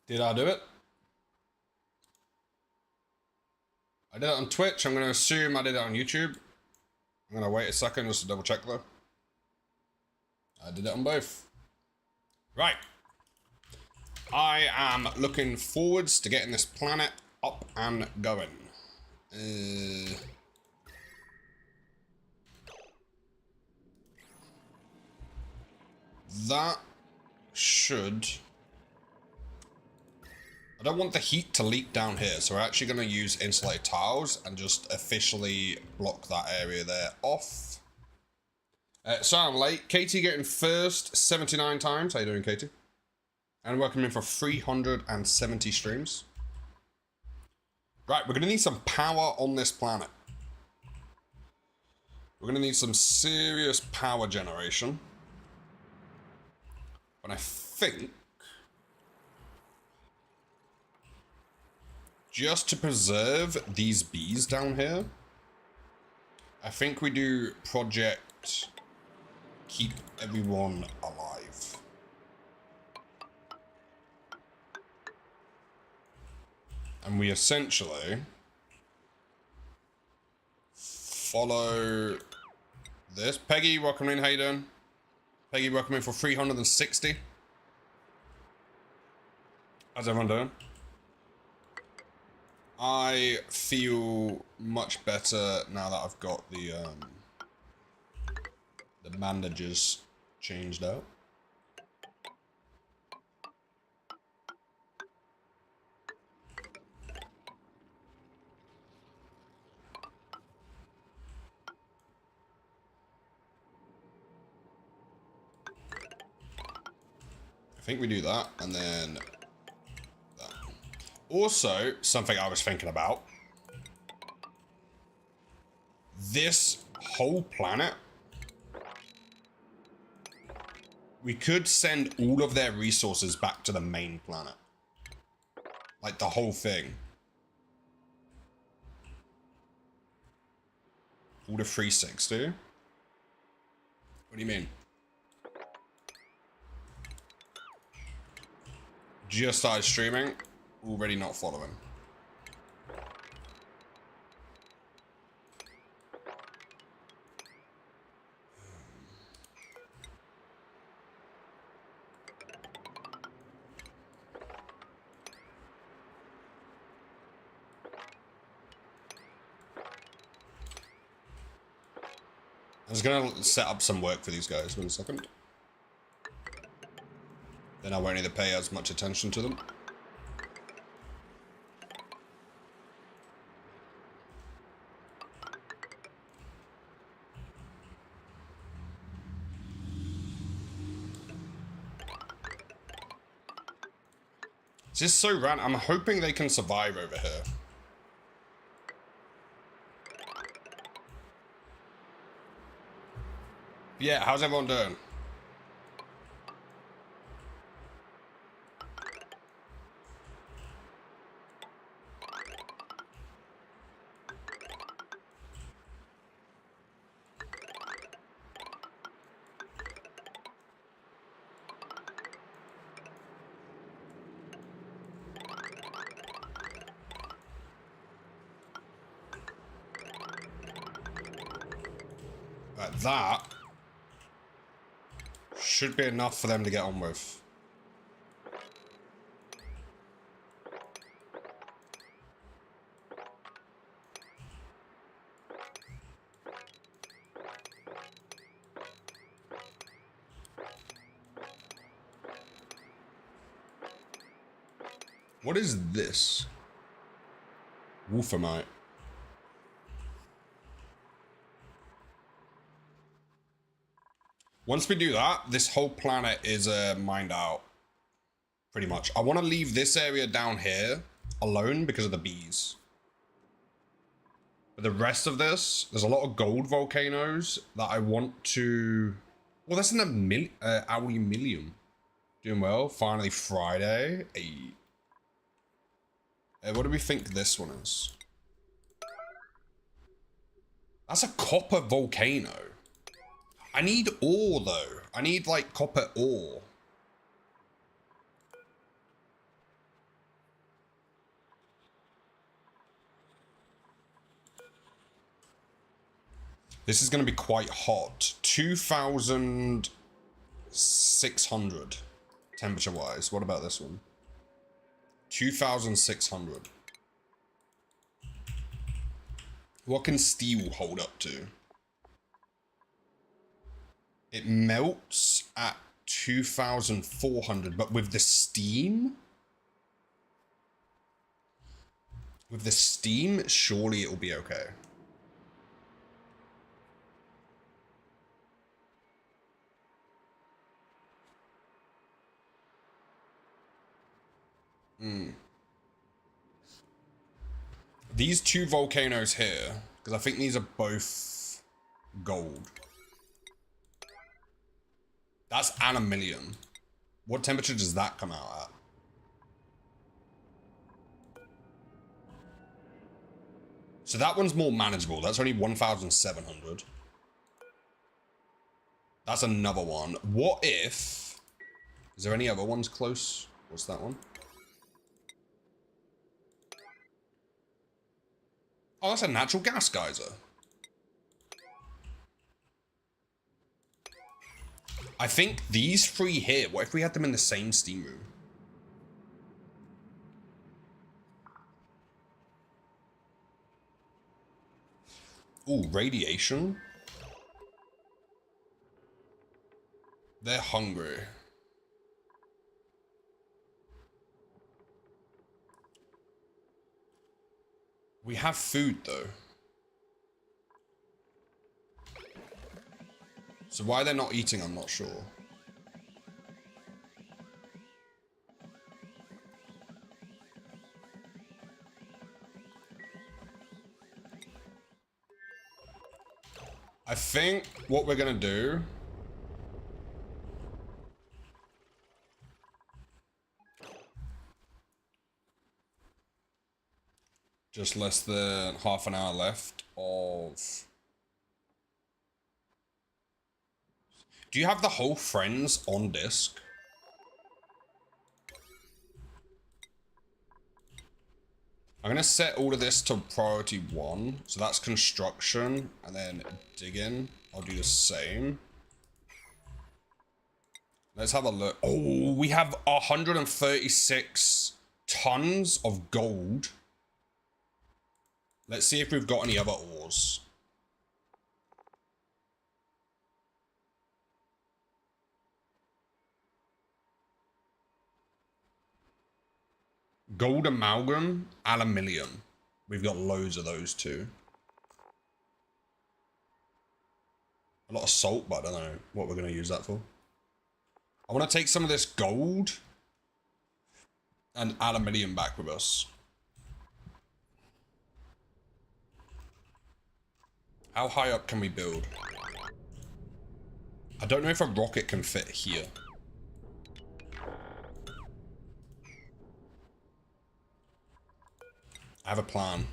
Did I do it? I did it on Twitch. I'm going to assume I did it on YouTube. I'm going to wait a second just to double check though. I did it on both. Right. I am looking forwards to getting this planet up and going. That should... I don't want the heat to leak down here, so we're actually going to use insulated tiles and just officially block that area there off. Sorry I'm late. Katie getting first 79 times. How you doing, Katie? And welcome in for 370 streams. Right, we're going to need some power on this planet. We're going to need some serious power generation. But I think... just to preserve these bees down here, I think we do project keep everyone alive. And we essentially follow this. Peggy, welcome in, how you doing? Peggy, welcome in for 360. How's everyone doing? I feel much better now that I've got the bandages changed out. I think we do that, and then also, something I was thinking about. This whole planet, we could send all of their resources back to the main planet. Like the whole thing. All the 360. What do you mean? Just started streaming. Already not following. I was gonna set up some work for these guys. 1 second. Then I won't need to pay as much attention to them. It's just so random. I'm hoping they can survive over here. Yeah, how's everyone doing? That should be enough for them to get on with. What is this? Wolframite. Once we do that, this whole planet is mined out. Pretty much. I want to leave this area down here alone because of the bees. But the rest of this, there's a lot of gold volcanoes that I want to... Well, that's in the hourly million. Doing well. Finally, Friday. Hey. What do we think this one is? That's a copper volcano. I need ore, though. I need, like, copper ore. This is going to be quite hot. 2,600 temperature-wise. What about this one? 2,600. What can steel hold up to? It melts at 2,400, but with the steam? With the steam, surely it will be okay. These two volcanoes here, because I think these are both gold. That's aluminium. What temperature does that come out at? So that one's more manageable. That's only 1,700. That's another one. What if... Is there any other ones close? What's that one? Oh, that's a natural gas geyser. I think these three here, what if we had them in the same steam room? Ooh, radiation. They're hungry. We have food though. So why they're not eating, I'm not sure. I think what we're gonna do just less than half an hour left of... Do you have the whole friends on disk? I'm gonna set all of this to priority 1. So that's construction and then digging. I'll do the same. Let's have a look. Oh, we have 136 tons of gold. Let's see if we've got any other ores. Gold amalgam, aluminium. We've got loads of those too. A lot of salt, but I don't know what we're going to use that for. I want to take some of this gold and aluminium back with us. How high up can we build? I don't know if a rocket can fit here. I have a plan.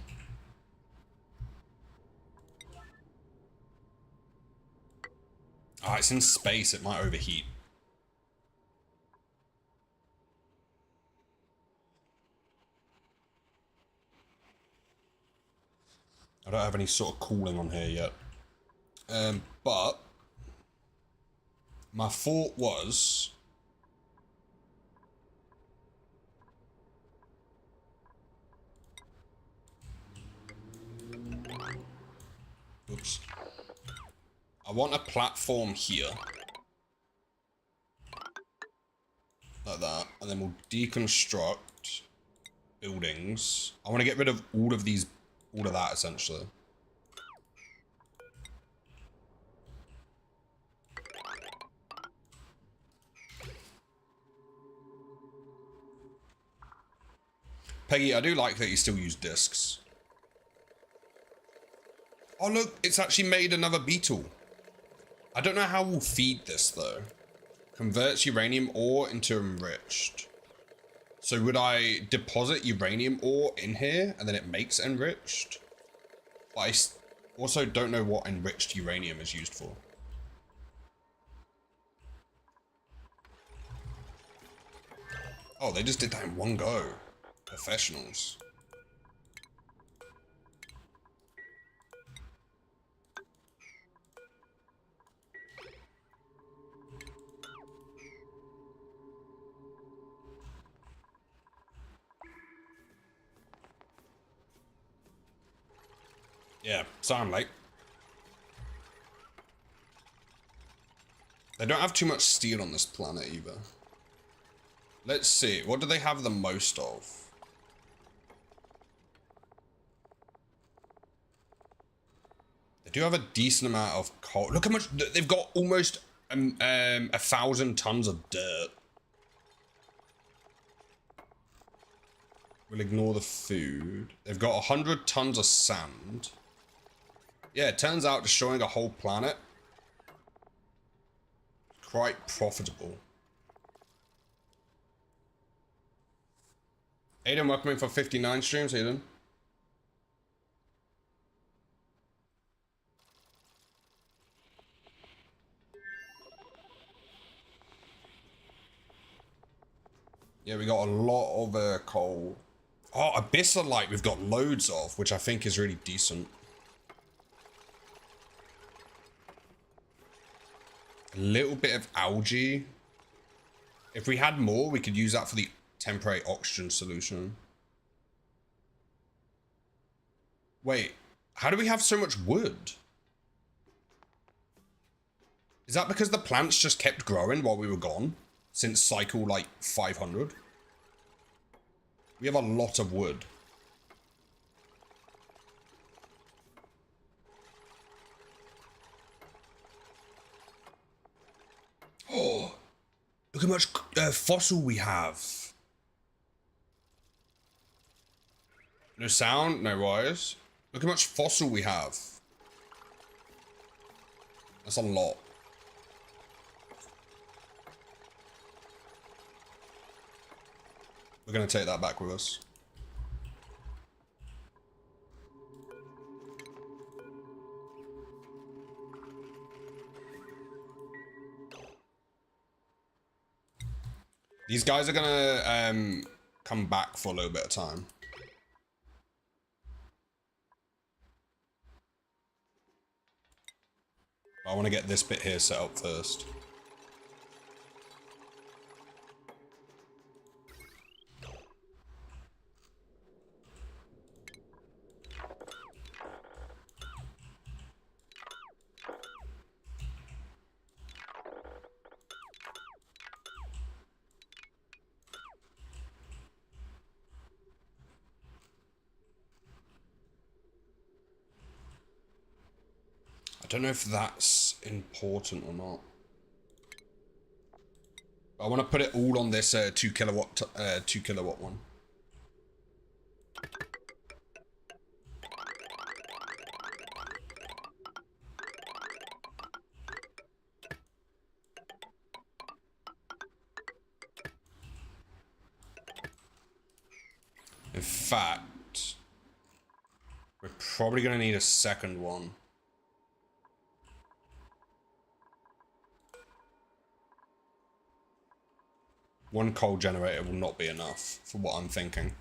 Ah, it's in space. It might overheat. I don't have any sort of cooling on here yet. But my thought was... Oops. I want a platform here. Like that. And then we'll deconstruct buildings. I want to get rid of all of these, all of that essentially. Peggy, I do like that you still use discs. Oh look, it's actually made another beetle. I don't know how we'll feed this though. Converts uranium ore into enriched. So would I deposit uranium ore in here and then it makes enriched? But I also don't know what enriched uranium is used for. Oh, they just did that in one go. Professionals. Yeah, so I'm late. They don't have too much steel on this planet either. Let's see. What do they have the most of? They do have a decent amount of coal. Look how much they've got. Almost 1,000 tons of dirt. We'll ignore the food. They've got 100 tons of sand. Yeah, it turns out destroying a whole planet quite profitable. Aiden, welcome in for 59 streams, Aiden. Yeah, we got a lot of coal. Oh, Abyssalite we've got loads of, which I think is really decent. A little bit of algae. If we had more, we could use that for the temporary oxygen solution. Wait, how do we have so much wood? Is that because the plants just kept growing while we were gone? Since cycle like 500? We have a lot of wood. Oh, look how much fossil we have. No sound, no wires. Look how much fossil we have. That's a lot. We're gonna take that back with us. These guys are gonna come back for a little bit of time. I want to get this bit here set up first. I don't know if that's important or not. I want to put it all on this 2 kilowatt one. In fact, we're probably going to need a second one. One coal generator will not be enough for what I'm thinking.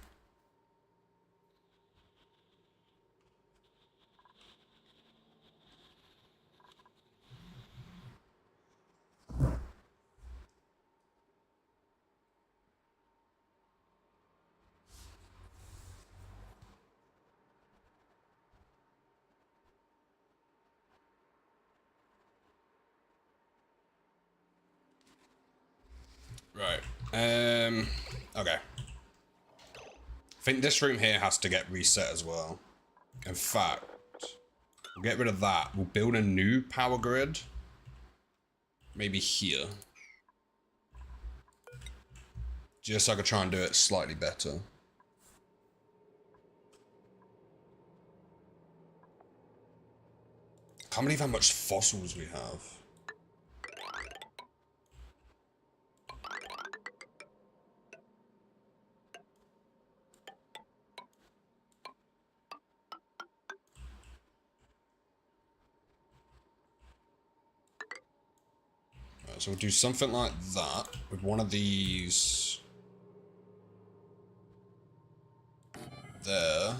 Right. Okay. I think this room here has to get reset as well. In fact, we'll get rid of that. We'll build a new power grid. Maybe here. Just so I can try and do it slightly better. Can't believe how much fossils we have. Right, so we'll do something like that with one of these there.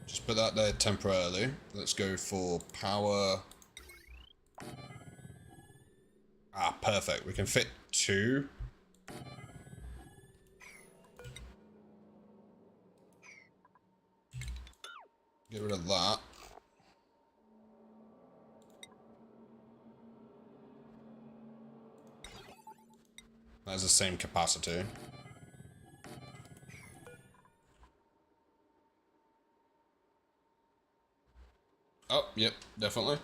Just put that there temporarily. Let's go for power. Ah, perfect. We can fit 2. Get rid of that. That's the same capacity. Oh, yep, definitely.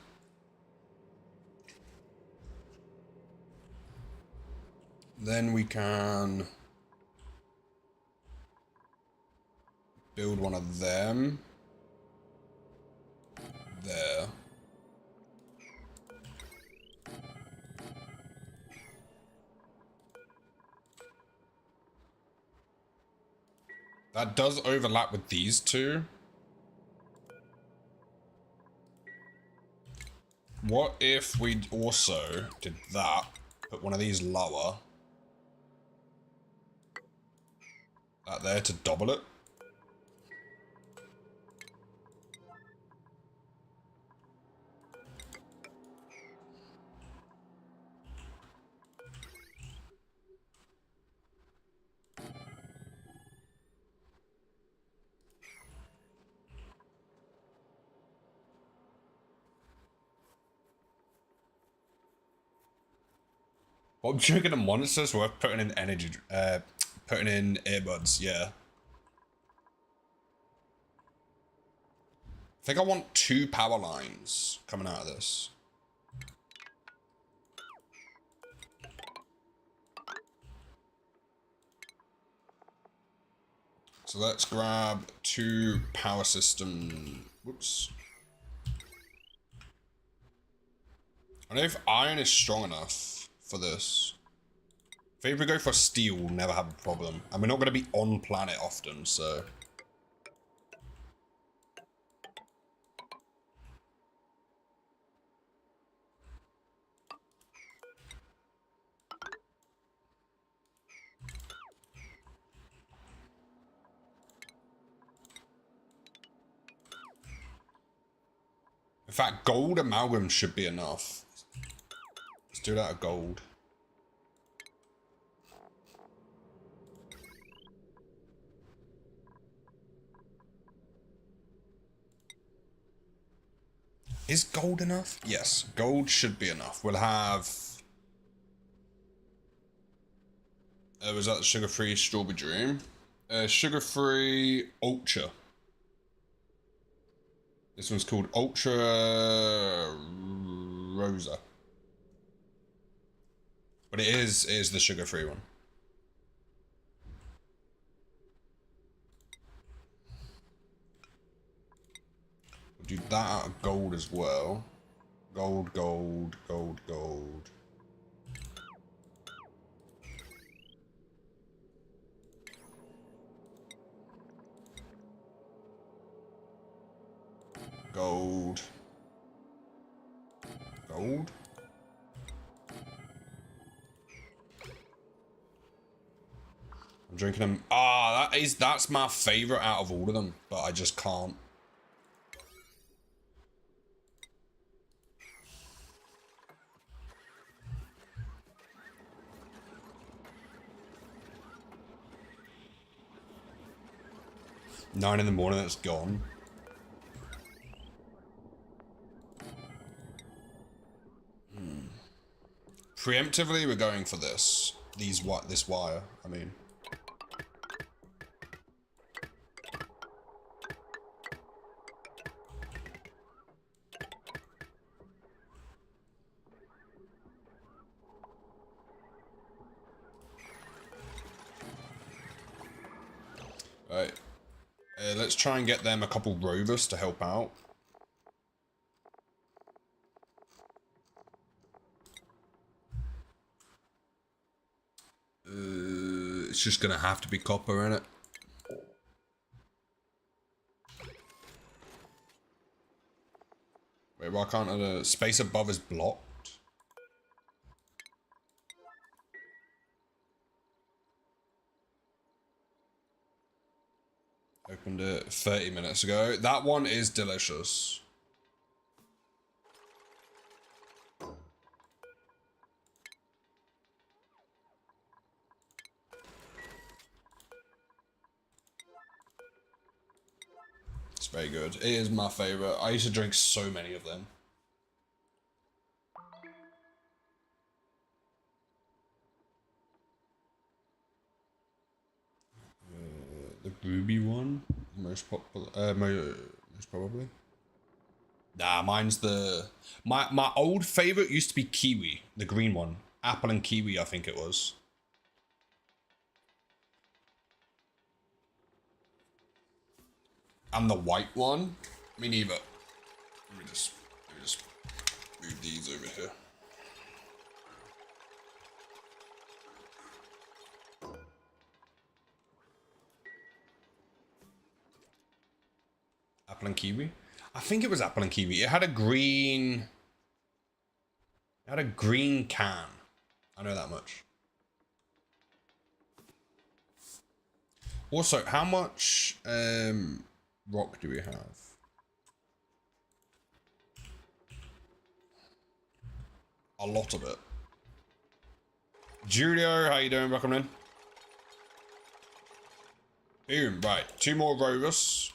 Then we can build one of them. There. That does overlap with these two. What if we also did that? Put one of these lower. That there to double it. What, drinking a monster's worth putting in energy, putting in earbuds, yeah. I think I want 2 power lines coming out of this. So let's grab 2 power system. Whoops. I don't know if iron is strong enough for this. I think if we go for steel, we'll never have a problem. And we're not going to be on planet often, so... In fact, gold amalgam should be enough. Let's do that of gold. Is gold enough? Yes, gold should be enough. We'll have... was that the sugar-free strawberry dream? Sugar-free ultra. This one's called Ultra Rosa. But it is the sugar-free one. We'll do that out of gold as well. Gold, gold, gold, gold. Gold. Gold. I'm drinking them. Ah, that's my favorite out of all of them, but I just can't. Nine in the morning, that's gone. Preemptively, we're going for this. This wire, I mean. Right. Let's try and get them a couple rovers to help out. It's just gonna have to be copper in it. Wait, why can't the space above is blocked? Opened it 30 minutes ago. That one is delicious. It's very good. It is my favorite. I used to drink so many of them. The ruby one, most popular. Most probably. Nah, mine's the my old favorite used to be kiwi, the green one, apple and kiwi. I think it was. And the white one, me neither. Let me just move these over here. Apple and kiwi. I think it was apple and kiwi. It had a green. It had a green can. I know that much. Also, how much rock do we have? A lot of it. Julio, how you doing? Welcome in. Boom, right. 2 more rovers.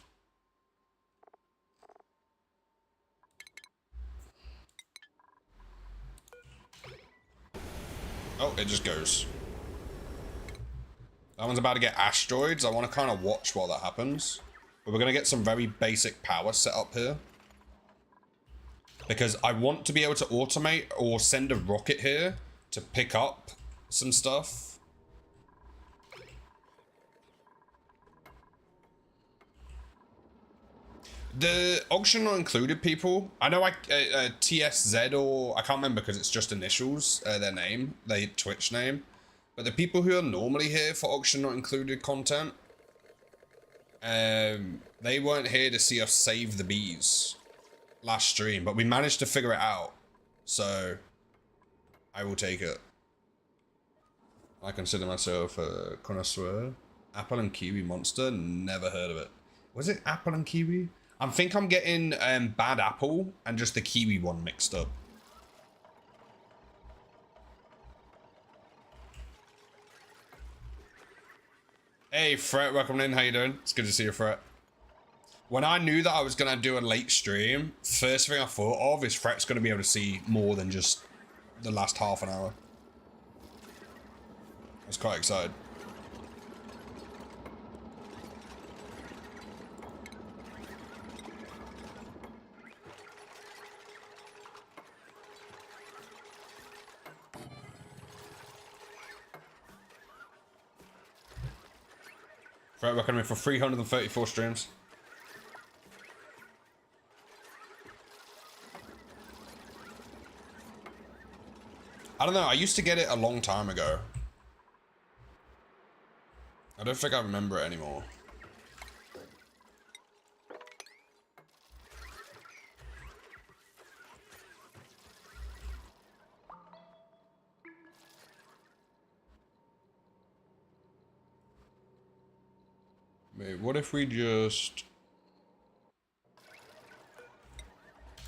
Oh, it just goes. That one's about to get asteroids. I want to kind of watch while that happens. But we're going to get some very basic power set up here. Because I want to be able to automate or send a rocket here to pick up some stuff. The auction not included people. I know TSZ or I can't remember because it's just initials, their name, their Twitch name. But the people who are normally here for auction not included content, they weren't here to see us save the bees last stream, but we managed to figure it out. So I will take it. I consider myself a connoisseur. Apple and kiwi monster, never heard of it. Was it apple and kiwi? I think I'm getting bad apple and just the kiwi one mixed up. Hey Fret, welcome in, how you doing? It's good to see you, Fret. When I knew that I was going to do a late stream, first thing I thought of is Fret's going to be able to see more than just the last half an hour. I was quite excited. Fret welcome in for 334 streams. I don't know, I used to get it a long time ago. I don't think I remember it anymore. Wait, what if we just...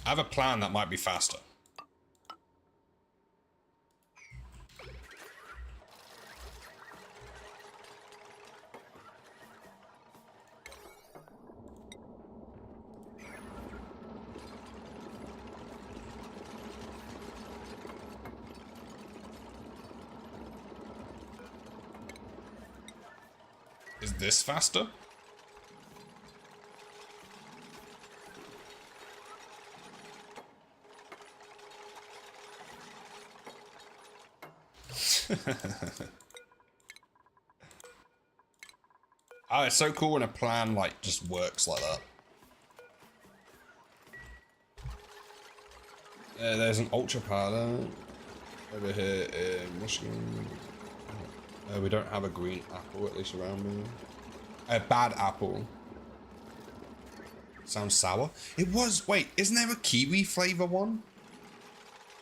I have a plan that might be faster. Is this faster? Oh, it's so cool when a plan like just works like that. There's an ultra pilot over here in Michigan. We don't have a green apple, at least around me. A bad apple. Sounds sour. It was. Wait, isn't there a kiwi flavor one?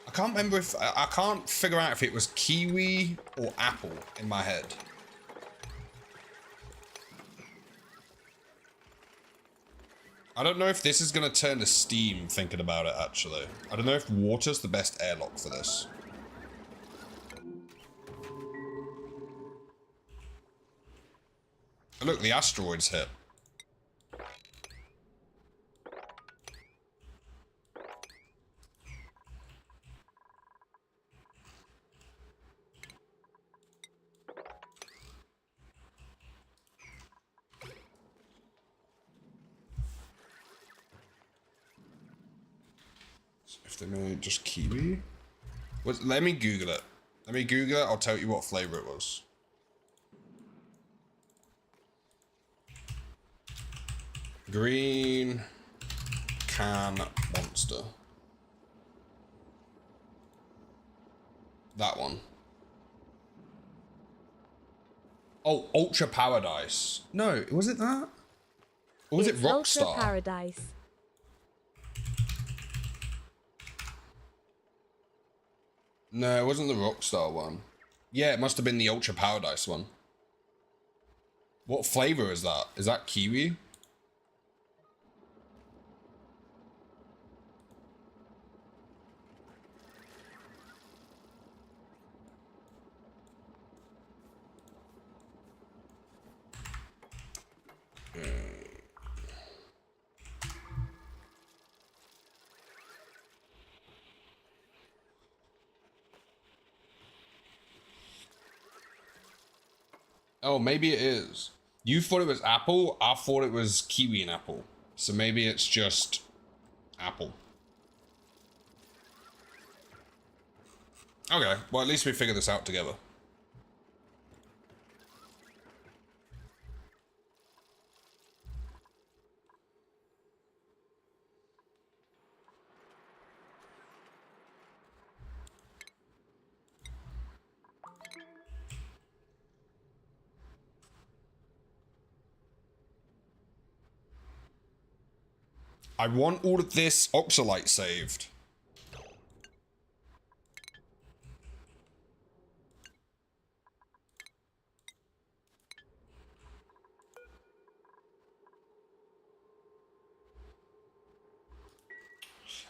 I can't remember if I can't figure out if it was kiwi or apple in my head. I don't know if this is going to turn to steam thinking about it, actually. I don't know if water's the best airlock for this. Look, the asteroids hit. If they made just kiwi. Let me Google it. Let me Google it. I'll tell you what flavor it was. Green can monster. That one. Oh, Ultra Paradise. No, was it that? Or was it Rockstar? Ultra Paradise. No, it wasn't the Rockstar one. Yeah, it must have been the Ultra Paradise one. What flavor is that? Is that kiwi? Oh, maybe it is. You thought it was apple. I thought it was kiwi and apple. So maybe it's just apple. Okay, well at least we figured this out together. I want all of this oxalite saved.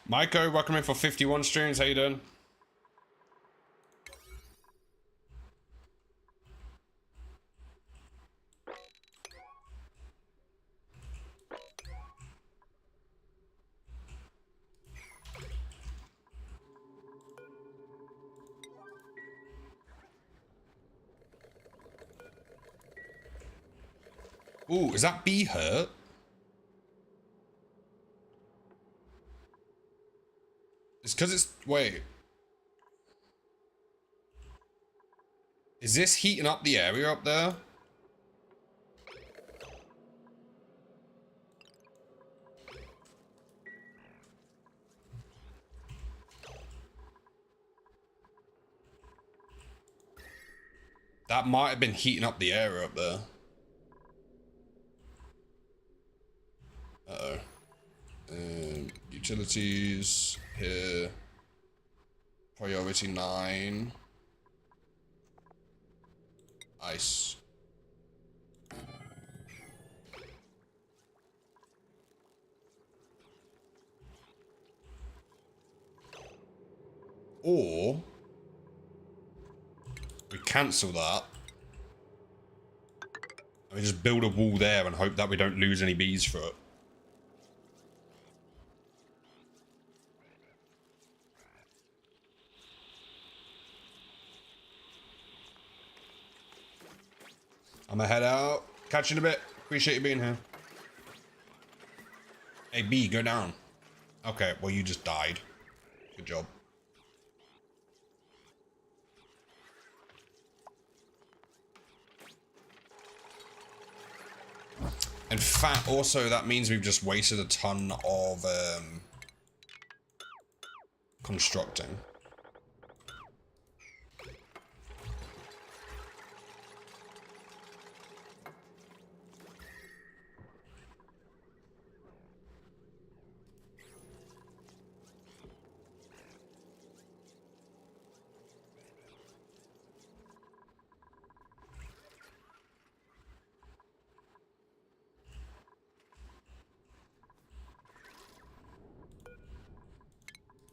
Maiko, welcome in for 51 streams. How you doing? Ooh, is that bee hurt? It's because it's... Wait. Is this heating up the area up there? That might have been heating up the area up there. Uh-oh. Utilities here. Priority 9. Ice. Or we cancel that. And we just build a wall there and hope that we don't lose any bees for it. I'm gonna head out. Catch you in a bit. Appreciate you being here. Hey, bee, go down. Okay, well, you just died. Good job. In fact, also, that means we've just wasted a ton of constructing.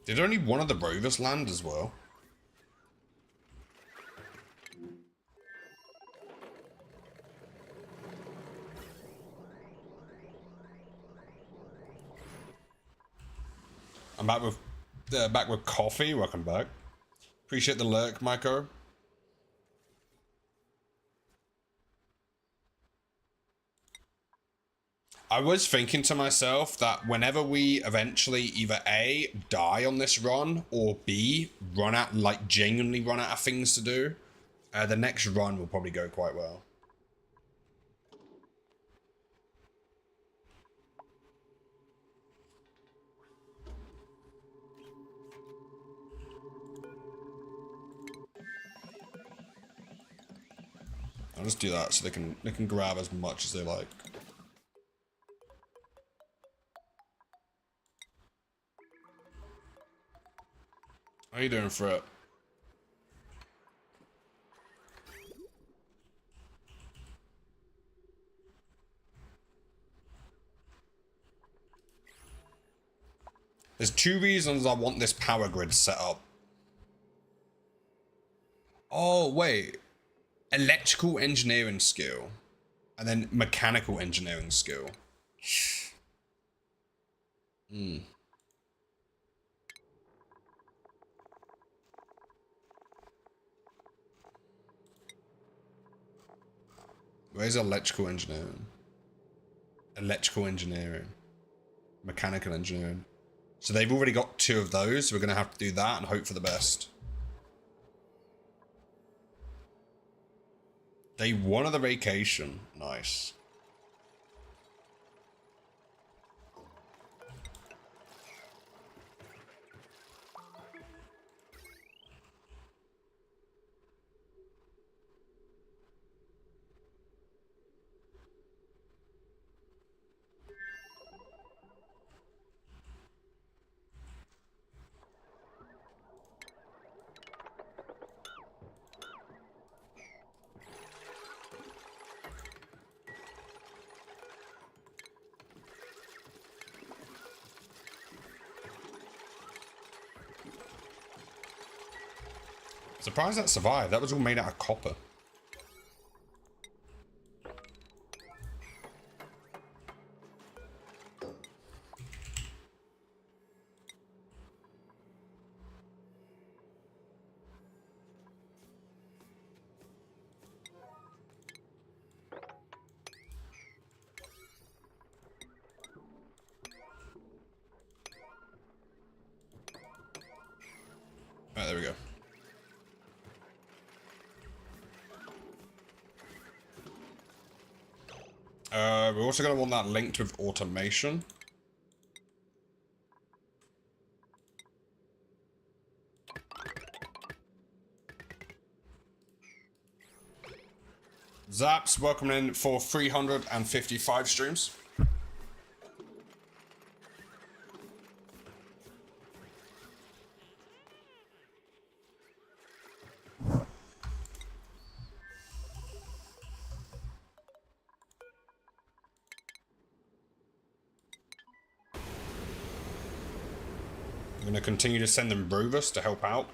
Did only one of the rovers land as well? I'm back with coffee. Welcome back. Appreciate the lurk, Maiko. I was thinking to myself that whenever we eventually either A, die on this run, or B, run out, like genuinely run out of things to do, the next run will probably go quite well. I'll just do that so they can grab as much as they like. How you doing, Fred? There's two reasons I want this power grid set up. Oh, wait. Electrical engineering skill. And then mechanical engineering skill. Hmm. Where's electrical engineering? Electrical engineering. Mechanical engineering. So they've already got two of those. So we're going to have to do that and hope for the best. Day one of the vacation. Nice. Surprised that survived. That was all made out of copper. Alright, there we go. We're also going to want that linked with automation. Zaps, welcome in for 355 streams. I'm going to continue to send them rovers to help out.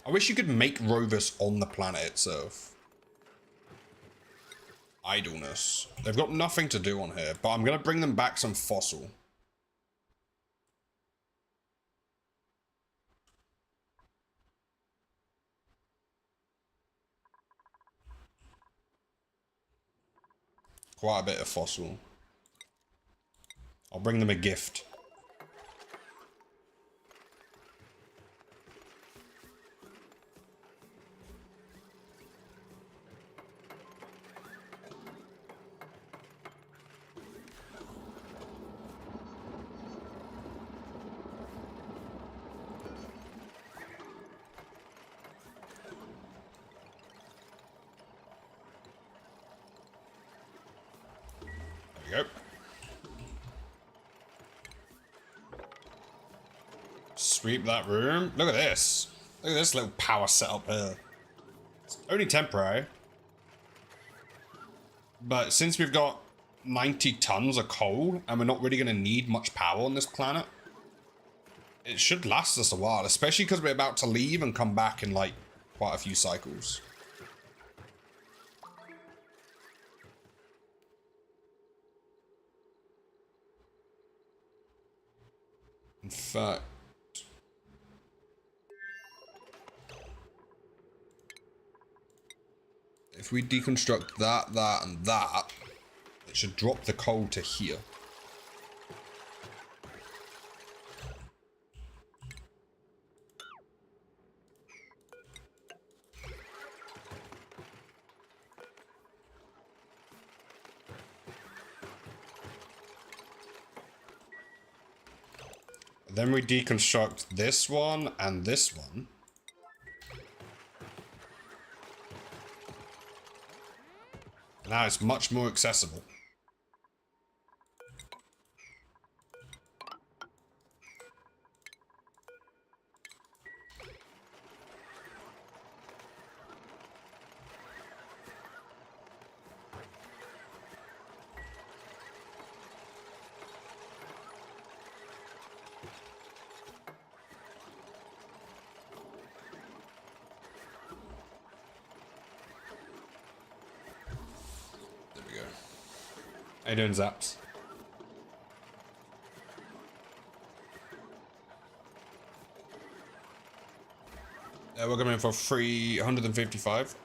I wish you could make rovers on the planet itself. Idleness. They've got nothing to do on here, but I'm going to bring them back some fossil. Quite a bit of fossil. I'll bring them a gift. There we go. Sweep that room. Look at this. Look at this little power setup here. It's only temporary. But since we've got 90 tons of coal and we're not really going to need much power on this planet, it should last us a while, especially because we're about to leave and come back in like quite a few cycles. In fact, if we deconstruct that, that, and that, it should drop the coal to here. Then we deconstruct this one and this one. Now it's much more accessible. How you doing, Zaps? We're coming in for 355.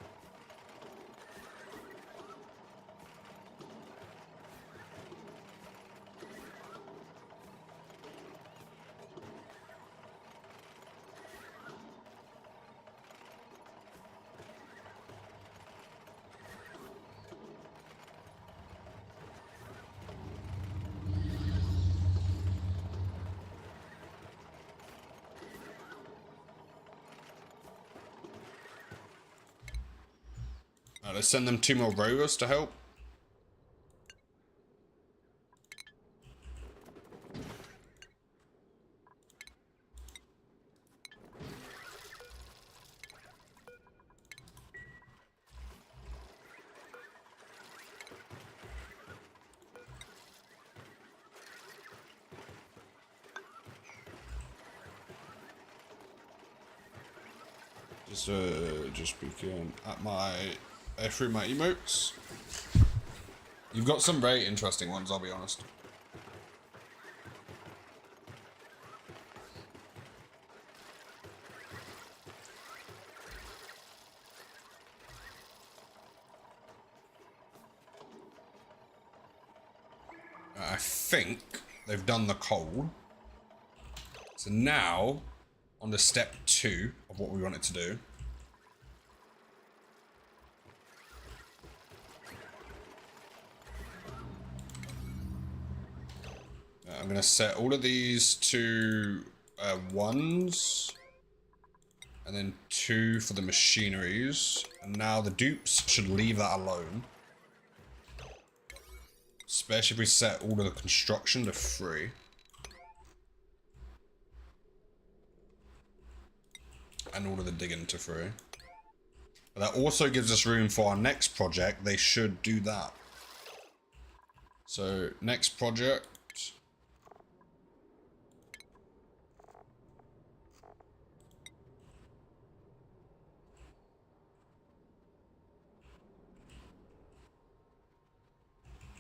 Let's send them 2 more rovers to help. Just begin at my through my emotes. You've got some very interesting ones, I'll be honest. I think they've done the coal. So now, on to step 2 of what we want it to do. I'm going to set all of these to 1s. And then 2 for the machineries. And now the dupes should leave that alone. Especially if we set all of the construction to 3. And all of the digging to 3. But that also gives us room for our next project. They should do that. So, next project.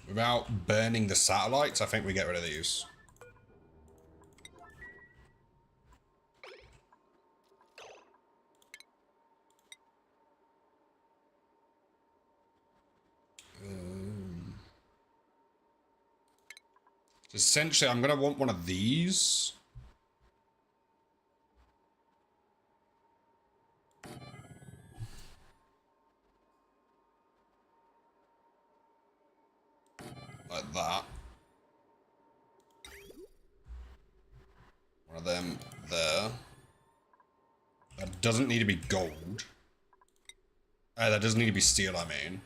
Without burning the satellites, I think we get rid of these. Essentially, I'm going to want one of these. Like that. One of them there. That doesn't need to be gold. That doesn't need to be steel, I mean.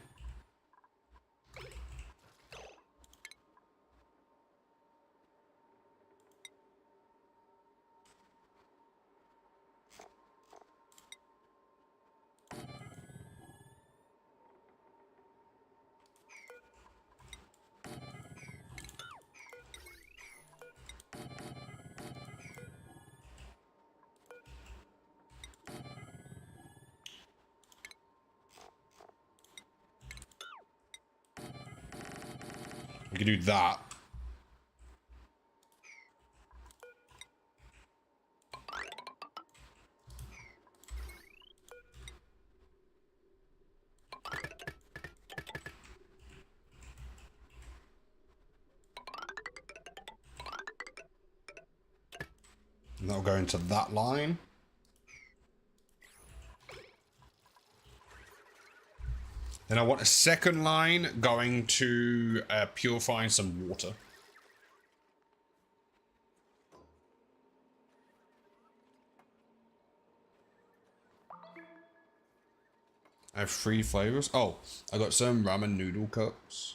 We can do that. And that'll go into that line. Then I want a second line going to purifying some water. I have 3 flavors. Oh, I got some ramen noodle cups.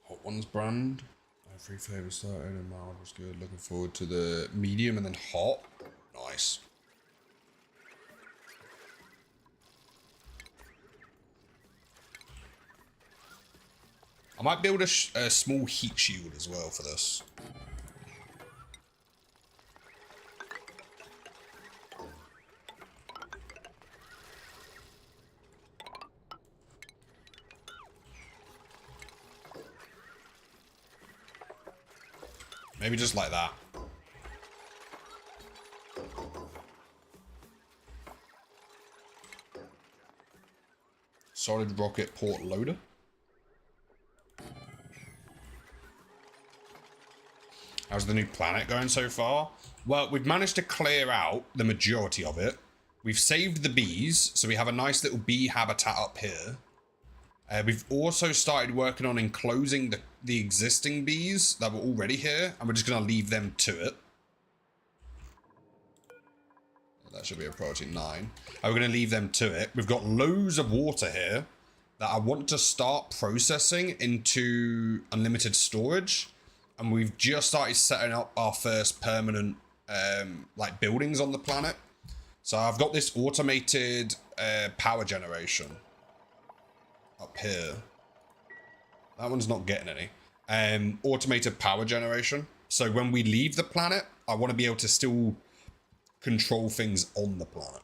Hot ones brand. I have 3 flavors started and mild was good. Looking forward to the medium and then hot. Nice. I might build a small heat shield as well for this. Maybe just like that. Solid rocket port loader. How's the new planet going so far? Well, we've managed to clear out the majority of it. We've saved the bees, so we have a nice little bee habitat up here. We've also started working on enclosing the existing bees that were already here, and we're just going to leave them to it. That should be a priority 9. We're going to leave them to it. We've got loads of water here that I want to start processing into unlimited storage. And we've just started setting up our first permanent like buildings on the planet. So I've got this automated power generation up here. That one's not getting any. Automated power generation. So when we leave the planet, I want to be able to still control things on the planet.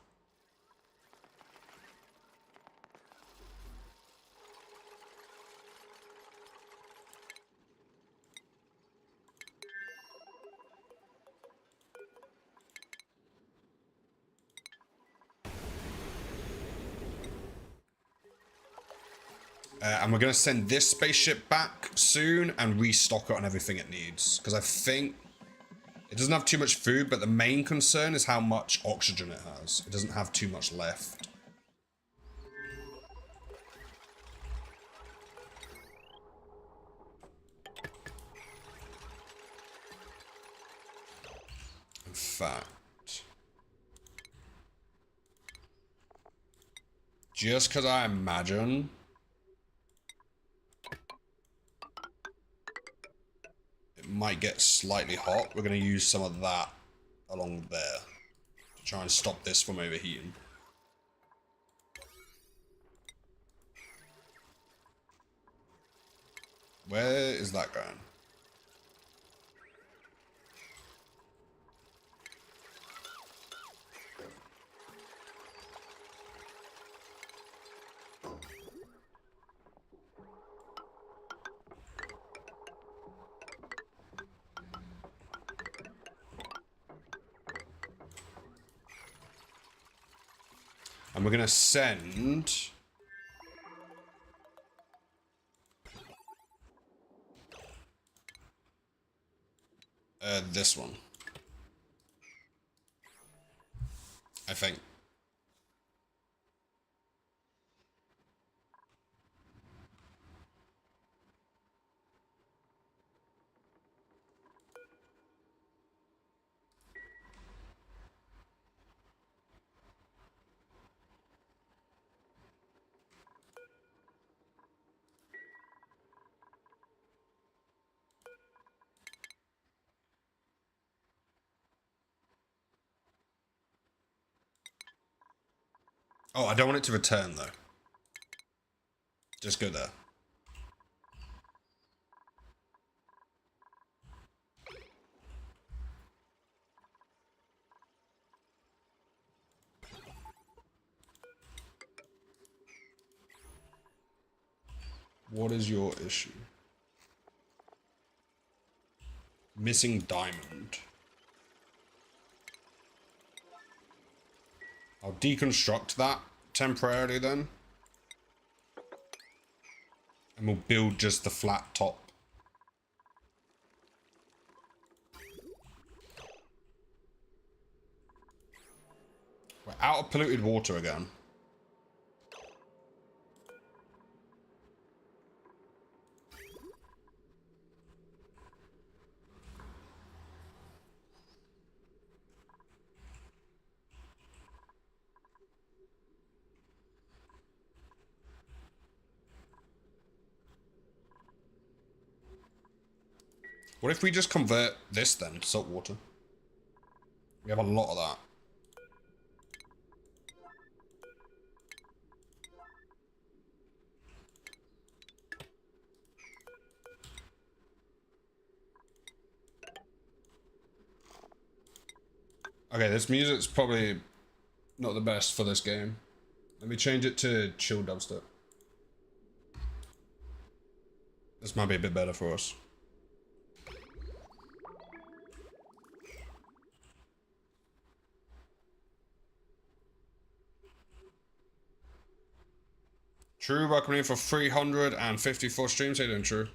And we're going to send this spaceship back soon and restock it on everything it needs. Because I think it doesn't have too much food, but the main concern is how much oxygen it has. It doesn't have too much left. In fact, just because I imagine it might get slightly hot, we're going to use some of that along there to try and stop this from overheating. Where is that going? And we're going to send this one, I think. Oh, I don't want it to return, though. Just go there. What is your issue? Missing diamond. I'll deconstruct that temporarily then. And we'll build just the flat top. out of polluted water again. What if we just convert this then to salt water? We have a lot of that. Okay, this music's probably not the best for this game. Let me change it to chill dubstep. This might be a bit better for us. True, welcome in for 354 streams. How you doing, True?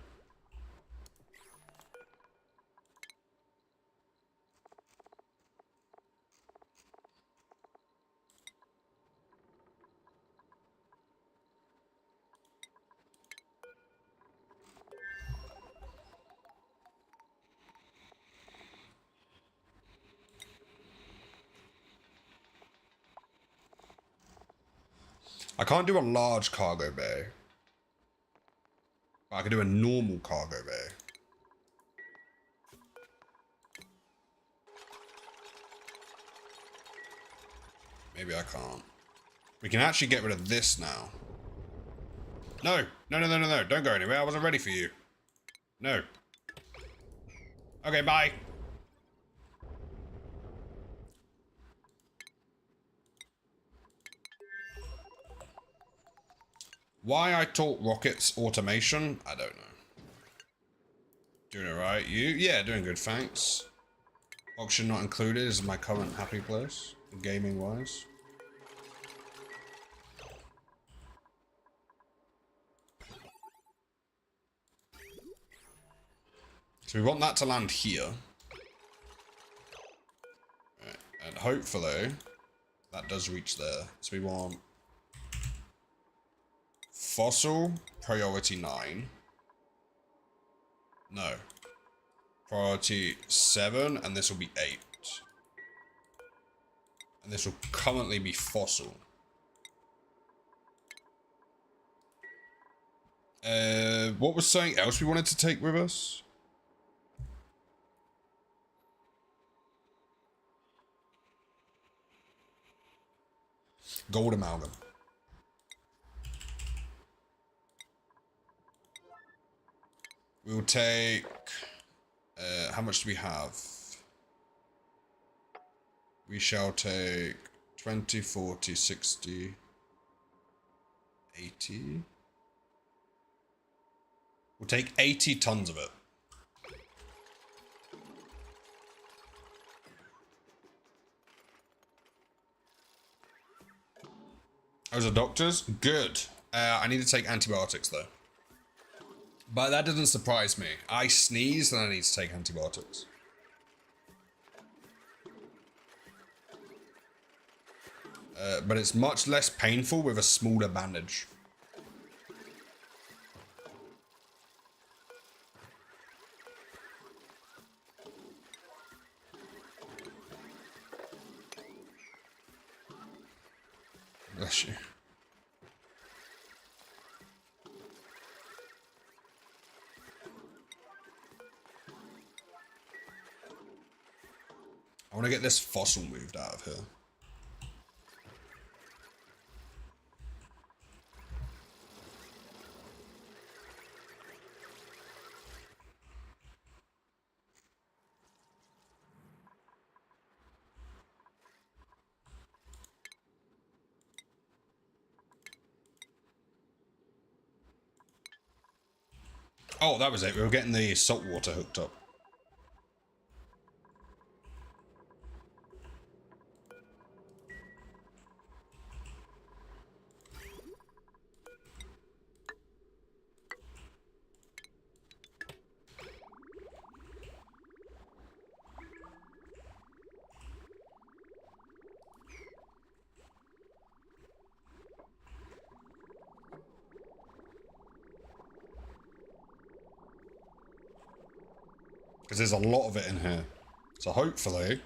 I can't do a large cargo bay. But I can do a normal cargo bay. Maybe I can't. We can actually get rid of this now. No, no, no, no, no, no. Don't go anywhere. I wasn't ready for you. No. Okay, bye. Why I taught rockets automation? I don't know. Doing it right. You? Yeah, doing good, thanks. Auction not included is my current happy place, gaming wise. So we want that to land here. Right. And hopefully that does reach there. So we want fossil priority 9. No. Priority 7, and this will be 8. And this will currently be fossil. What was something else we wanted to take with us? Gold amalgam. We'll take... how much do we have? We shall take 20, 40, 60, 80. We'll take 80 tons of it. Those are doctors? Good. I need to take antibiotics though. But that doesn't surprise me. I sneeze and I need to take antibiotics. But it's much less painful with a smaller bandage. Bless you. I want to get this fossil moved out of here. Oh, that was it. We were getting the salt water hooked up. because there's a lot of it in here. So hopefully...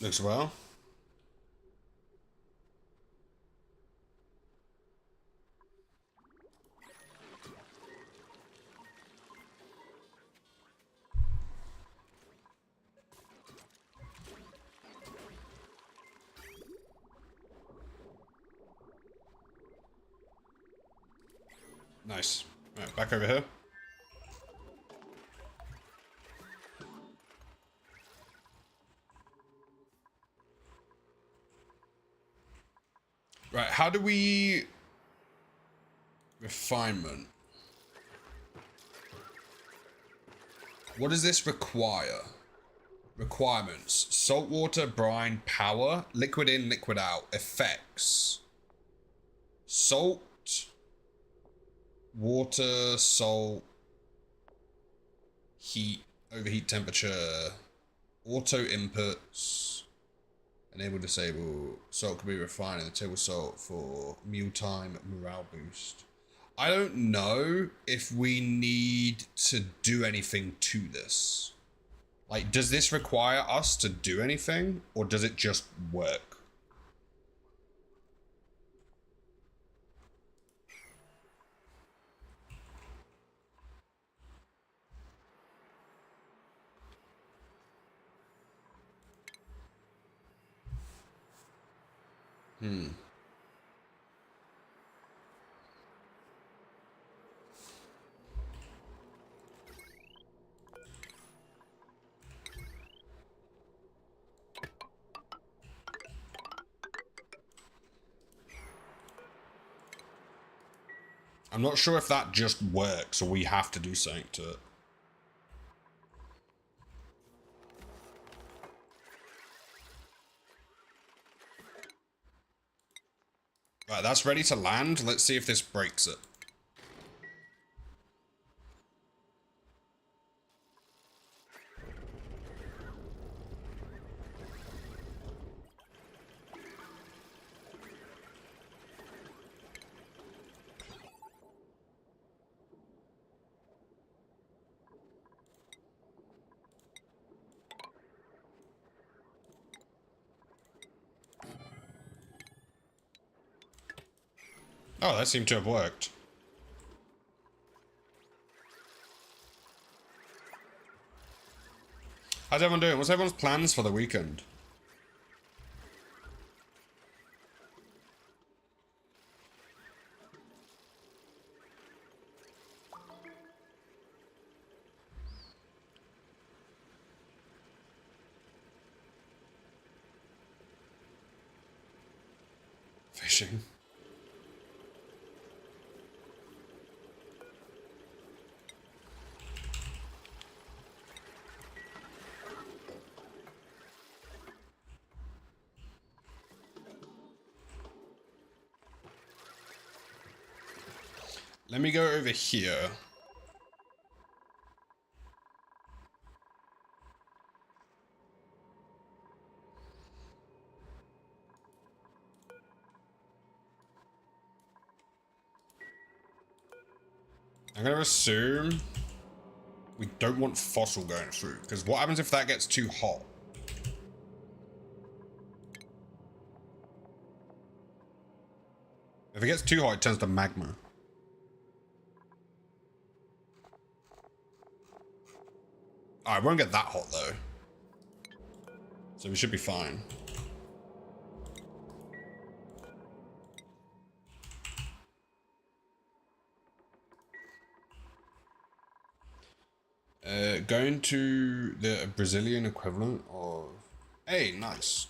Looks well. Nice. Right, back over here. Right, how do we... Refinement. What does this require? Requirements. Saltwater, brine, power, liquid in, liquid out. Effects. Salt, water, salt, heat, overheat temperature, auto inputs, enable, disable. Salt can be refined in the table salt for mealtime morale boost. I don't know if we need to do anything to this. Like, does this require us to do anything, or does it just work? I'm not sure if that just works or we have to do something to it. Right, that's ready to land. Let's see if this breaks it. Oh, that seemed to have worked. How's everyone doing? What's everyone's plans for the weekend? Fishing. Let me go over here. I'm gonna assume we don't want fossil going through, because what happens if that gets too hot? If it gets too hot, it turns to magma. Oh, it won't get that hot though. So we should be fine. Going to the Brazilian equivalent of... Hey, nice.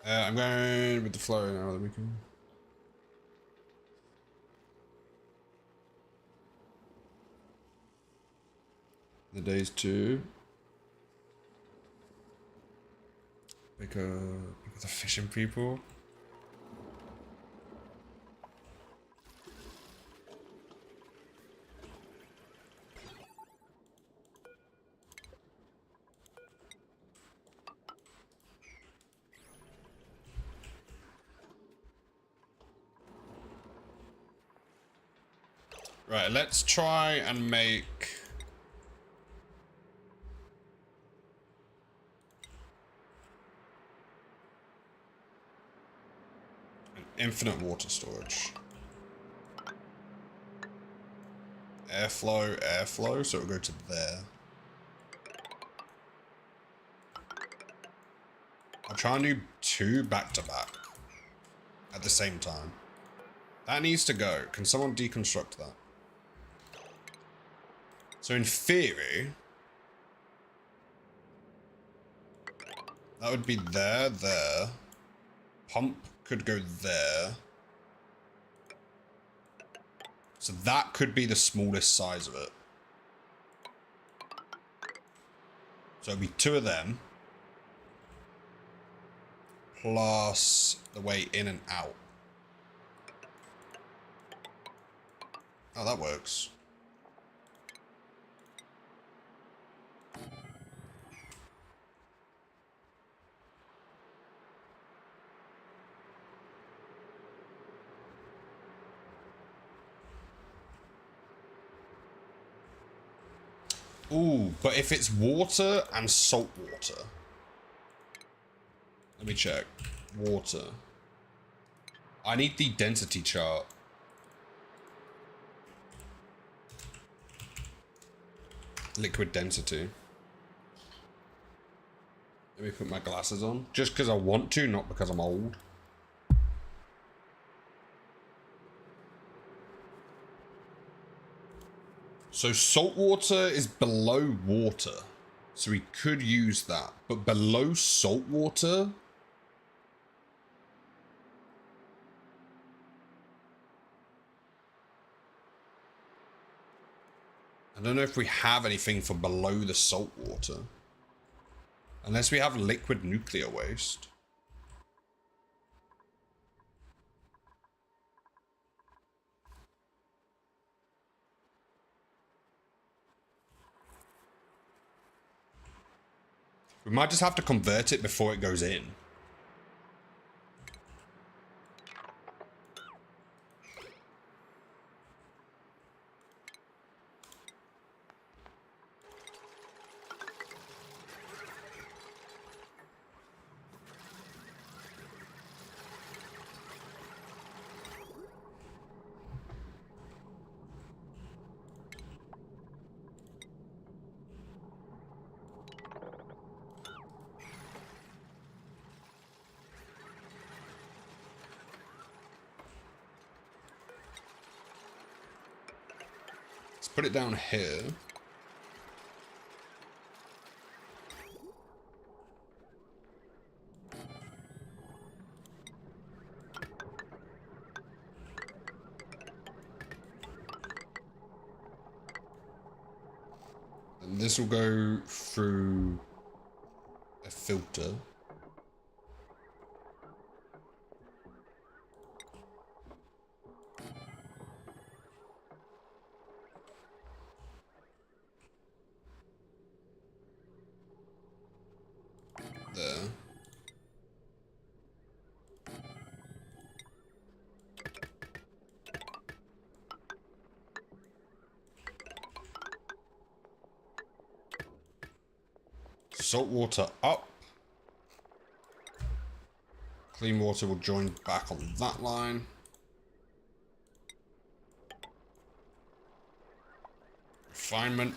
I'm going with the flow now that we can. The days too. Because the fishing people. Right, let's try and make an infinite water storage. Airflow, airflow, so it'll go to there. I'll try and do 2 back to back at the same time. That needs to go. Can someone deconstruct that? So in theory, that would be there, there. Pump could go there. So that could be the smallest size of it. So it'd be 2 of them. Plus the way in and out. Oh, that works. Ooh, but if it's water and salt water. Let me check. Water. I need the density chart. Liquid density. Let me put my glasses on. Just because I want to, not because I'm old. So salt water is below water. So we could use that. But below salt water... I don't know if we have anything for below the salt water. Unless we have liquid nuclear waste. We might just have to convert it before it goes in. Let's put it down here. And this will go through a filter. There. Salt water up. Clean water will join back on that line. Refinement.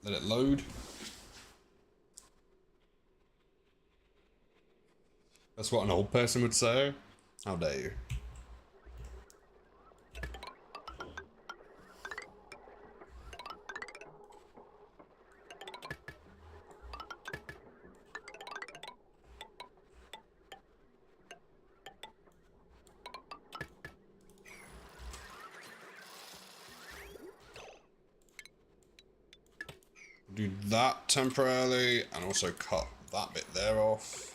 Let it load. That's what an old person would say. How dare you? Do that temporarily and also cut that bit there off.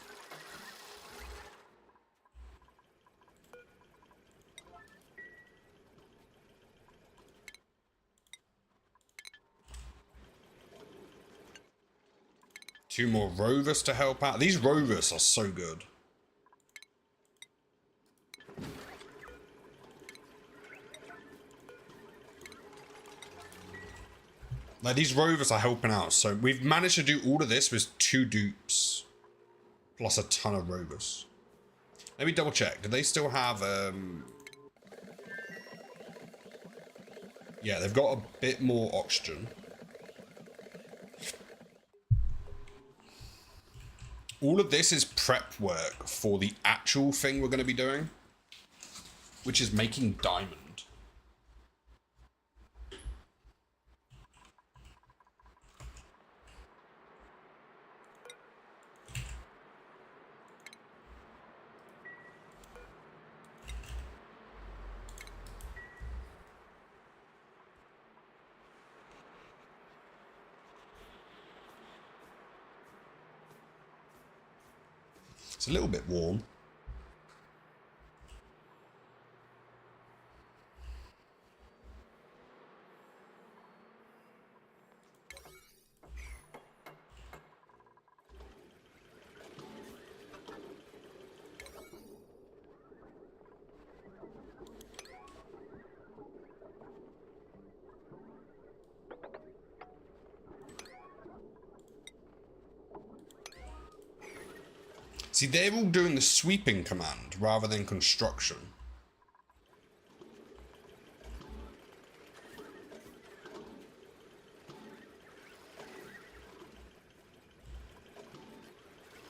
Two more rovers to help out. These rovers are so good. Like, these rovers are helping out. So we've managed to do all of this with 2 dupes. Plus a ton of rovers. Let me double check. Do they still have, yeah, they've got a bit more oxygen. All of this is prep work for the actual thing we're going to be doing. Which is making diamond. It's a little bit warm. See, they're all doing the sweeping command rather than construction.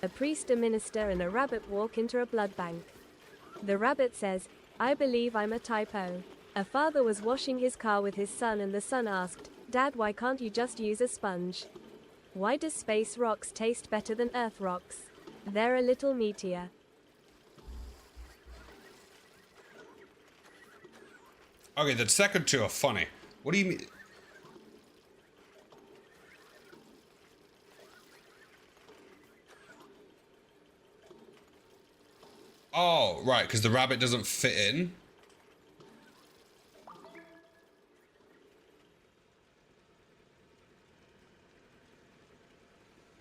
A priest, a minister, and a rabbit walk into a blood bank. The rabbit says, "I believe I'm a typo." A father was washing his car with his son and the son asked, "Dad, why can't you just use a sponge? Why does space rocks taste better than Earth rocks? They're a little meatier." Okay, the second 2 are funny. What do you mean? Oh, right, because the rabbit doesn't fit in.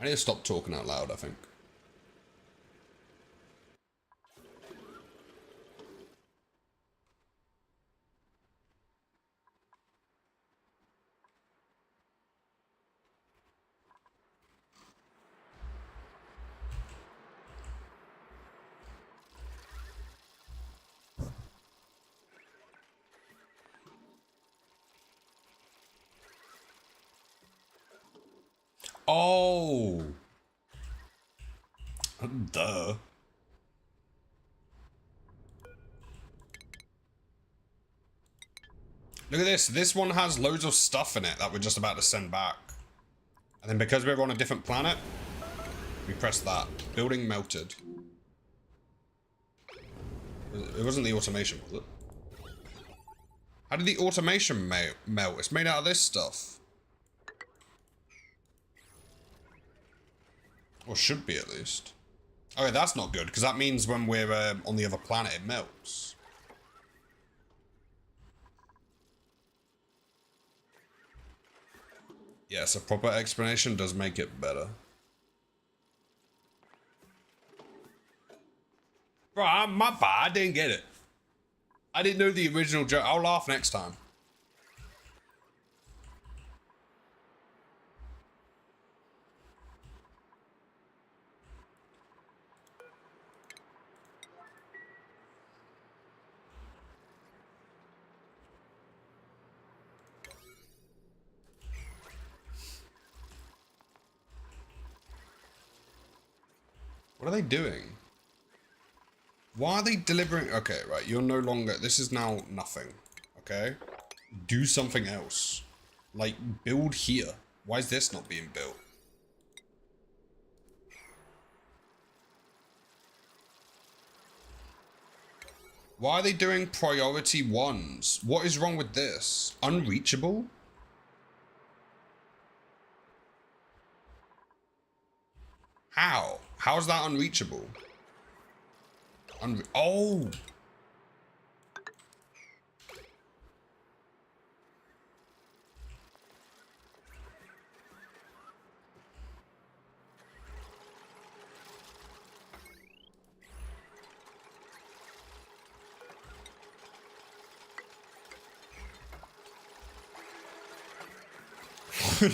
I need to stop talking out loud, I think. Oh. Duh. Look at this. This one has loads of stuff in it that we're just about to send back. And then because we're on a different planet, we press that. Building melted. It wasn't the automation, was it? How did the automation melt? It's made out of this stuff. Or should be, at least. Okay, that's not good, because that means when we're on the other planet, it melts. Yes, a proper explanation does make it better. Bro, my bad, I didn't get it. I didn't know the original joke. I'll laugh next time. What are they doing? Why are they delivering? Okay, right. You're no longer... This is now nothing. Okay? Do something else. Like, build here. Why is this not being built? Why are they doing priority ones? What is wrong with this? Unreachable? How? How's that unreachable? Oh!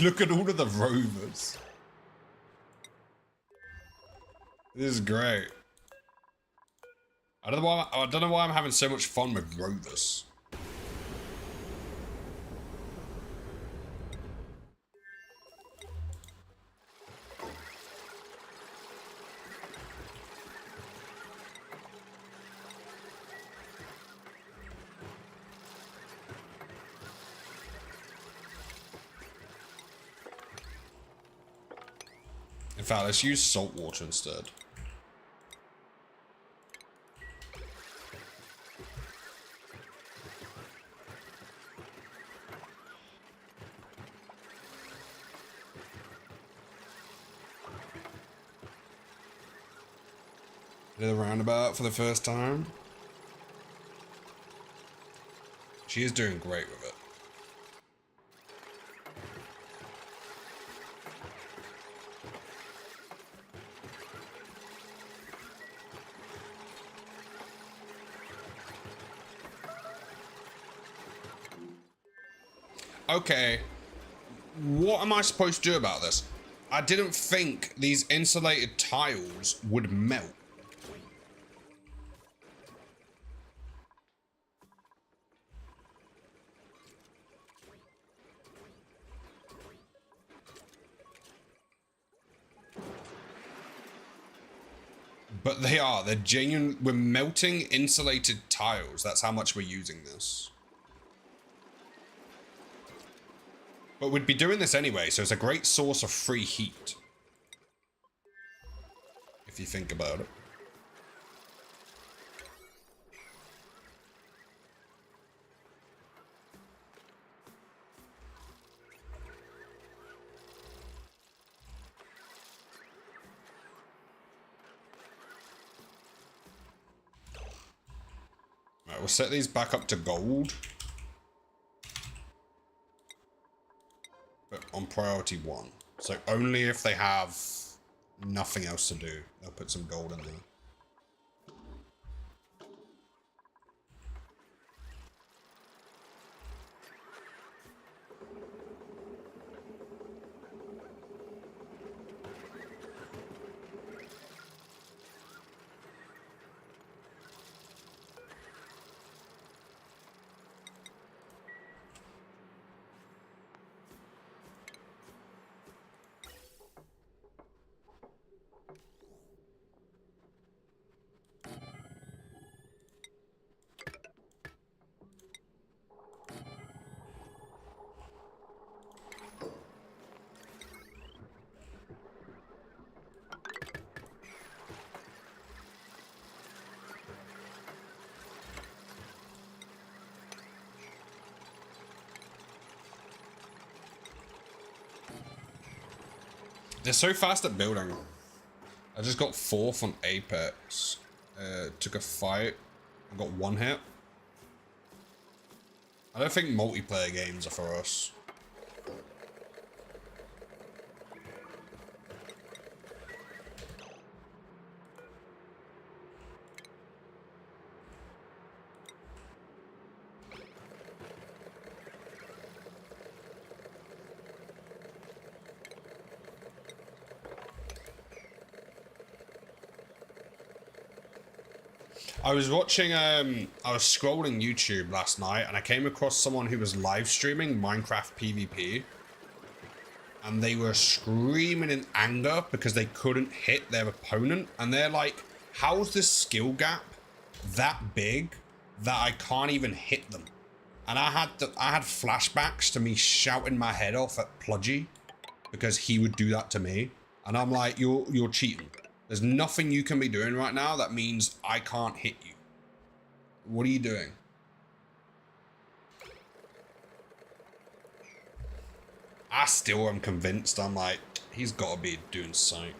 Look at all of the rovers. This is great. I don't know why I'm having so much fun with rovers. In fact, let's use salt water instead. Did a roundabout for the first time. She is doing great with it. Okay, what am I supposed to do about this? I didn't think these insulated tiles would melt. But they are. They're genuine. We're melting insulated tiles. That's how much we're using this. But we'd be doing this anyway, so it's a great source of free heat. If you think about it. Right, we'll set these back up to gold. But on priority 1. So only if they have nothing else to do, they'll put some gold in there. They're so fast at building. I just got 4th on Apex. Took a fight. I got 1 hit. I don't think multiplayer games are for us. I was watching, I was scrolling YouTube last night and I came across someone who was live streaming Minecraft PvP. And they were screaming in anger because they couldn't hit their opponent. And they're like, how's this skill gap that big that I can't even hit them. And I had flashbacks to me shouting my head off at Pludgy because he would do that to me. And I'm like, you're cheating. There's nothing you can be doing right now that means I can't hit you. What are you doing? I still am convinced. I'm like, he's got to be doing something.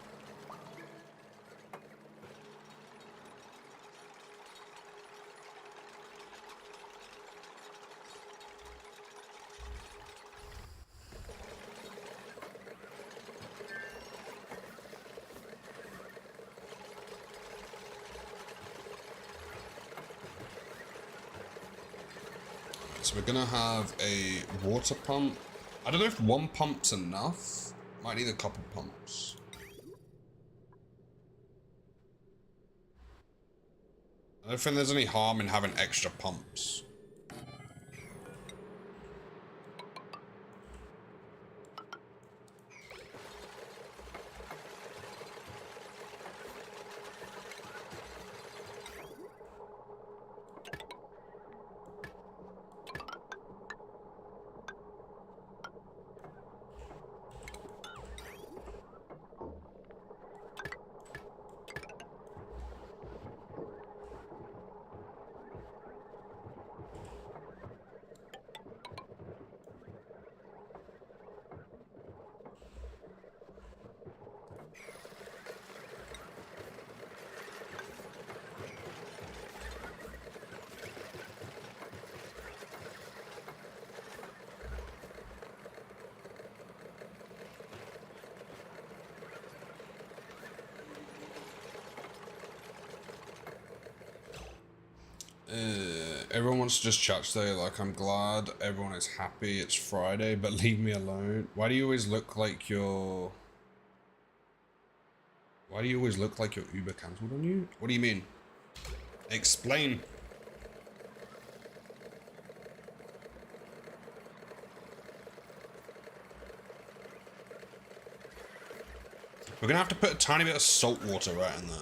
So we're gonna have a water pump. I don't know if one pump's enough. Might need a couple pumps. I don't think there's any harm in having extra pumps. Everyone wants to just chat today, like, I'm glad everyone is happy it's Friday, but leave me alone. Why do you always look like your Uber cancelled on you? What do you mean? Explain. We're gonna have to put a tiny bit of salt water right in there.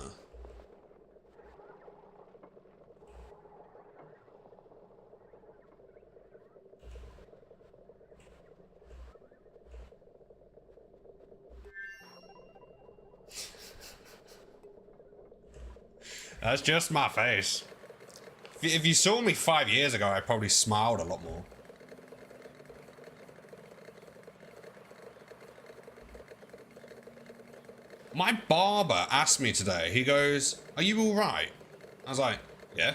That's just my face. If you saw me 5 years ago, I probably smiled a lot more. My barber asked me today, he goes, "Are you alright?" I was like, "Yeah."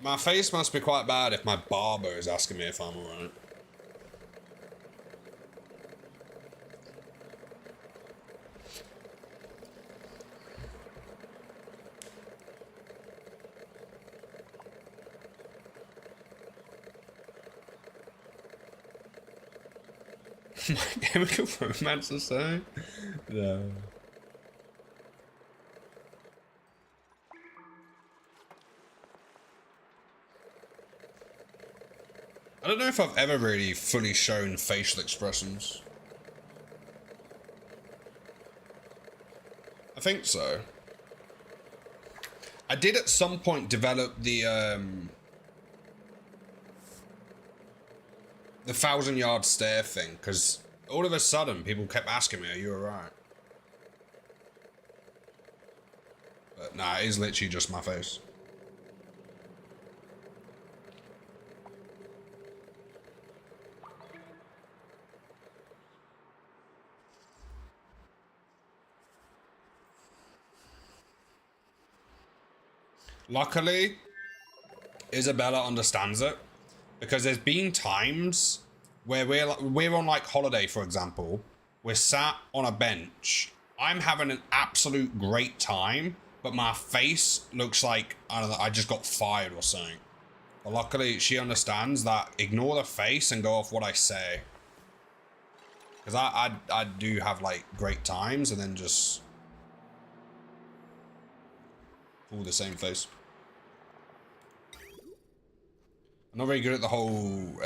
My face must be quite bad if my barber is asking me if I'm alright. My chemical romance or something? No. I don't know if I've ever really fully shown facial expressions. I think so. I did at some point develop the 1,000-yard stare thing, because all of a sudden people kept asking me, "Are you alright?" But nah, it is literally just my face. Luckily, Isabella understands it, because there's been times where we're on like holiday, for example, we're sat on a bench, I'm having an absolute great time, but my face looks like, I don't know, I just got fired or something. But luckily, she understands that. Ignore the face and go off what I say. Because I do have like great times and then just pull the same face. I'm not very good at the whole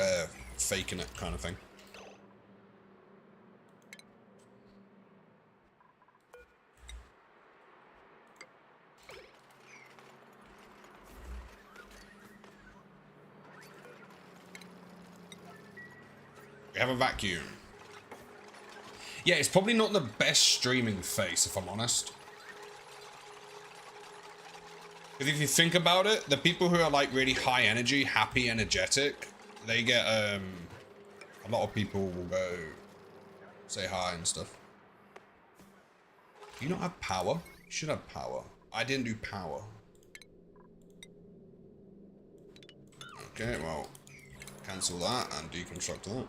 faking it kind of thing. have a vacuum. Yeah, it's probably not the best streaming face, if I'm honest. Because if you think about it, the people who are like really high energy, happy, energetic, they get, a lot of people will go say hi and stuff. Do you not have power? You should have power. I didn't do power. Okay, well, cancel that and deconstruct that.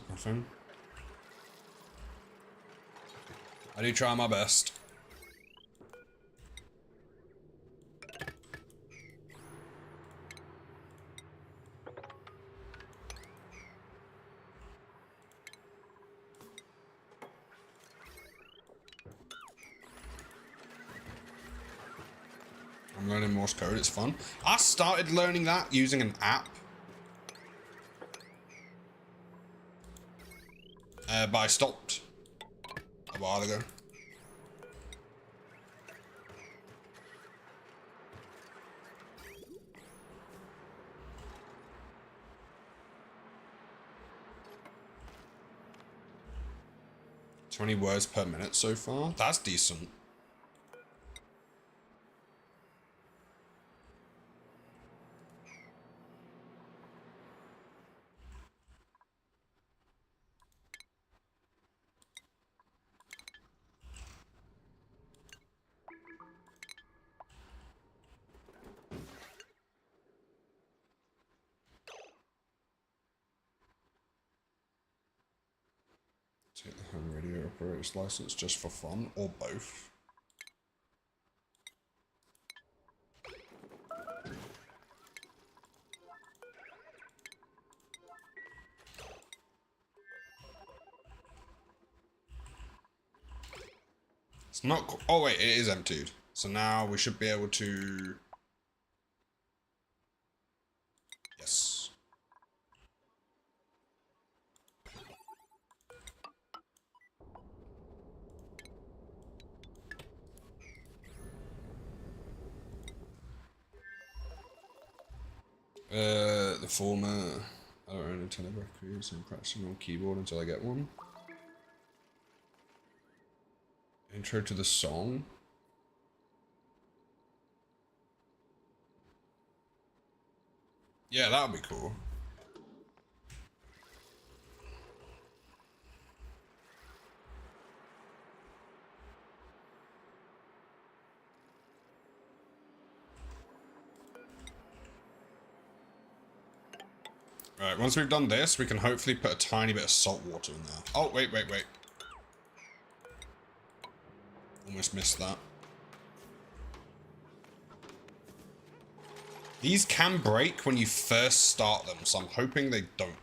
Nothing. I do try my best. I'm learning Morse code, it's fun. I started learning that using an app. But I stopped a while ago. "20 words per minute so far? That's decent. Take the home radio operator's license just for fun, or both. It's not. Oh wait, it is emptied. So now we should be able to. Yes. The former. I don't own a telegraph crew, so I'm practicing on keyboard until I get one. Intro to the song. Yeah, that would be cool. Right, once we've done this, we can hopefully put a tiny bit of salt water in there. Oh, wait. Almost missed that. These can break when you first start them, so I'm hoping they don't.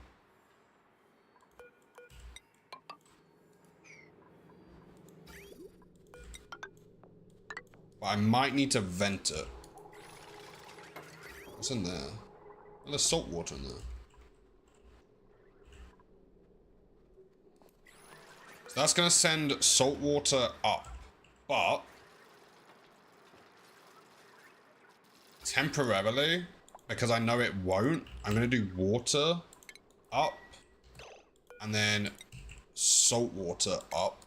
But I might need to vent it. What's in there? Oh, there's salt water in there. So that's going to send salt water up. But temporarily, because I know it won't, I'm going to do water up and then salt water up.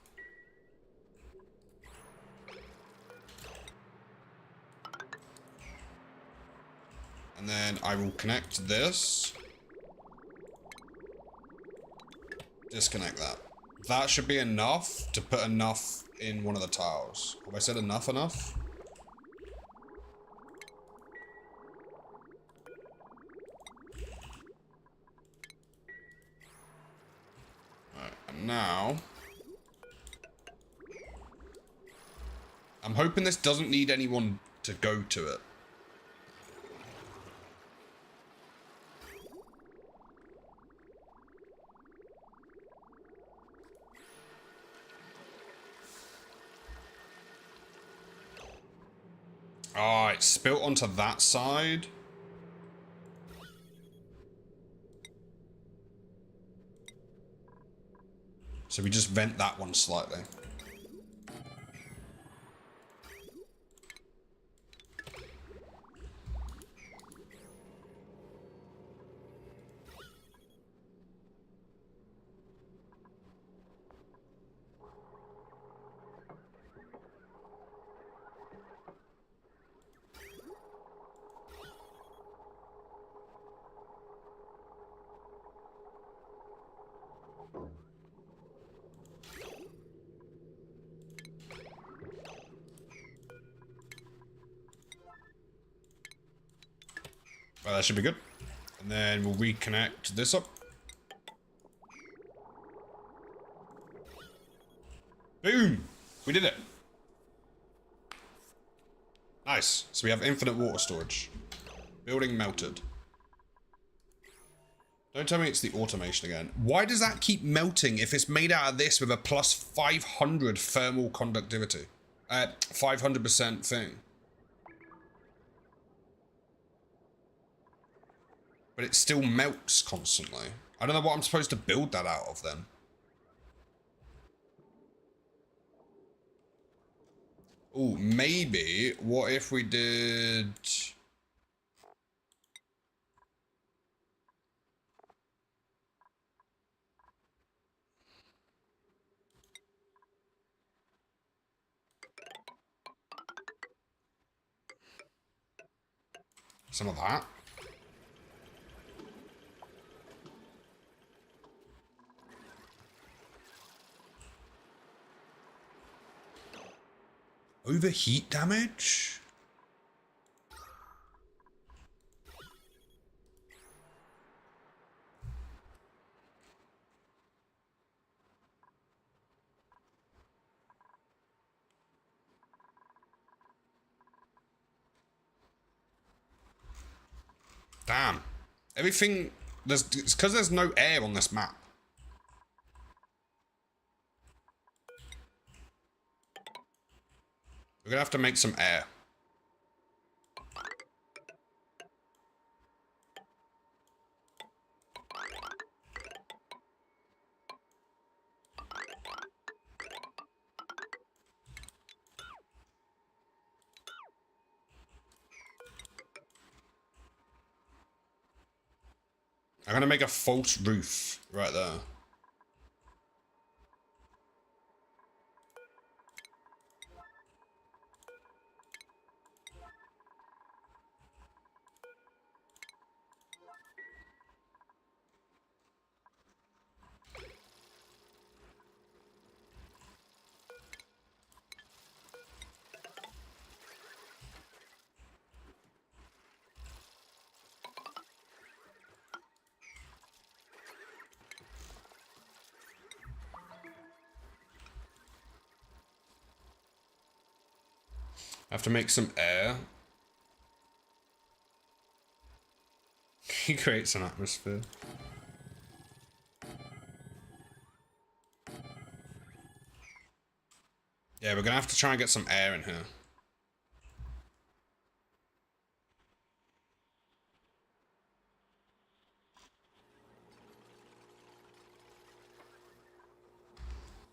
And then I will connect this. Disconnect that. That should be enough to put enough in one of the tiles. Have I said enough? Alright, and now I'm hoping this doesn't need anyone to go to it. Oh, it's spilt onto that side. So we just vent that one slightly. Well, that should be good. And then we'll reconnect this up. Boom! We did it. Nice. So we have infinite water storage. Building melted. Don't tell me it's the automation again. Why does that keep melting if it's made out of this with a plus 500 thermal conductivity? 500% thing. But it still melts constantly. I don't know what I'm supposed to build that out of then. Oh, maybe. What if we did... some of that? Overheat damage? Damn. Everything... it's because there's no air on this map. We're gonna have to make some air. I'm gonna make a false roof right there. I have to make some air. He creates an atmosphere. Yeah, we're gonna have to try and get some air in here.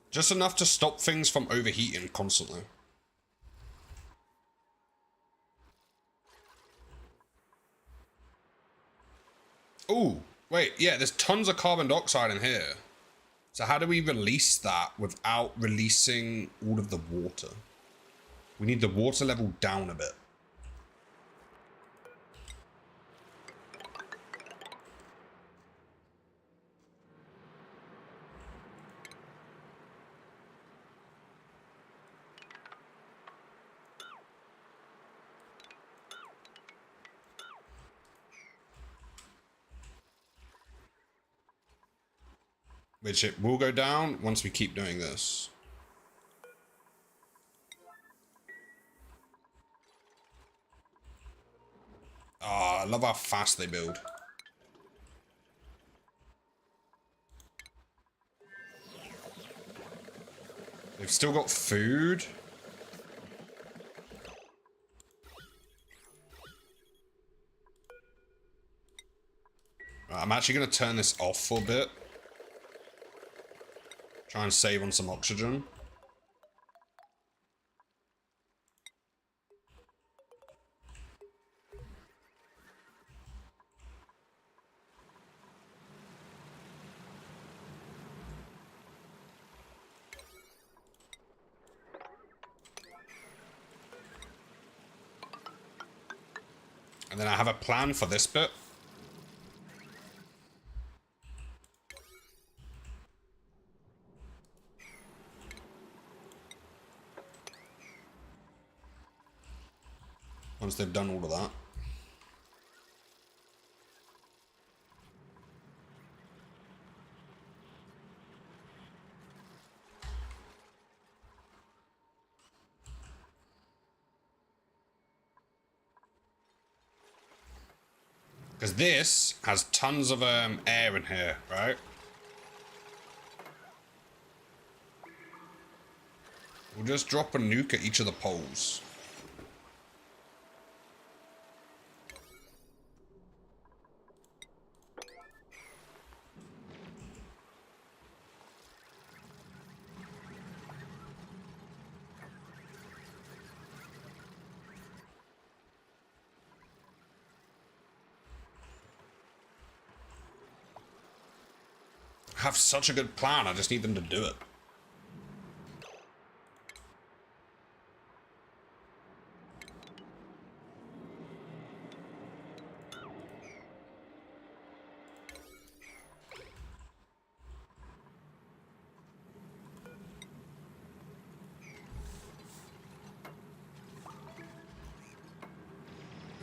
Just enough to stop things from overheating constantly. Oh, wait, yeah, there's tons of carbon dioxide in here. So how do we release that without releasing all of the water? We need the water level down a bit. Which it will go down once we keep doing this. Ah, I love how fast they build. They've still got food. Right, I'm actually going to turn this off for a bit. Try and save on some oxygen. And then I have a plan for this bit. Once they've done all of that. Because this has tons of air in here, right? We'll just drop a nuke at each of the poles. I have such a good plan, I just need them to do it.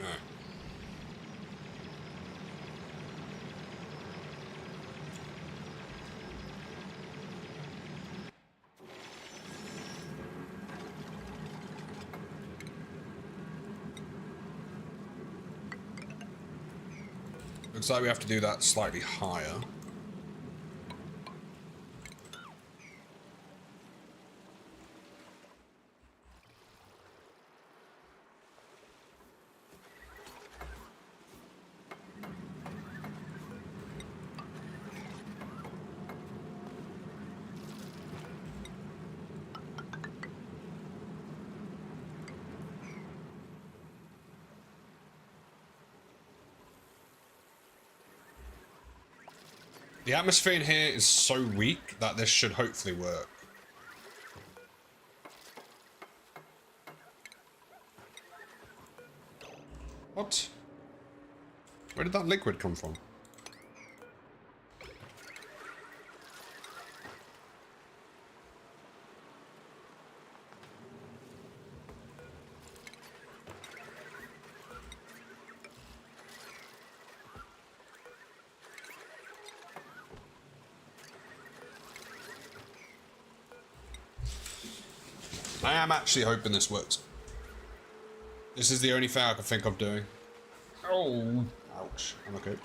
Alright. Looks like we have to do that slightly higher. The atmosphere in here is so weak that this should hopefully work. What? Where did that liquid come from? I am actually hoping this works. This is the only thing I can think of doing. Oh, ouch. I'm okay.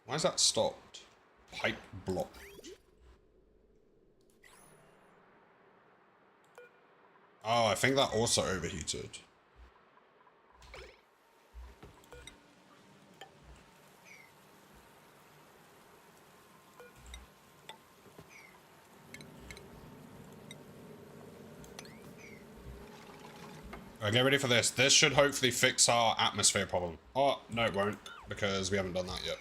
Why is that stopped? Pipe blocked. Oh, I think that also overheated. Alright, get ready for this. This should hopefully fix our atmosphere problem. Oh, no it won't, because we haven't done that yet.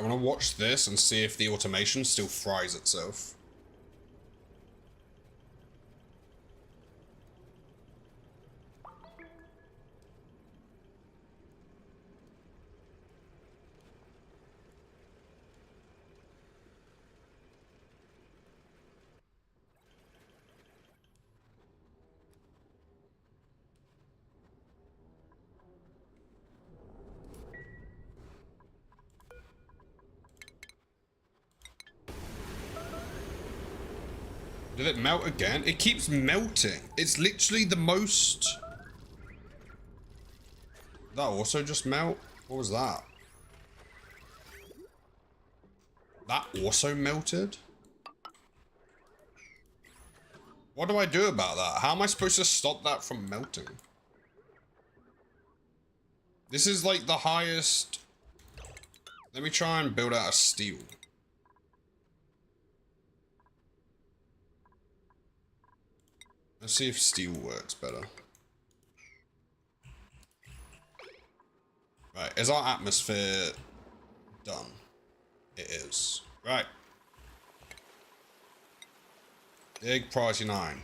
want to watch this and see if the automation still fries itself. Did it melt again? It keeps melting. It's literally the most... That also just melt? What was that? That also melted? What do I do about that? How am I supposed to stop that from melting? This is like the highest... Let me try and build out a steel. Let's see if steel works better. Right, is our atmosphere done? It is. Right. Dig priority 9.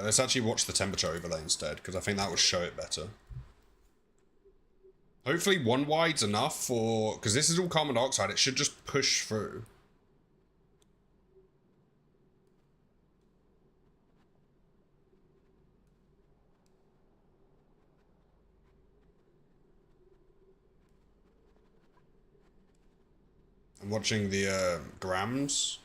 Let's actually watch the temperature overlay instead, because I think that would show it better. Hopefully one wide's enough for... Because this is all carbon dioxide, it should just push through. I'm watching the grams.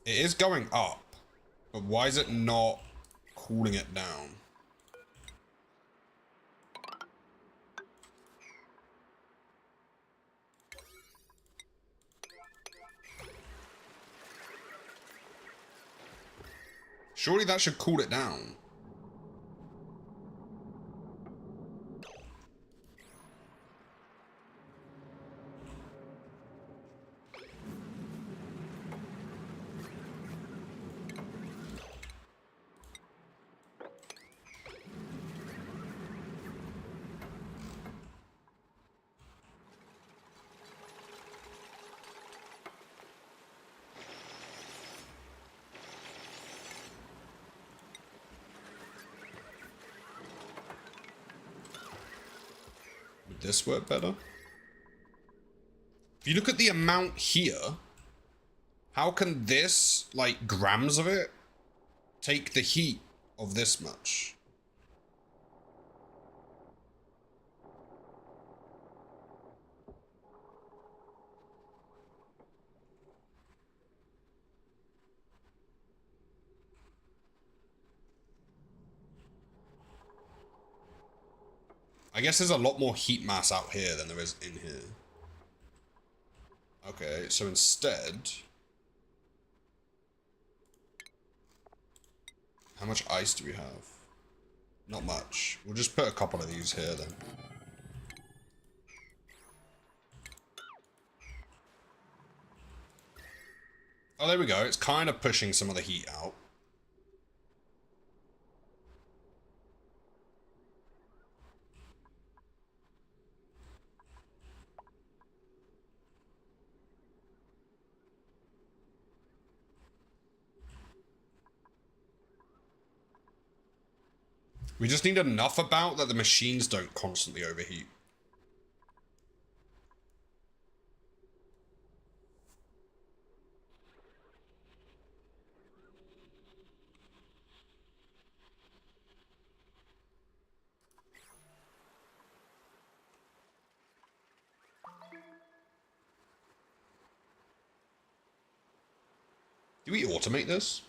It is going up, but why is it not cooling it down? Surely that should cool it down. Would this work better? If you look at the amount here, how can this, like, grams of it, take the heat of this much? I guess there's a lot more heat mass out here than there is in here. Okay, so instead... How much ice do we have? Not much. We'll just put a couple of these here then. Oh, there we go. It's kind of pushing some of the heat out. We just need enough about that the machines don't constantly overheat. Do we automate this?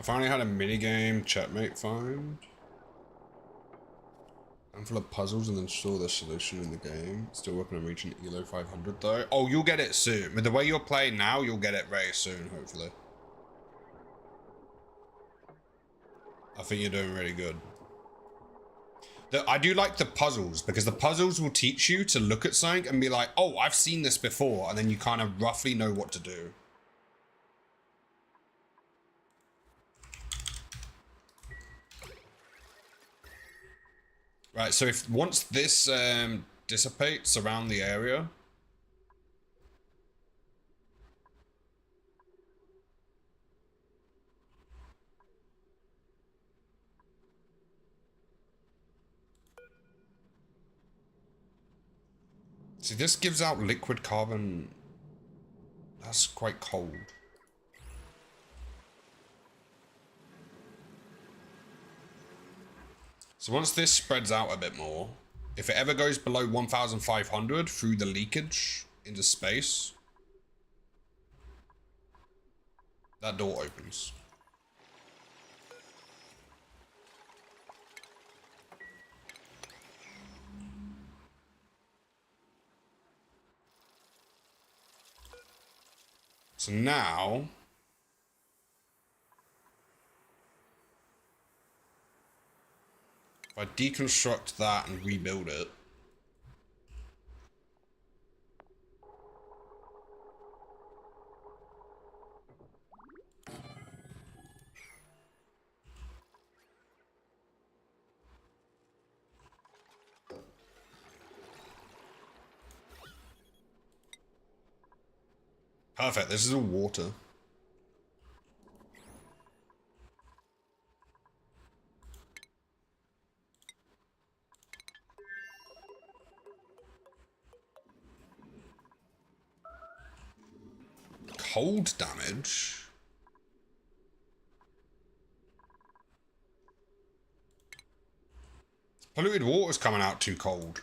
I finally had a minigame checkmate find. I'm full of puzzles and then saw the solution in the game. Still working on reaching ELO 500 though. Oh, you'll get it soon. With the way you're playing now, you'll get it very soon, hopefully. I think you're doing really good. I do like the puzzles, because the puzzles will teach you to look at something and be like, oh, I've seen this before, and then you kind of roughly know what to do. Right, so if once this dissipates around the area, see, this gives out liquid carbon. That's quite cold. So once this spreads out a bit more, if it ever goes below 1,500 through the leakage into space, that door opens. So now, if I deconstruct that and rebuild it, perfect, this is all water. Cold damage? Polluted water's coming out too cold.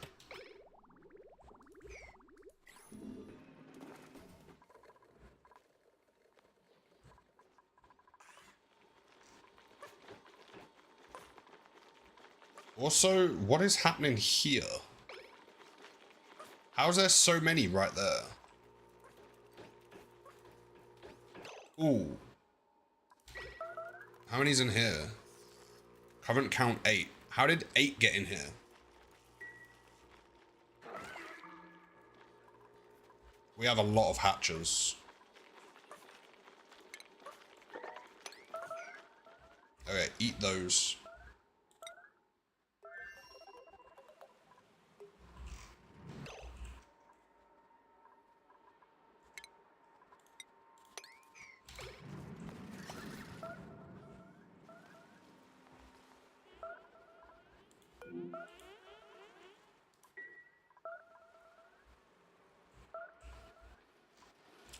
Also, what is happening here? How's there so many right there? Ooh. How many's in here? Current count 8. How did 8 get in here? We have a lot of hatches. Okay, eat those.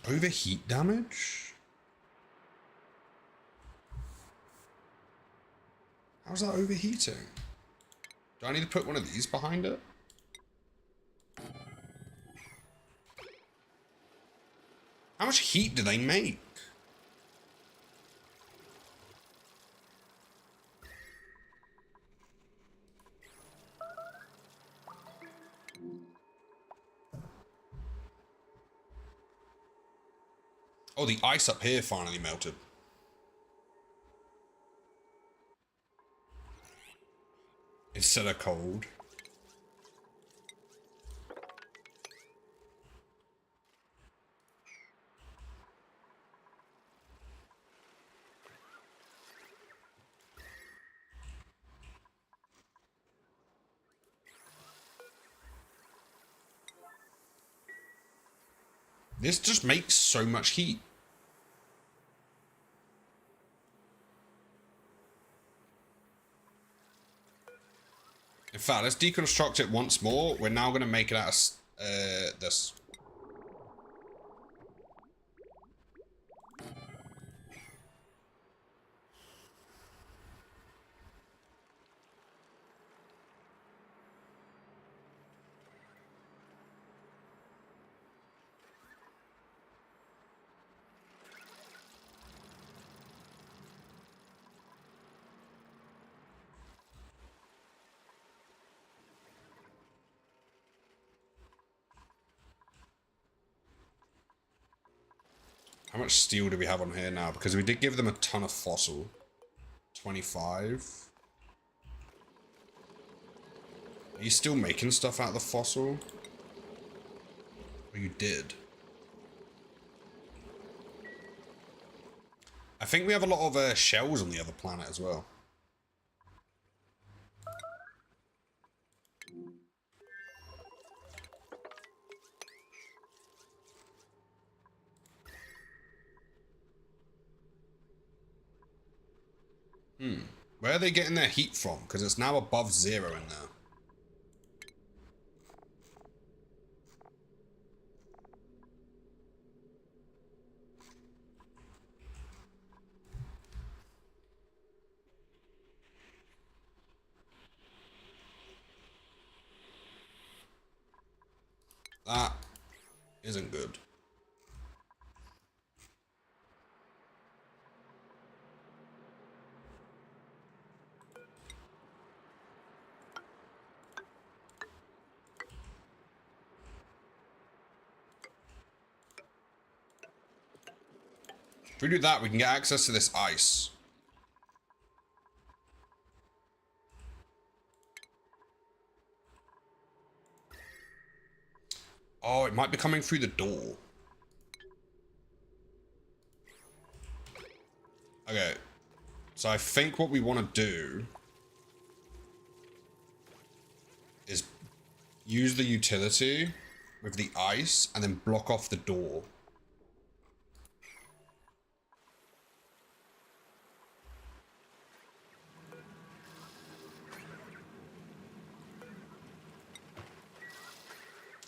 Overheat damage? How's that overheating? Do I need to put one of these behind it? How much heat do they make? Oh, the ice up here finally melted. Instead of cold. This just makes so much heat. In fact, let's deconstruct it once more. We're now going to make it out of this. How much steel do we have on here now? Because we did give them a ton of fossil. 25. Are you still making stuff out of the fossil? Or you did? I think we have a lot of shells on the other planet as well. Where are they getting their heat from? Because it's now above 0 in there. That isn't good. If we do that, we can get access to this ice. Oh, it might be coming through the door. Okay. So I think what we want to do is use the utility with the ice and then block off the door.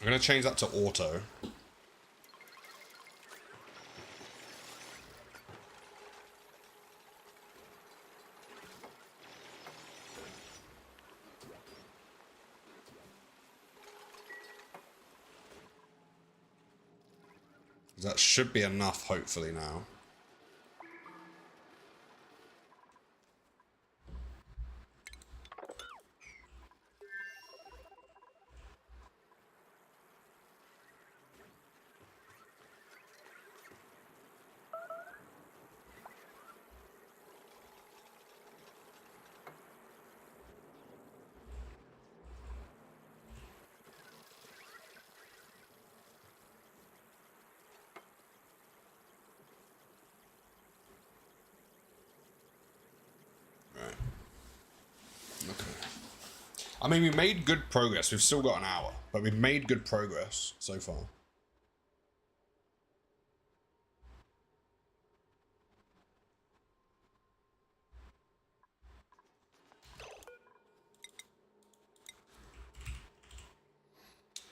I'm going to change that to auto. That should be enough, hopefully, now. I mean, we made good progress. We've still got an hour, but we've made good progress so far.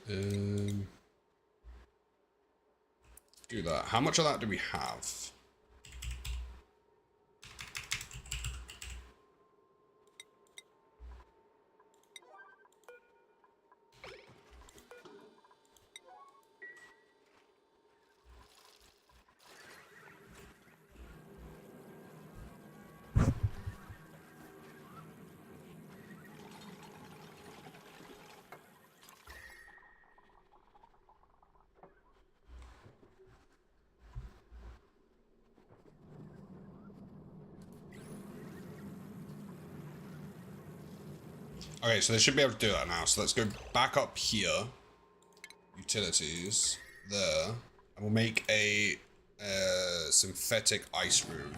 Do that. How much of that do we have? Okay, so they should be able to do that now. So let's go back up here. Utilities. There. And we'll make a synthetic ice room.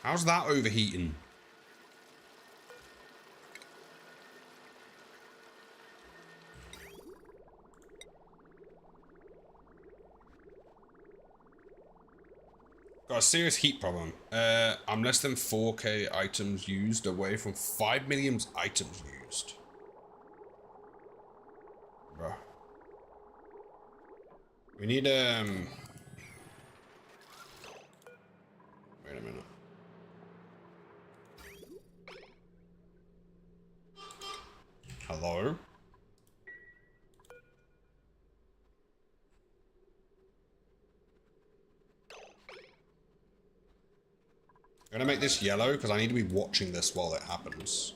How's that overheating? Got a serious heat problem. I'm less than 4k items used away from 5 million items used. Bruh. We need, wait a minute. Hello? I'm gonna make this yellow because I need to be watching this while it happens.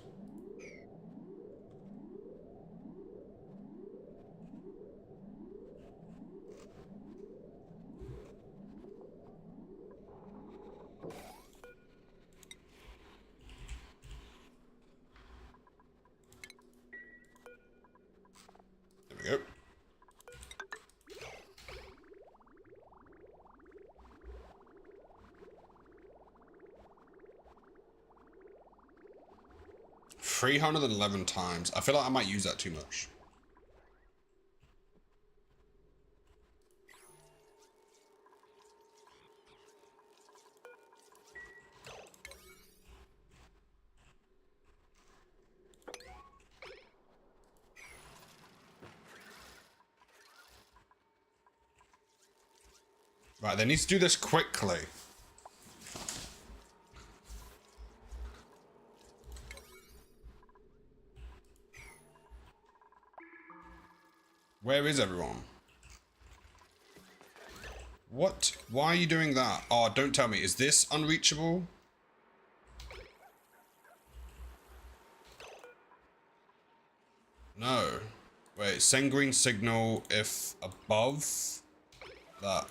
There we go. $311 times. I feel like I might use that too much. Right, they need to do this quickly. Where is everyone? What? Why are you doing that? Oh, don't tell me. Is this unreachable? No. Wait, send green signal if above that.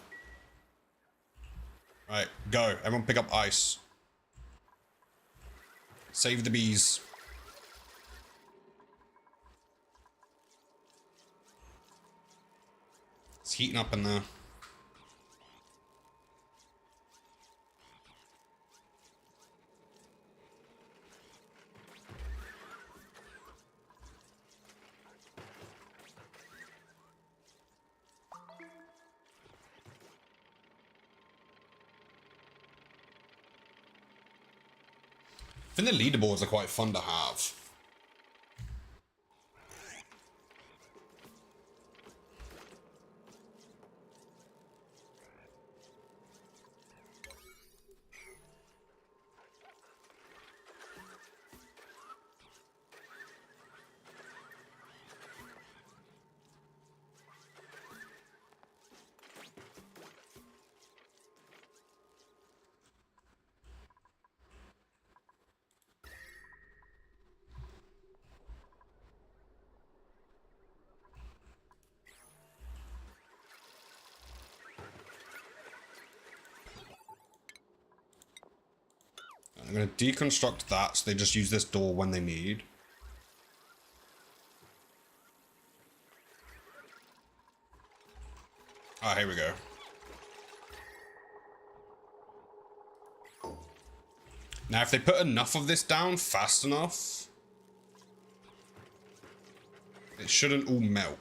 Right, go. Everyone pick up ice. Save the bees. It's heating up in there. I think the leaderboards are quite fun to have. I'm going to deconstruct that so they just use this door when they need. Ah, here we go. Now, if they put enough of this down fast enough, it shouldn't all melt.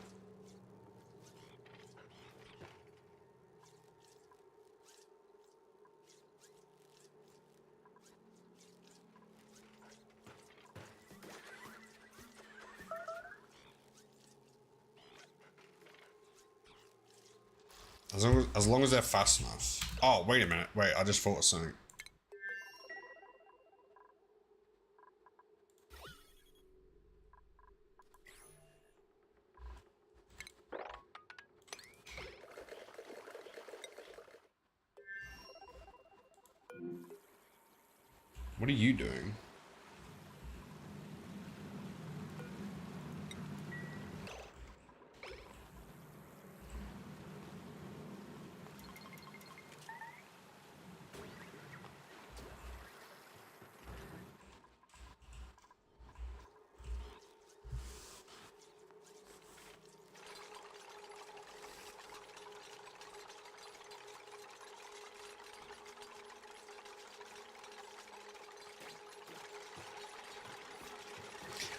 As long as they're fast enough. Oh, wait a minute. Wait, I just thought of something. What are you doing?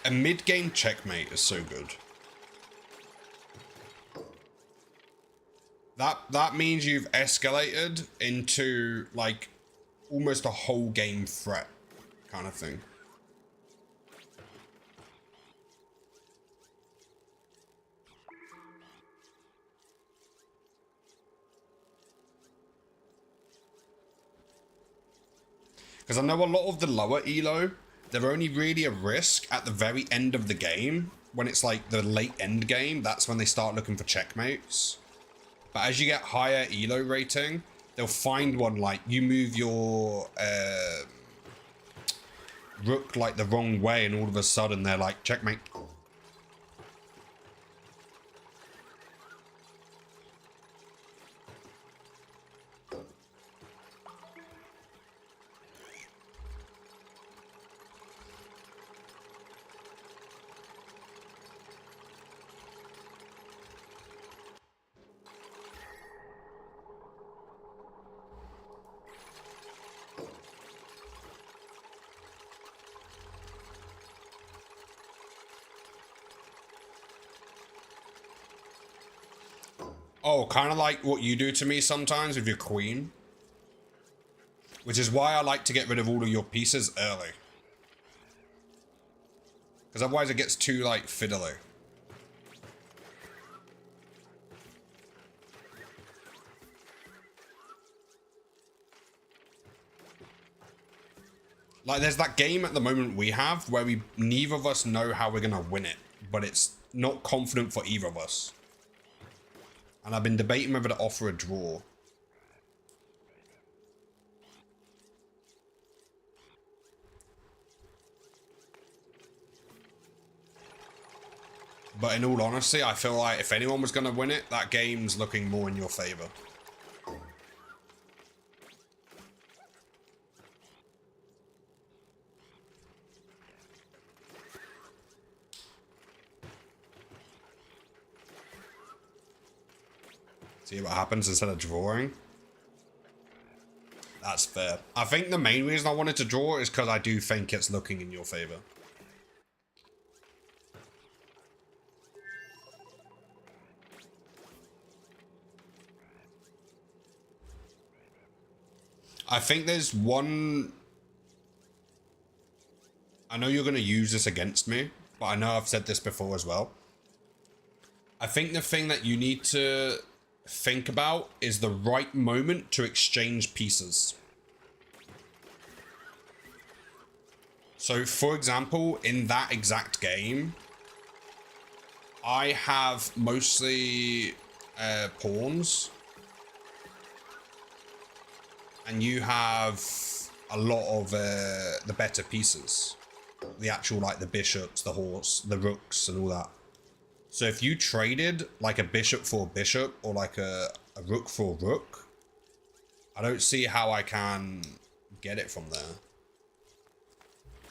A mid-game checkmate is so good. That means you've escalated into, like, almost a whole game threat kind of thing. Because I know a lot of the lower elo, they're only really a risk at the very end of the game. When it's like the late end game, that's when they start looking for checkmates. But as you get higher elo rating, they'll find one, like, you move your rook, like, the wrong way, and all of a sudden they're like, checkmate. Oh, kind of like what you do to me sometimes with your queen. Which is why I like to get rid of all of your pieces early. Because otherwise it gets too, like, fiddly. Like, there's that game at the moment we have where neither of us know how we're going to win it. But it's not confident for either of us. And I've been debating whether to offer a draw. But in all honesty, I feel like if anyone was going to win it, that game's looking more in your favor. See what happens instead of drawing. That's fair. I think the main reason I wanted to draw is because I do think it's looking in your favor. I think there's one... I know you're going to use this against me, but I know I've said this before as well. I think the thing that you need to think about is the right moment to exchange pieces. So, for example, in that exact game, I have mostly pawns, and you have a lot of the better pieces. The actual, like, the bishops, the horse, the rooks, and all that. So if you traded, like, a bishop for a bishop, or, like, a rook for a rook, I don't see how I can get it from there.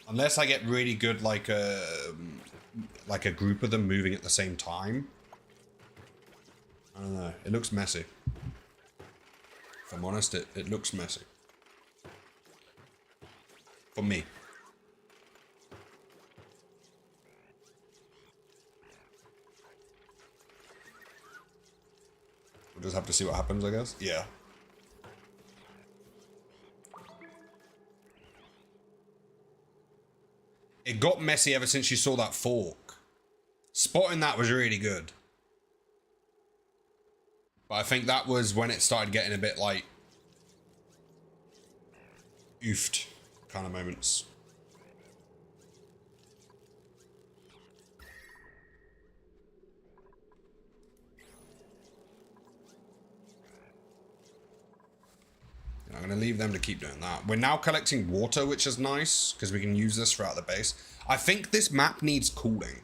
Unless I get really good, like a group of them moving at the same time. I don't know. It looks messy. If I'm honest, it looks messy. For me. We'll just have to see what happens, I guess. Yeah. It got messy ever since you saw that fork. Spotting that was really good. But I think that was when it started getting a bit, like, oofed kind of moments. I'm going to leave them to keep doing that. We're now collecting water, which is nice, because we can use this throughout the base. I think this map needs cooling.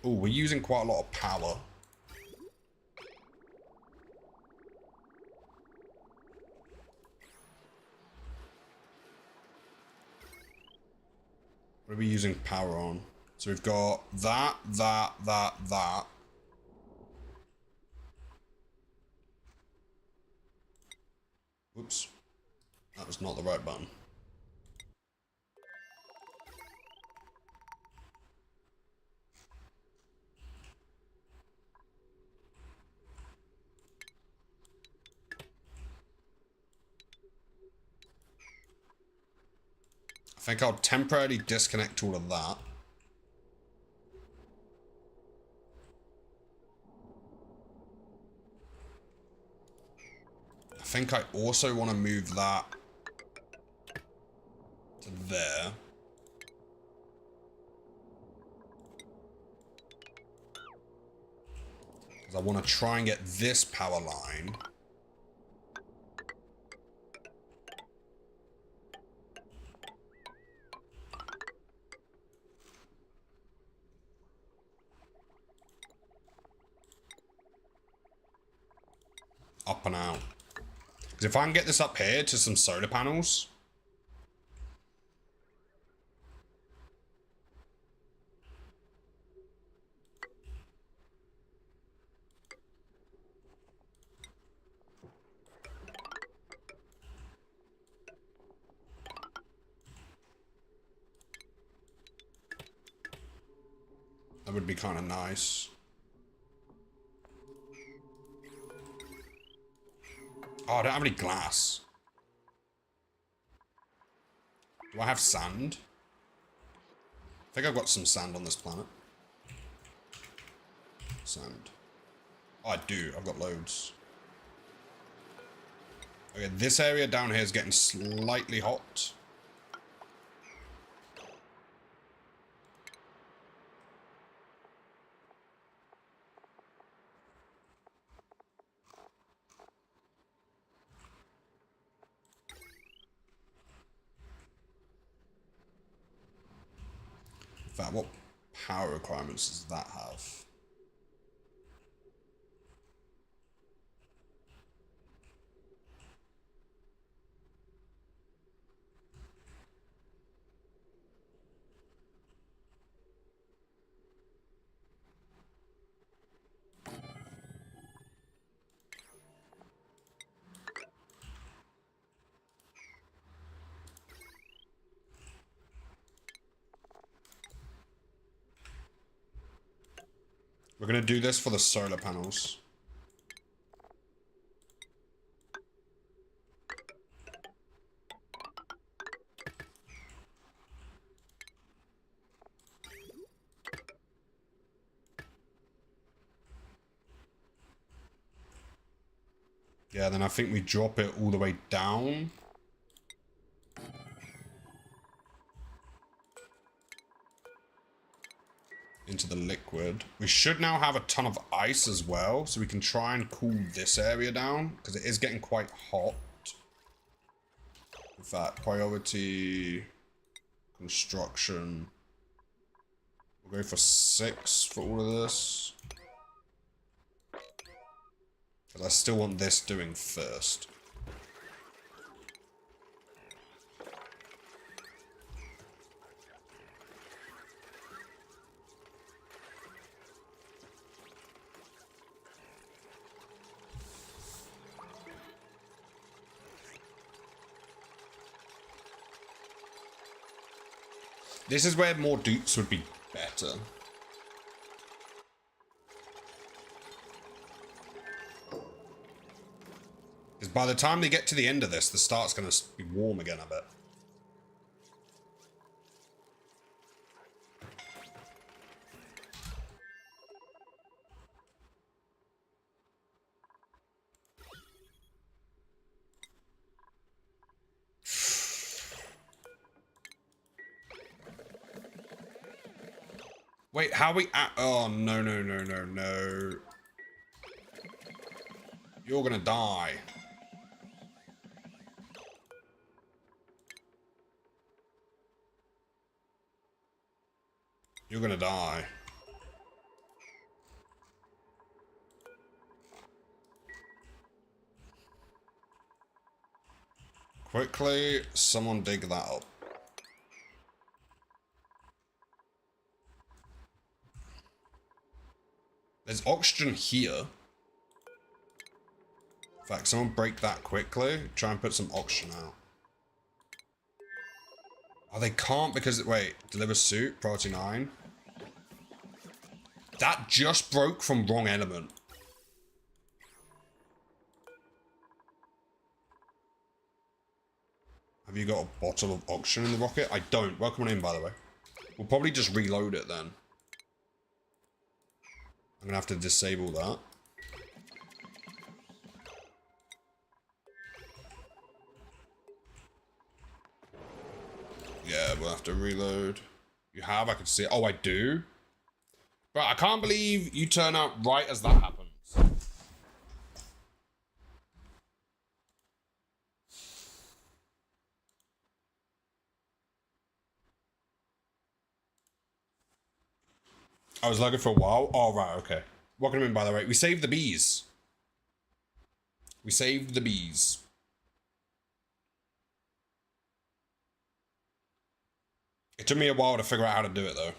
Oh, we're using quite a lot of power. What are we using power on? So we've got that. Whoops. That was not the right button. I think I'll temporarily disconnect all of that. I think I also want to move that to there. Because I want to try and get this power line up and out. Because if I can get this up here to some solar panels... that would be kind of nice. Oh, I don't have any glass. Do I have sand? I think I've got some sand on this planet. Sand. Oh, I do. I've got loads. Okay, this area down here is getting slightly hot. In fact, what power requirements does that have? We're going to do this for the solar panels. Yeah, then I think we drop it all the way down. Into the liquid. We should now have a ton of ice as well, so we can try and cool this area down, because it is getting quite hot. In fact, priority construction. We'll go for 6 for all of this. Because I still want this doing first. This is where more dupes would be better. Because by the time they get to the end of this, the start's going to be warm again, I bet. Wait, how we at? Oh, no, no, no, no, no. You're gonna die. You're gonna die. Quickly, someone dig that up. There's oxygen here. In fact, someone break that quickly. Try and put some oxygen out. Oh, they can't because... Wait, deliver suit, priority 9. That just broke from wrong element. Have you got a bottle of oxygen in the rocket? I don't. Welcome on in, by the way. We'll probably just reload it then. I'm gonna have to disable that. Yeah, we'll have to reload. You have? I can see it. Oh, I do? Bro, I can't believe you turn out right as that happens. I was lagging for a while. Oh, right, okay. Welcome in, by the way. We saved the bees. We saved the bees. It took me a while to figure out how to do it, though.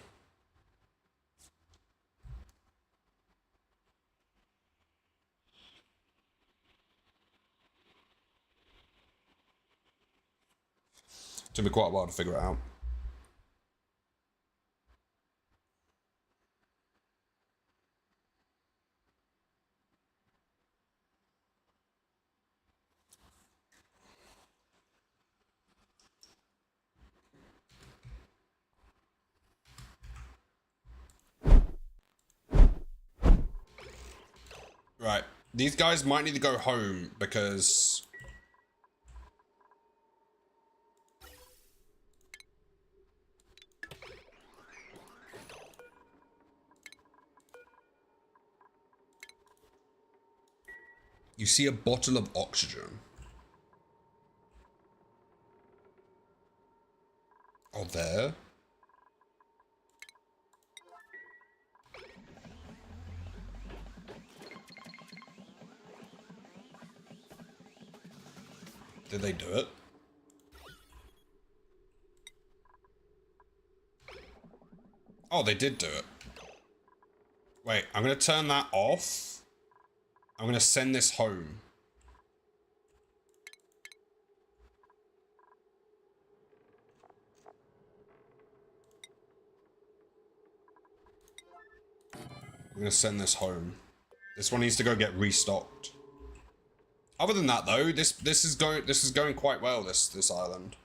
Took me quite a while to figure it out. Right. These guys might need to go home because... You see a bottle of oxygen. Oh, there? Did they do it? Oh, they did do it. Wait, I'm gonna turn that off. I'm gonna send this home. I'm gonna send this home. This one needs to go get restocked. Other than that, though, this is going quite well. This island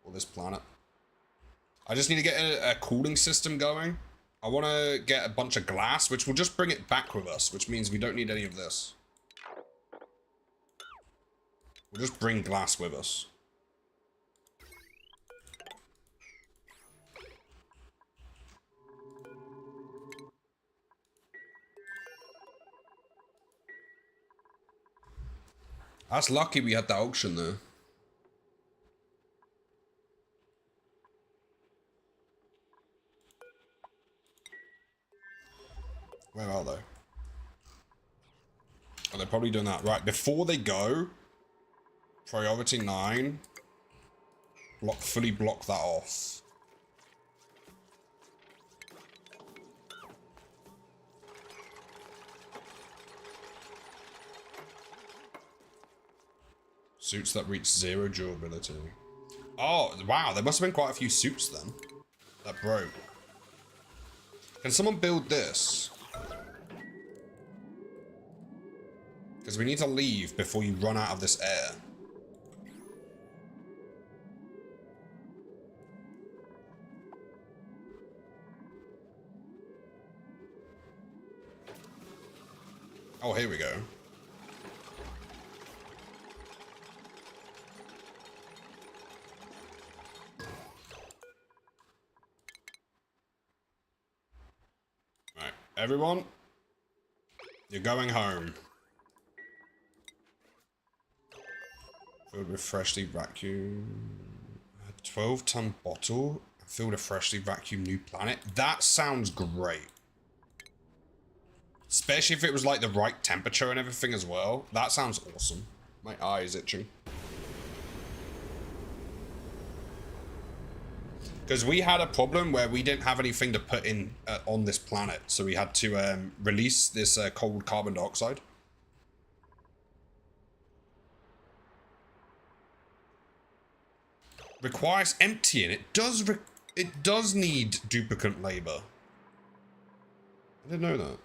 or this planet. I just need to get a cooling system going. I want to get a bunch of glass, which will just bring it back with us, which means we don't need any of this. We'll just bring glass with us. That's lucky we had that auction there. Where are they? Oh, they're probably doing that. Right, before they go, priority 9, fully block that off. Suits that reach 0 durability. Oh, wow, there must have been quite a few suits then that broke. Can someone build this? Because we need to leave before you run out of this air. Oh, here we go. Right, everyone, you're going home. Filled with freshly vacuumed... 12-ton bottle. Filled with freshly vacuumed new planet. That sounds great. Especially if it was like the right temperature and everything as well. That sounds awesome. My eye is itching. Because we had a problem where we didn't have anything to put in on this planet. So we had to release this cold carbon dioxide. Requires emptying. It does need duplicate labor. I didn't know that.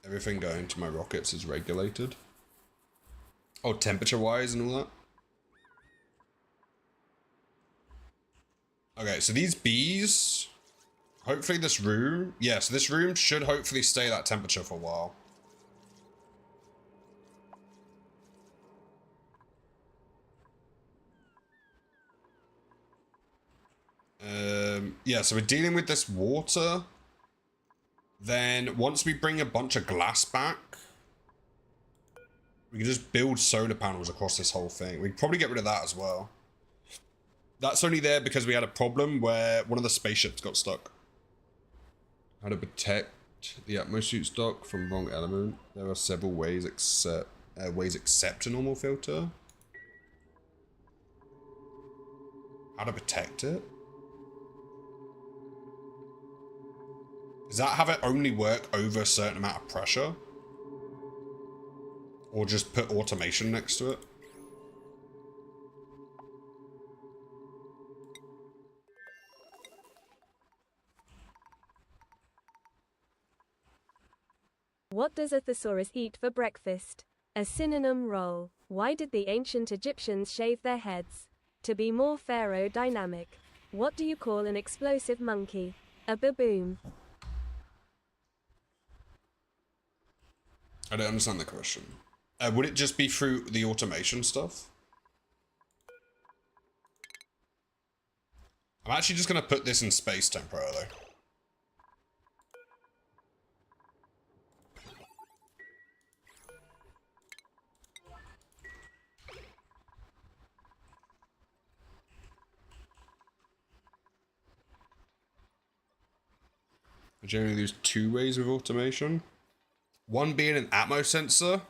Everything going to my rockets is regulated. Oh, temperature-wise and all that. Okay, so these bees... Hopefully this room... Yeah, so this room should hopefully stay that temperature for a while. Yeah, so we're dealing with this water. Then once we bring a bunch of glass back, we can just build solar panels across this whole thing. We can probably get rid of that as well. That's only there because we had a problem where one of the spaceships got stuck. How to protect the atmosuit stock from wrong element. There are several ways except a normal filter. How to protect it? Does that have it only work over a certain amount of pressure? Or just put automation next to it? What does a thesaurus eat for breakfast? A synonym roll. Why did the ancient Egyptians shave their heads? To be more pharaoh-dynamic. What do you call an explosive monkey? A baboon. I don't understand the question. Would it just be through the automation stuff? I'm actually just going to put this in space temporarily. I generally use 2 ways with automation. One being an Atmos sensor,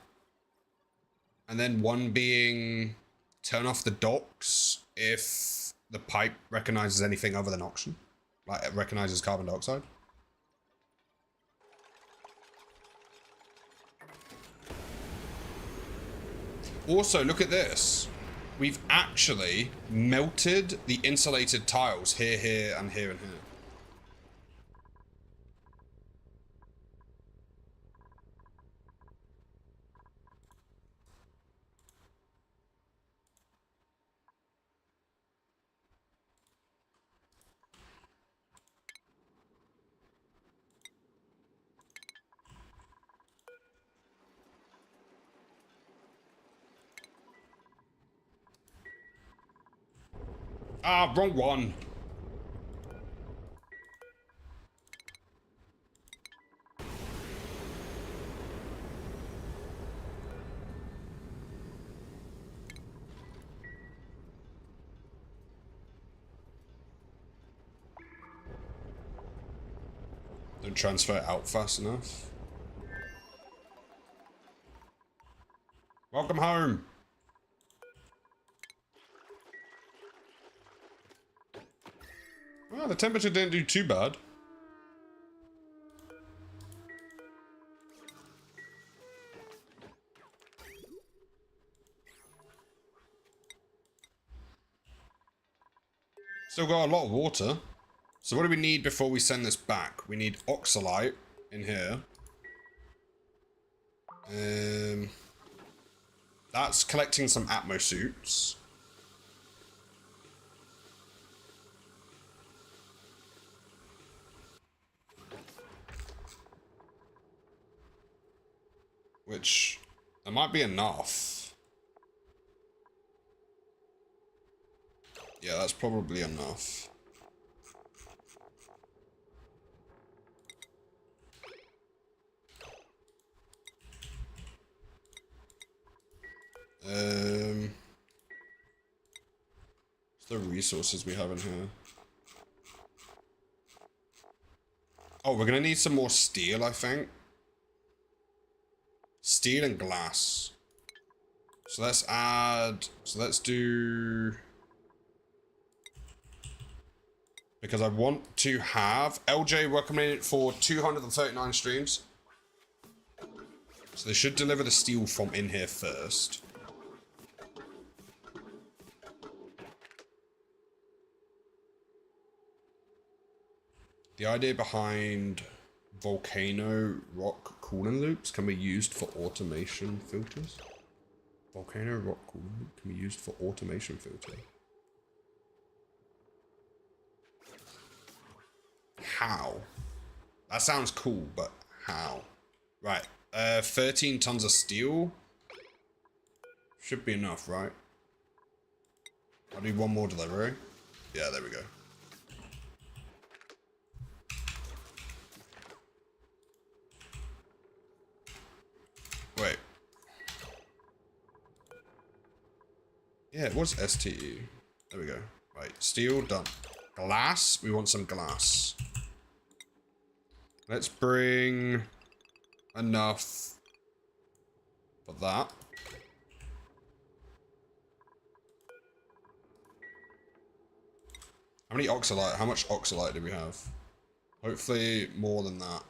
and then one being turn off the docks if the pipe recognizes anything other than oxygen. Like it recognizes carbon dioxide. Also, look at this. We've actually melted the insulated tiles here, here, and here, and here. Ah, wrong one. Don't transfer it out fast enough. Welcome home. Well, the temperature didn't do too bad. Still got a lot of water. So what do we need before we send this back? We need oxalite in here. That's collecting some atmosuits. Which, that might be enough. Yeah, that's probably enough. What's the resources we have in here? Oh, we're gonna need some more steel, I think. Steel and glass. So let's add, so let's do, because I want to have, LJ recommended for 239 streams. So they should deliver the steel from in here first. The idea behind volcano rock cooling loops can be used for automation filters. Volcano rock cooling loop can be used for automation filter. How? That sounds cool, but how? Right. 13 tons of steel. Should be enough, right? I'll do one more delivery. Yeah, there we go. Wait. Yeah, it was STE. There we go. Right, steel done. Glass. We want some glass. Let's bring enough for that. How many oxalite? How much oxalite do we have? Hopefully more than that.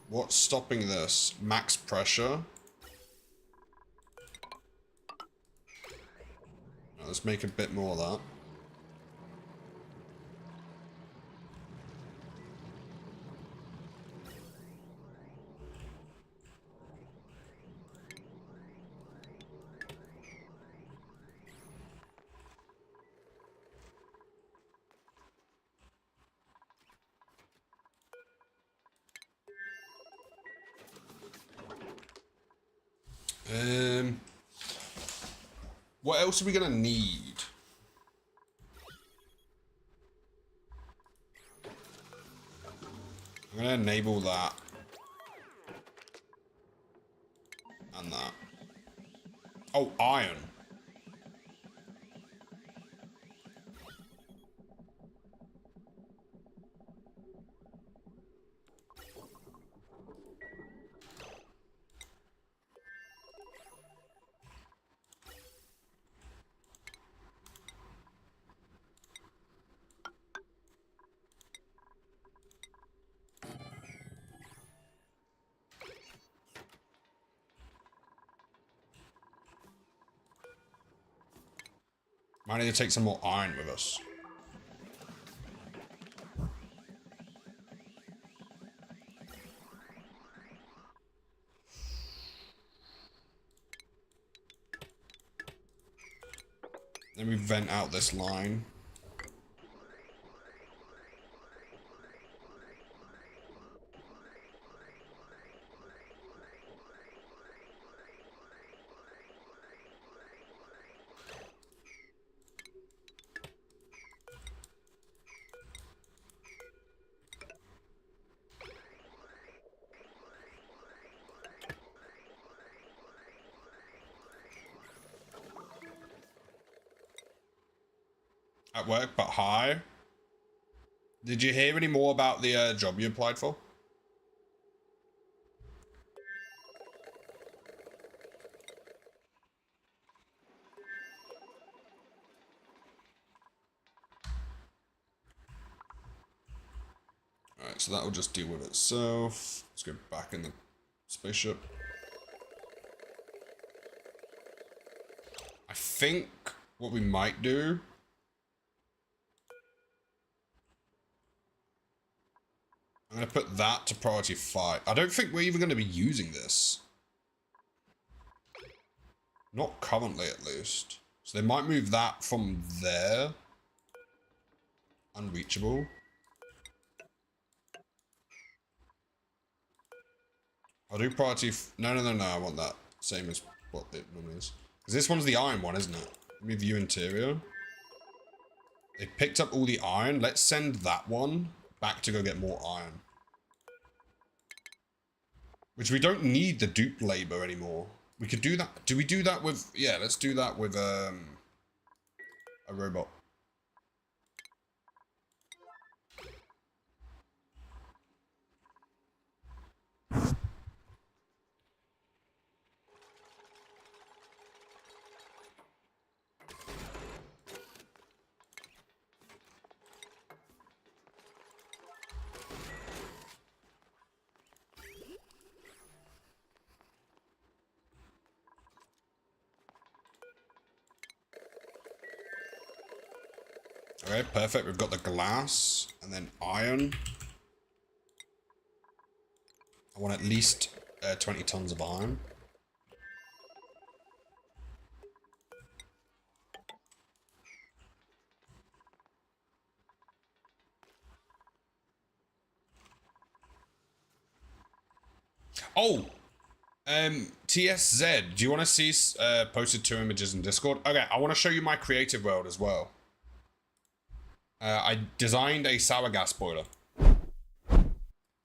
What's stopping this? Max pressure. Right, let's make a bit more of that. What else are we gonna need? I'm gonna enable that. And that. Oh, iron. Might need to take some more iron with us. Then we vent out this line. At work, but high. Did you hear any more about the job you applied for? Alright, so that will just deal with itself. Let's go back in the spaceship. I think what we might do... I'm going to put that to priority 5. I don't think we're even going to be using this. Not currently, at least. So they might move that from there. Unreachable. I'll do priority... No, I want that. Same as what it normally is. Because this one's the iron one, isn't it? Let me view interior. They picked up all the iron. Let's send that one back to go get more iron. Which we don't need the dupe labor anymore. We could do that. Do we do that with... Yeah, let's do that with a robot. Okay, perfect. We've got the glass and then iron. I want at least 20 tons of iron. Oh! TSZ, do you want to see posted 2 images in Discord? Okay, I want to show you my creative world as well. I designed a sour gas boiler.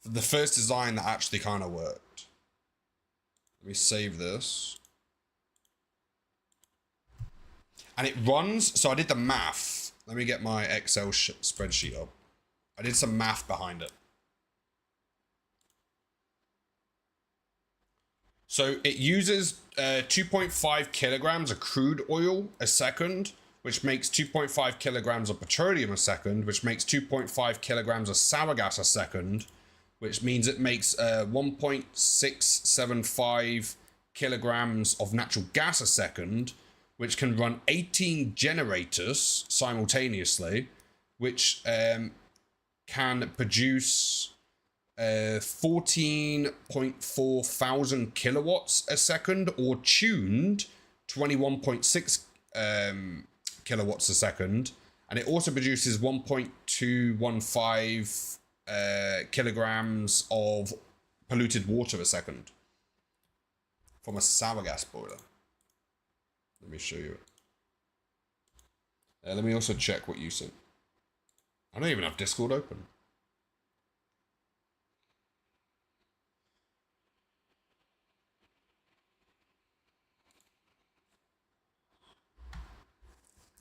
The first design that actually kind of worked. Let me save this. And it runs, so I did the math. Let me get my Excel spreadsheet up. I did some math behind it. So it uses 2.5 kilograms of crude oil a second, which makes 2.5 kilograms of petroleum a second, which makes 2.5 kilograms of sour gas a second, which means it makes 1.675 kilograms of natural gas a second, which can run 18 generators simultaneously, which can produce 14.4 thousand kilowatts a second, or tuned 21.6 kilowatts a second, and it also produces 1.215 kilograms of polluted water a second from a sour gas boiler. Let me show you it. Let me also check what you sent. I don't even have Discord open.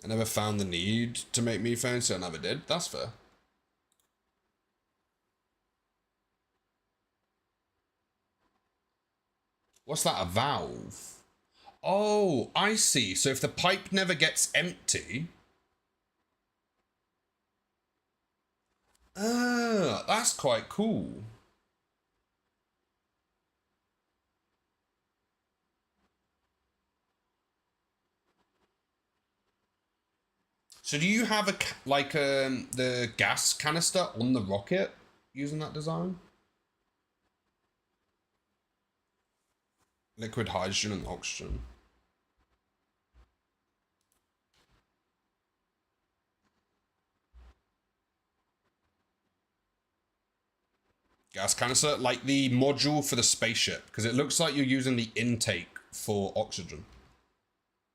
I never found the need to make methane, so I never did. That's fair. What's that, a valve? Oh, I see. So if the pipe never gets empty... Ah, that's quite cool. So do you have the gas canister on the rocket using that design? Liquid hydrogen and oxygen. Gas canister, like the module for the spaceship, because it looks like you're using the intake for oxygen.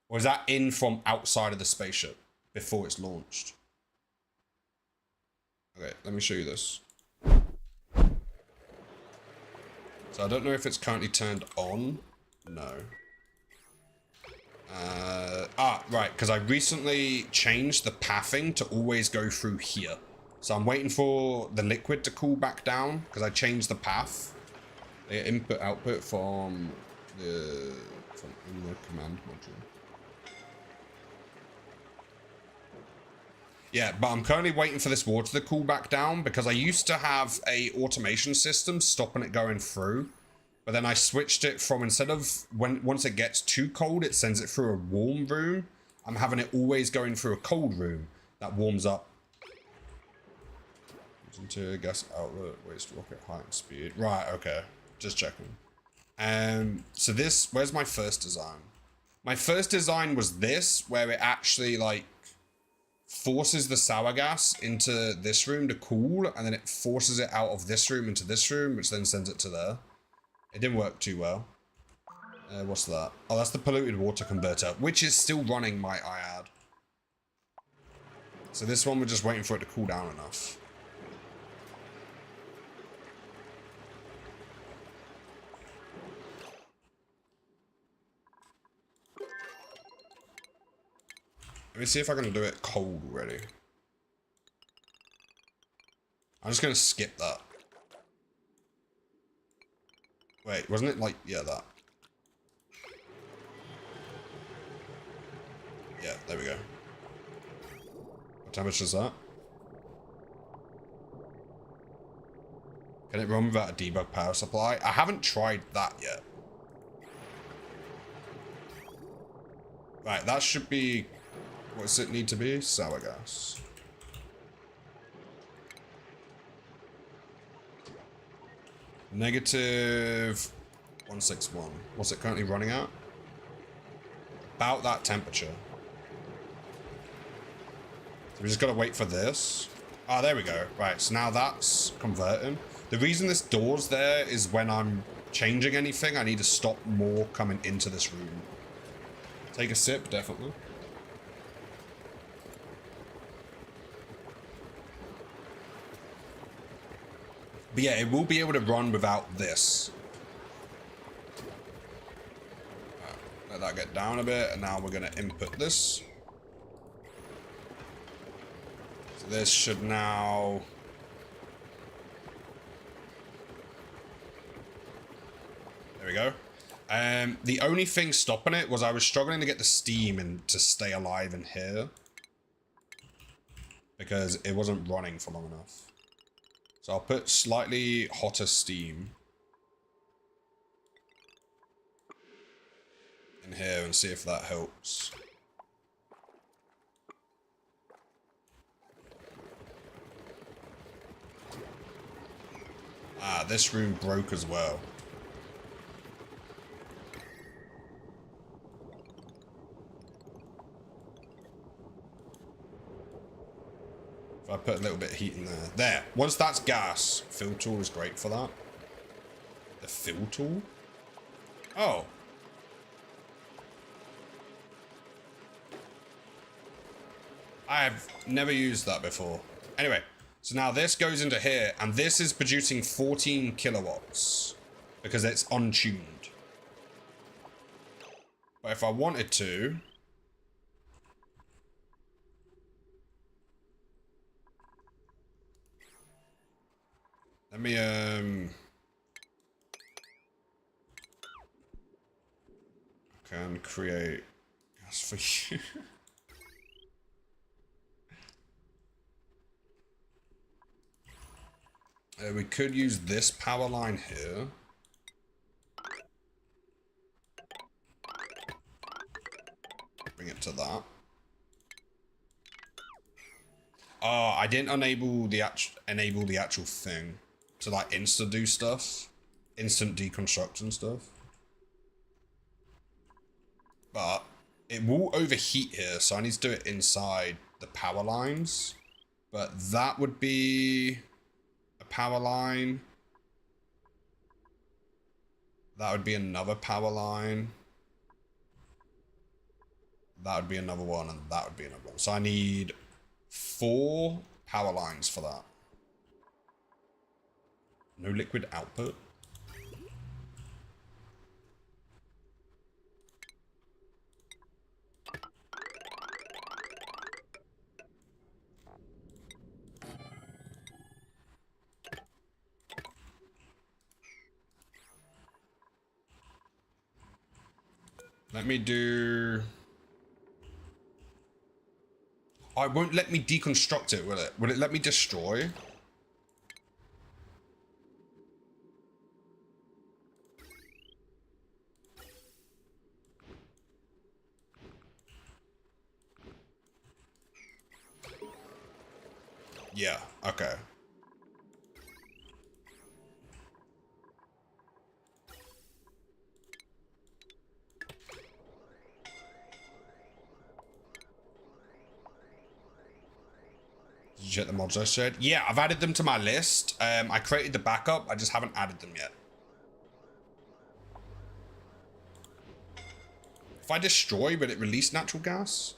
Or is that in from outside of the spaceship before it's launched? Okay, let me show you this. So I don't know if it's currently turned on. No. Right, because I recently changed the pathing to always go through here. So I'm waiting for the liquid to cool back down, because I changed the path. The input output from the command module. Yeah, but I'm currently waiting for this water to cool back down, because I used to have a automation system stopping it going through. But then I switched it from, instead of once it gets too cold, it sends it through a warm room. I'm having it always going through a cold room that warms up. Into gas outlet, waste rocket height and speed. Right, okay. Just checking. So this, where's my first design? My first design was this, where it actually like forces the sour gas into this room to cool, and then it forces it out of this room into this room, which then sends it to there. It didn't work too well. What's that? Oh, that's the polluted water converter, which is still running, might I add. So this one, we're just waiting for it to cool down enough. Let me see if I can do it cold already. I'm just going to skip that. Wait, wasn't it like, yeah, that. Yeah, there we go. What temperature is that? Can it run without a debug power supply? I haven't tried that yet. Right, that should be... What does it need to be? Sour gas. Negative 161. What's it currently running at? About that temperature. So we just gotta wait for this. Ah, there we go. Right, so now that's converting. The reason this door's there is when I'm changing anything, I need to stop more coming into this room. Take a sip, definitely. But yeah, it will be able to run without this. Let that get down a bit, and now we're going to input this. this should now... There we go. The only thing stopping it was I was struggling to get the steam and to stay alive in here. Because it wasn't running for long enough. So I'll put slightly hotter steam in here and see if that helps. Ah, this room broke as well. If I put a little bit of heat in there. There. Once that's gas, fill tool is great for that. The fill tool? Oh. I've never used that before. Anyway, so now this goes into here, and this is producing 14 kilowatts because it's untuned. But if I wanted to... Let me, can create gas for you. We could use this power line here. Bring it to that. Oh, I didn't enable the actual thing to like insta do stuff, instant deconstruct and stuff. But it will overheat here, so I need to do it inside the power lines. But that would be a power line. That would be another power line. That would be another one, and that would be another one. So I need 4 power lines for that. No liquid output. Let me do... Oh, it won't let me deconstruct it, will it? Will it let me destroy? Yeah, okay. Did you check the mods I said? Yeah, I've added them to my list. I created the backup, I just haven't added them yet. If I destroy, will it release natural gas?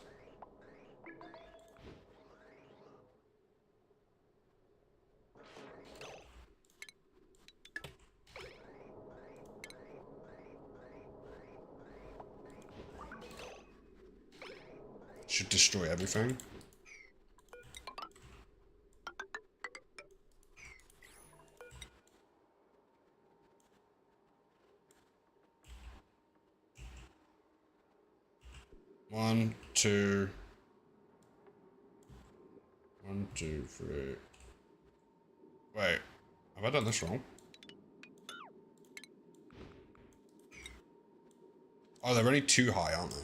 Should destroy everything. One, two. 1, 2, 3. Wait, have I done this wrong? Oh, they're only too high, aren't they?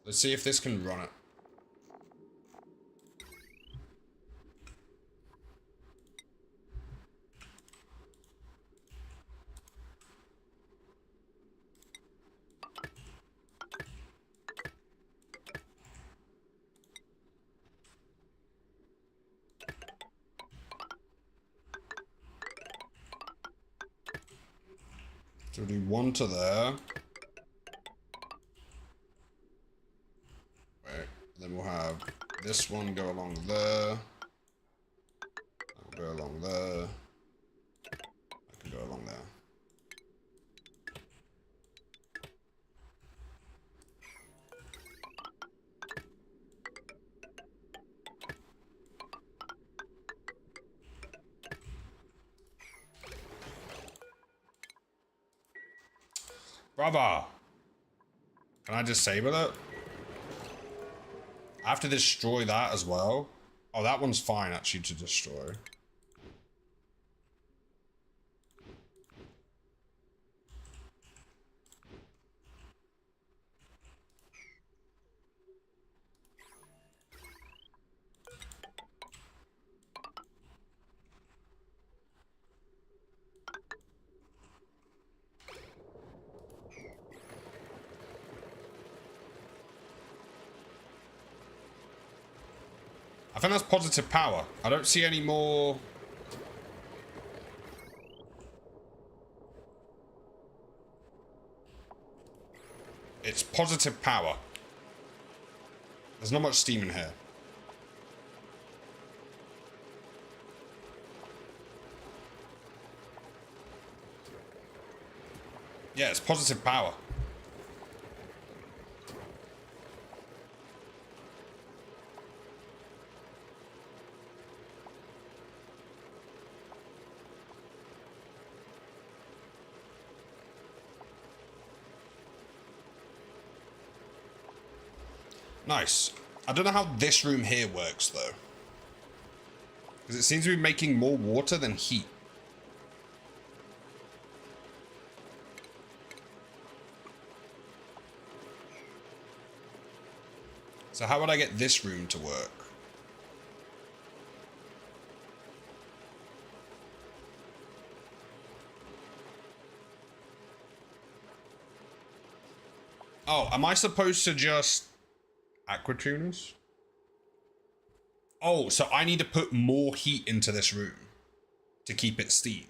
Let's see if this can run it. So we'll do 1 to there. Wait, then we'll have this one go along there. That'll go along there. That can go along there. Brother! Can I disable it? I have to destroy that as well. Oh, that one's fine actually to destroy. I think that's positive power. I don't see any more. It's positive power. There's not much steam in here. Yeah, it's positive power. Nice. I don't know how this room here works, though. Because it seems to be making more water than heat. So how would I get this room to work? Oh, am I supposed to just... Aquatuners? Oh, so I need to put more heat into this room to keep it steam.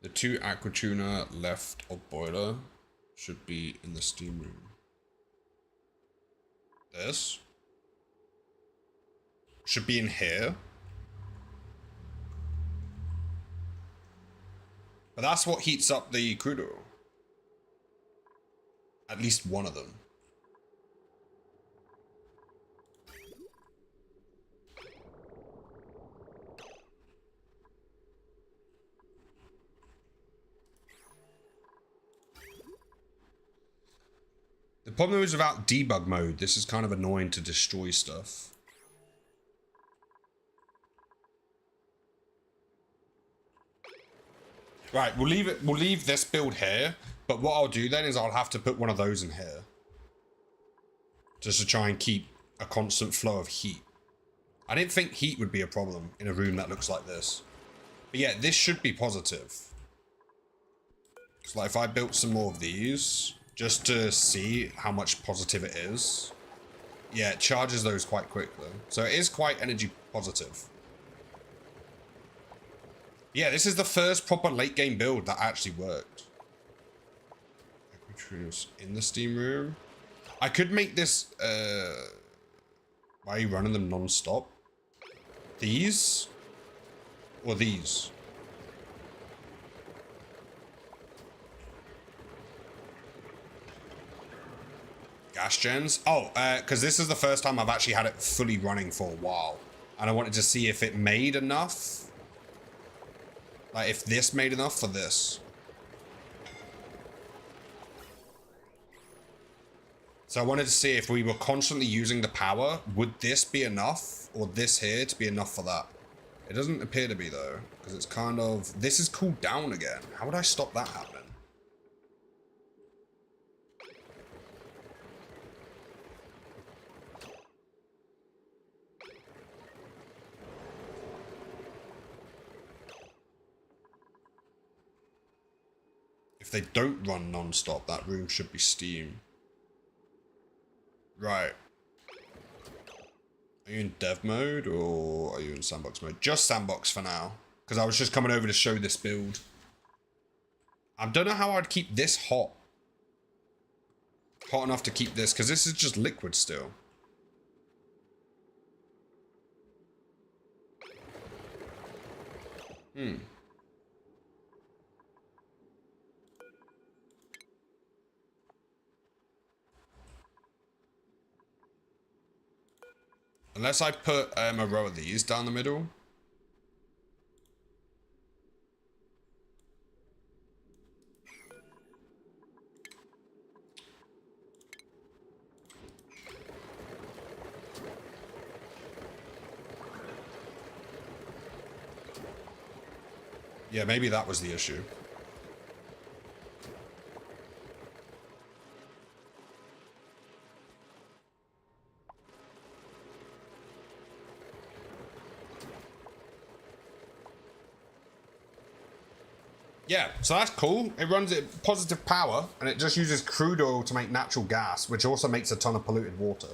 The 2 aquatuner left of boiler should be in the steam room. This should be in here. But that's what heats up the crude oil. At least one of them. The problem is without debug mode, this is kind of annoying to destroy stuff. Right, we'll leave this build here, but what I'll do then is I'll have to put one of those in here. Just to try and keep a constant flow of heat. I didn't think heat would be a problem in a room that looks like this. But yeah, this should be positive. So like if I built some more of these, just to see how much positive it is. Yeah, it charges those quite quickly. So it is quite energy positive. Yeah, this is the first proper late game build that actually worked. Aquatuners in the steam room. I could make this, why are you running them non-stop? These? Or these? Gas gens? Oh, because this is the first time I've actually had it fully running for a while. And I wanted to see if it made enough. Like, if this made enough for this. So I wanted to see if we were constantly using the power, would this be enough? Or this here to be enough for that? It doesn't appear to be, though. Because it's kind of... This is cooled down again. How would I stop that happening? If they don't run non-stop, that room should be steam. Right. Are you in dev mode or are you in sandbox mode? Just sandbox for now. Because I was just coming over to show this build. I don't know how I'd keep this hot. hot enough to keep this, because this is just liquid still. Unless I put a row of these down the middle. Yeah, maybe that was the issue. Yeah, so that's cool. It runs at positive power, and it just uses crude oil to make natural gas, which also makes a ton of polluted water.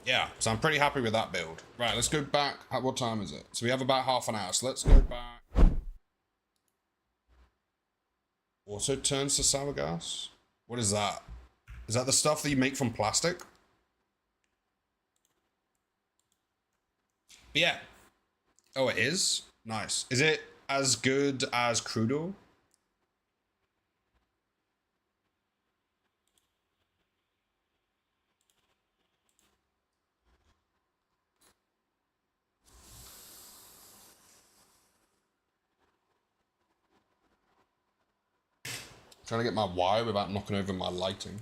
Yeah, so I'm pretty happy with that build. Right, let's go back. What time is it? So we have about half an hour, so let's go back. Also turns to sour gas? What is that? Is that the stuff that you make from plastic? But yeah. Oh, it is? Nice. Is it as good as crude oil? Trying to get my wire without knocking over my lighting.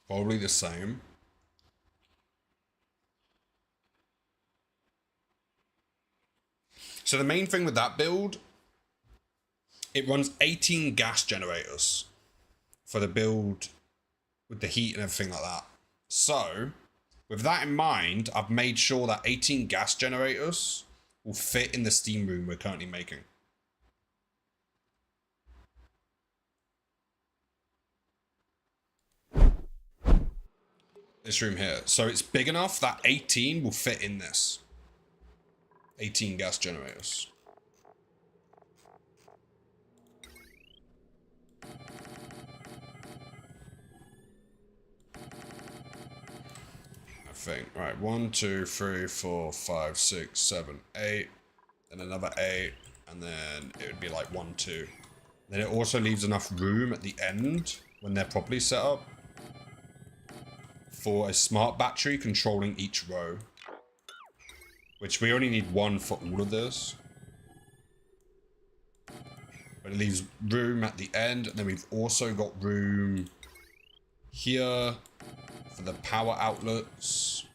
Probably the same. So the main thing with that build, it runs 18 gas generators for the build with the heat and everything like that. So with that in mind, I've made sure that 18 gas generators will fit in the steam room we're currently making. This room here. So it's big enough that 18 will fit in this. 18 gas generators. I think. Right, 1, 2, 3, 4, 5, 6, 7, 8. Then another 8. And then it would be like 1, 2. Then it also leaves enough room at the end when they're properly set up for a smart battery controlling each row. Which we only need one for all of this. But it leaves room at the end. And then we've also got room here for the power outlets.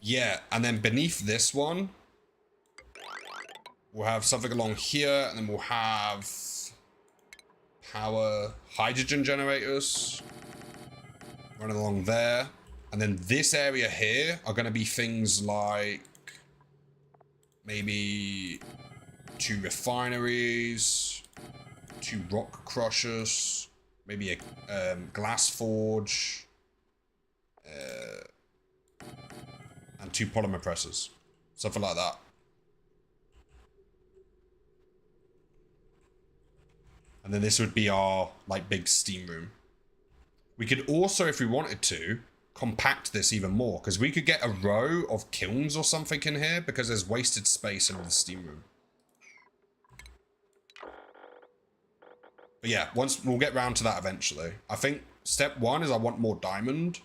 Yeah, and then beneath this one, we'll have something along here, and then we'll have power hydrogen generators running along there. And then this area here are going to be things like maybe 2 refineries, 2 rock crushers, maybe a glass forge, and 2 polymer presses, something like that. And then this would be our like big steam room. We could also, if we wanted to, compact this even more, because we could get a row of kilns or something in here because there's wasted space in the steam room. But yeah, we'll get round to that eventually. I think step 1 is I want more diamond.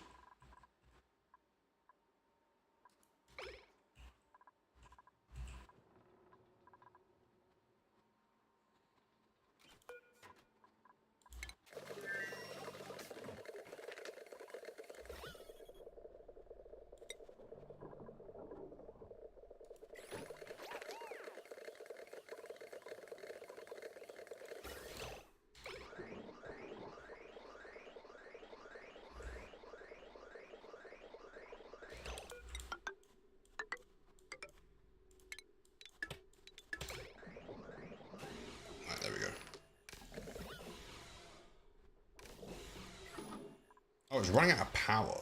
it's running out of power.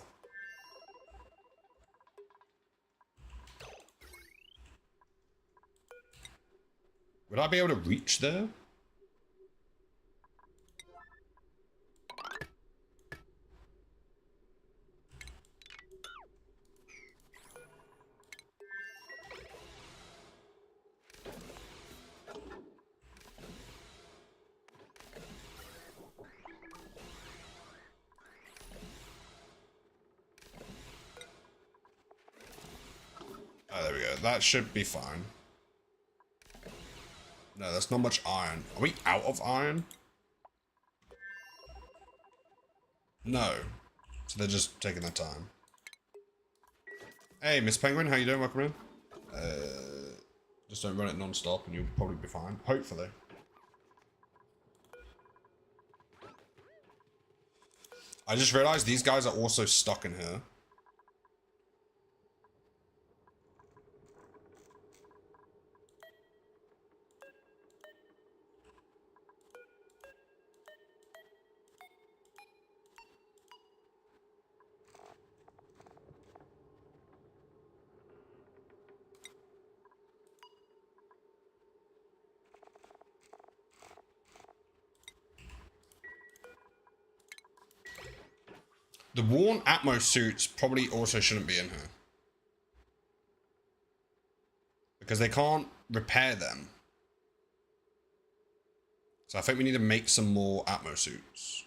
Would I be able to reach there? Oh, there we go. That should be fine. No, there's not much iron. Are we out of iron? No. So they're just taking their time. Hey, Miss Penguin, how you doing? Welcome in. Just don't run it non-stop and you'll probably be fine. Hopefully. I just realized these guys are also stuck in here. The worn Atmos suits probably also shouldn't be in here. Because they can't repair them. So I think we need to make some more Atmos suits.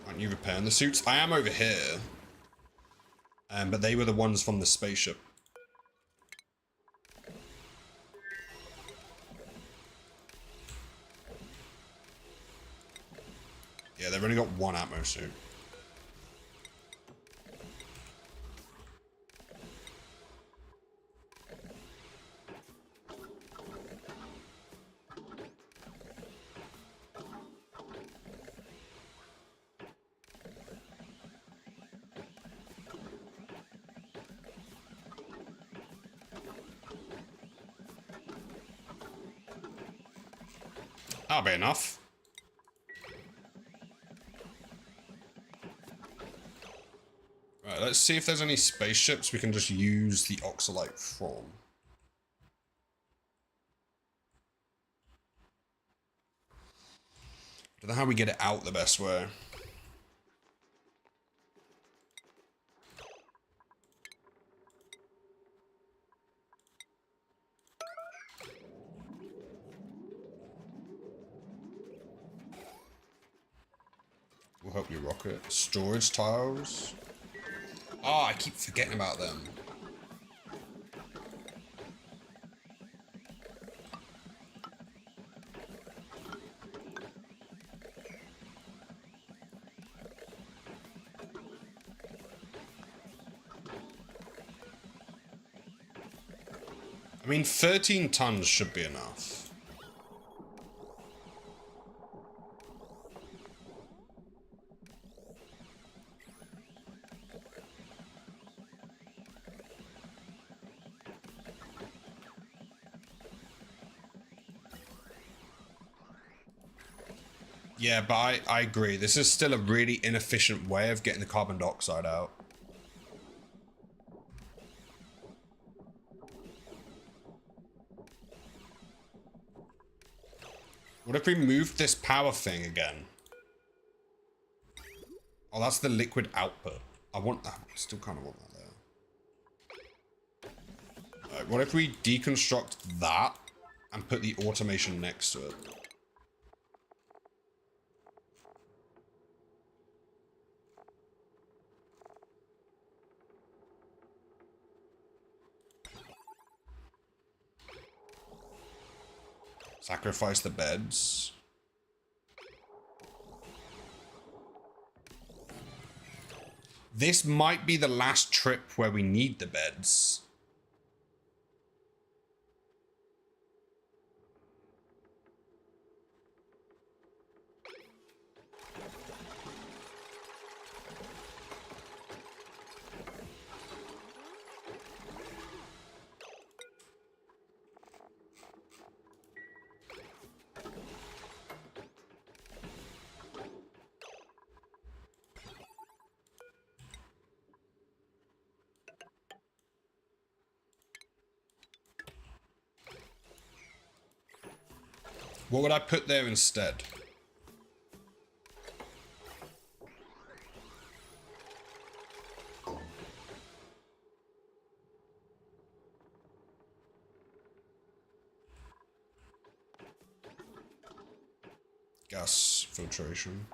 Aren't you repairing the suits? I am over here. But they were the ones from the spaceship. Yeah, they've only got one Atmos suit. That'll be enough. Right, let's see if there's any spaceships we can just use the oxalite from. Don't know how we get it out the best way. We'll help you rocket. Storage tiles. Oh, I keep forgetting about them. I mean, 13 tons should be enough. Yeah, but I agree. This is still a really inefficient way of getting the carbon dioxide out. What if we moved this power thing again? Oh, that's the liquid output. I want that. I still kind of want that there. Alright, what if we deconstruct that and put the automation next to it? Sacrifice the beds. This might be the last trip where we need the beds. What would I put there instead? Gas filtration.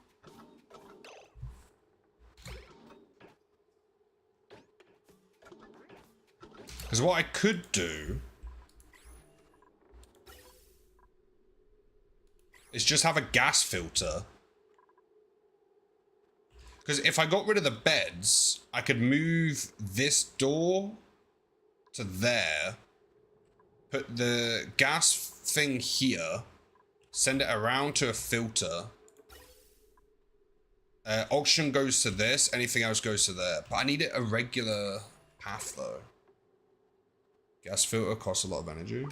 Because what I could do is just have a gas filter. Because if I got rid of the beds, I could move this door to there, put the gas thing here, send it around to a filter. Oxygen goes to this, anything else goes to there. But I need it a regular path though. Gas filter costs a lot of energy.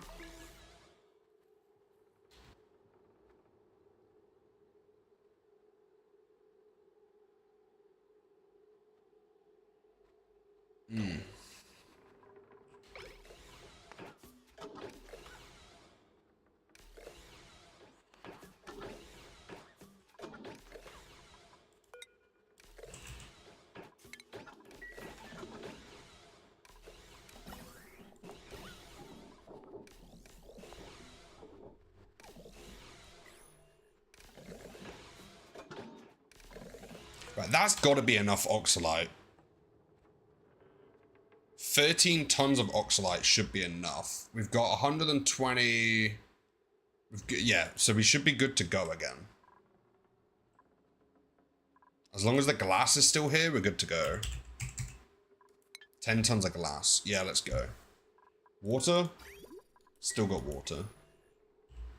Right, that's got to be enough oxalite. 13 tons of oxalite should be enough. We've got 120... yeah, so we should be good to go again. As long as the glass is still here, we're good to go. 10 tons of glass. Yeah, let's go. Water? Still got water.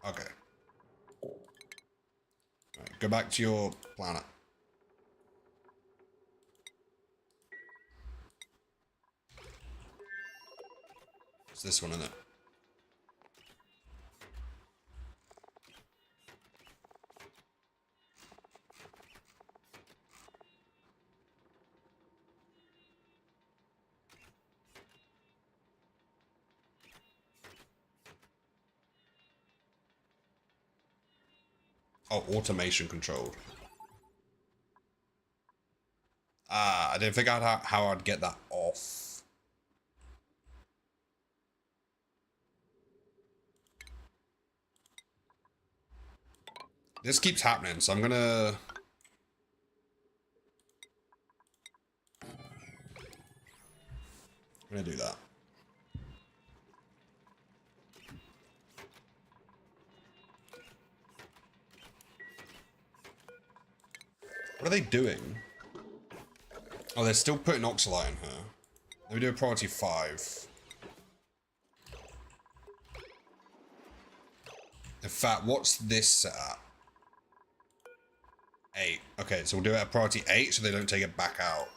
Okay. Alright, go back to your planet. It's this one, isn't it? Oh, automation controlled. Ah, I didn't figure out how I'd get that off. This keeps happening, so I'm gonna do that. What are they doing? Oh, they're still putting oxalite in her. Let me do a priority 5. In fact, what's this set at? 8. Okay, so we'll do it at priority 8 so they don't take it back out.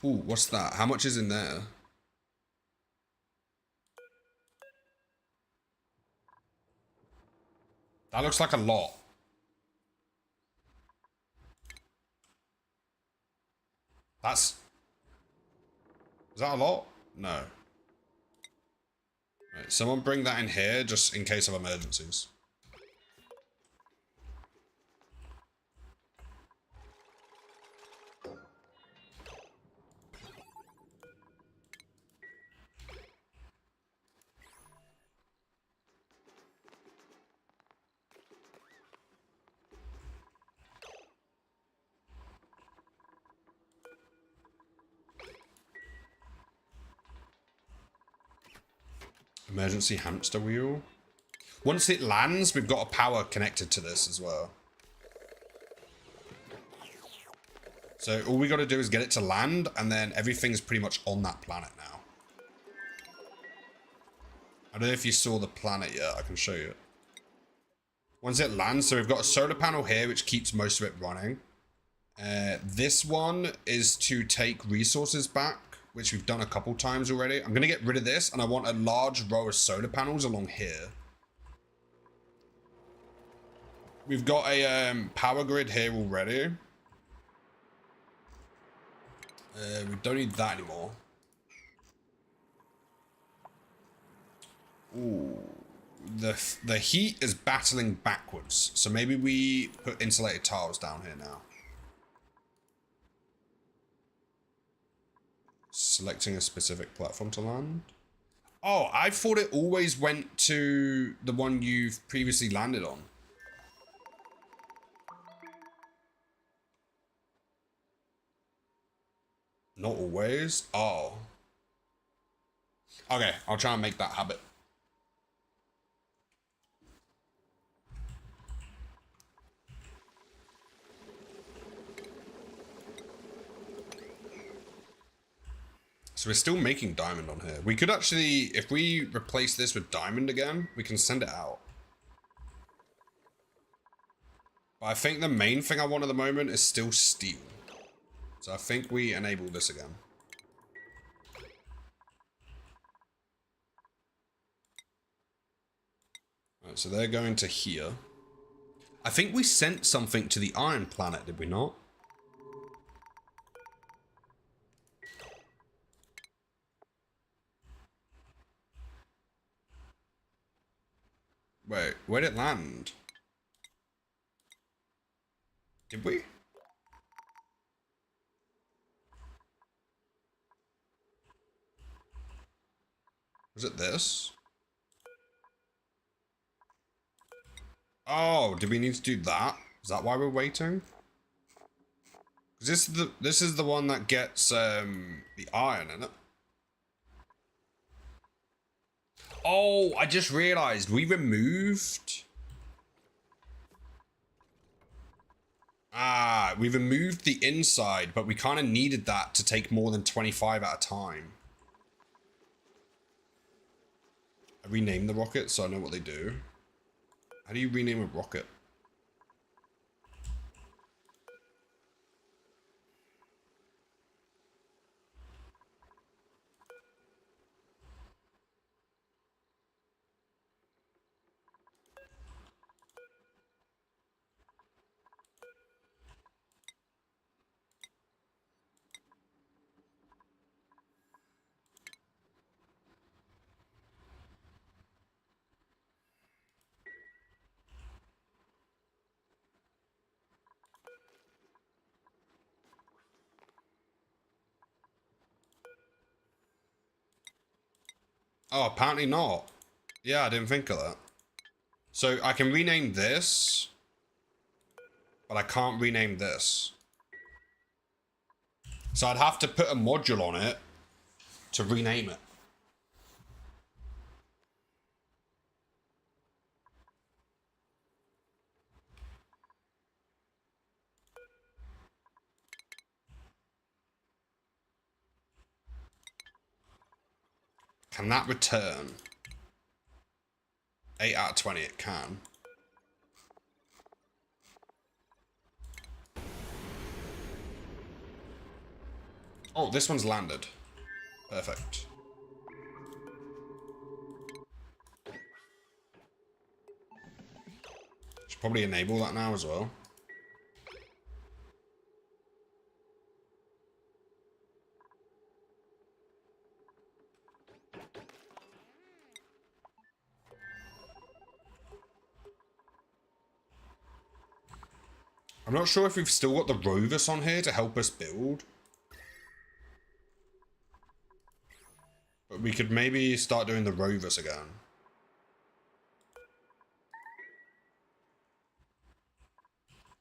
Ooh, what's that? How much is in there? That looks like a lot. Is that a lot? No. Right, someone bring that in here just in case of emergencies. Emergency hamster wheel. Once it lands, we've got a power connected to this as well. So all we got to do is get it to land, and then everything's pretty much on that planet now. I don't know if you saw the planet yet. I can show you it. Once it lands, so we've got a solar panel here, which keeps most of it running. This one is to take resources back, which we've done a couple times already. I'm going to get rid of this, and I want a large row of solar panels along here. We've got a power grid here already. We don't need that anymore. Ooh. The heat is battling backwards, so maybe we put insulated tiles down here now. Selecting a specific platform to land. Oh, I thought it always went to the one you've previously landed on. Not always. Oh. Okay, I'll try and make that habit. So we're still making diamond on here. We could actually, if we replace this with diamond again, we can send it out. But I think the main thing I want at the moment is still steel. So I think we enable this again. Alright, so they're going to here. I think we sent something to the iron planet, did we not? Wait, where did it land? Did we? Was it this? Oh, did we need to do that? Is that why we're waiting? Because this is the one that gets the iron in it. Oh, I just realized we removed. We removed the inside, but we kind of needed that to take more than 25 at a time. I renamed the rocket so I know what they do. How do you rename a rocket? Oh, apparently not. Yeah, I didn't think of that. So I can rename this, but I can't rename this. So I'd have to put a module on it to rename it. Can that return? 8 out of 20 it can. Oh, this one's landed. Perfect. Should probably enable that now as well. I'm not sure if we've still got the Rovers on here to help us build. But we could maybe start doing the Rovers again.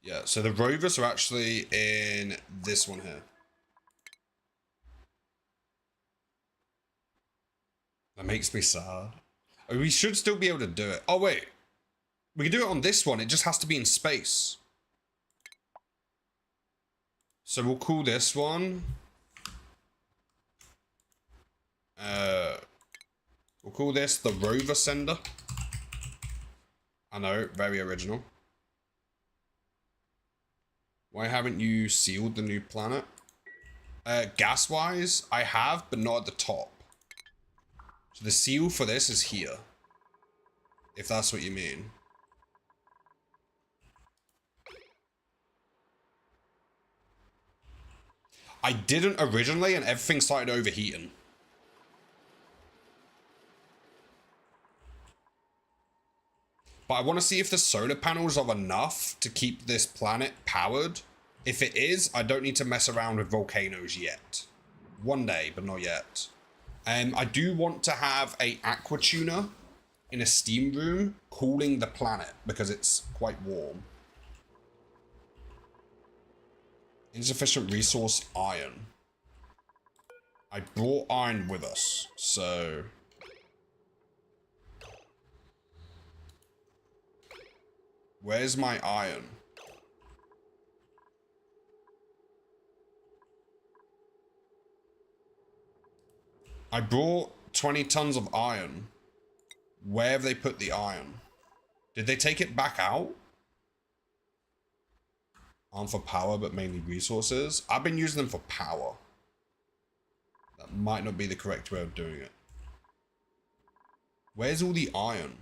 Yeah, so the Rovers are actually in this one here. That makes me sad. I mean, we should still be able to do it. Oh, wait. We can do it on this one. It just has to be in space. So we'll call this one. We'll call this the Rover Sender. I know, very original. Why haven't you sealed the new planet? Gas-wise, I have, but not at the top. So the seal for this is here. If that's what you mean. I didn't originally, and everything started overheating. But I want to see if the solar panels are enough to keep this planet powered. If it is, I don't need to mess around with volcanoes yet. One day, but not yet. I do want to have a aqua tuner in a steam room cooling the planet because it's quite warm. Insufficient resource iron. I brought iron with us, so... Where's my iron? I brought 20 tons of iron. Where have they put the iron? Did they take it back out? Aren't for power, but mainly resources. I've been using them for power. That might not be the correct way of doing it. Where's all the iron?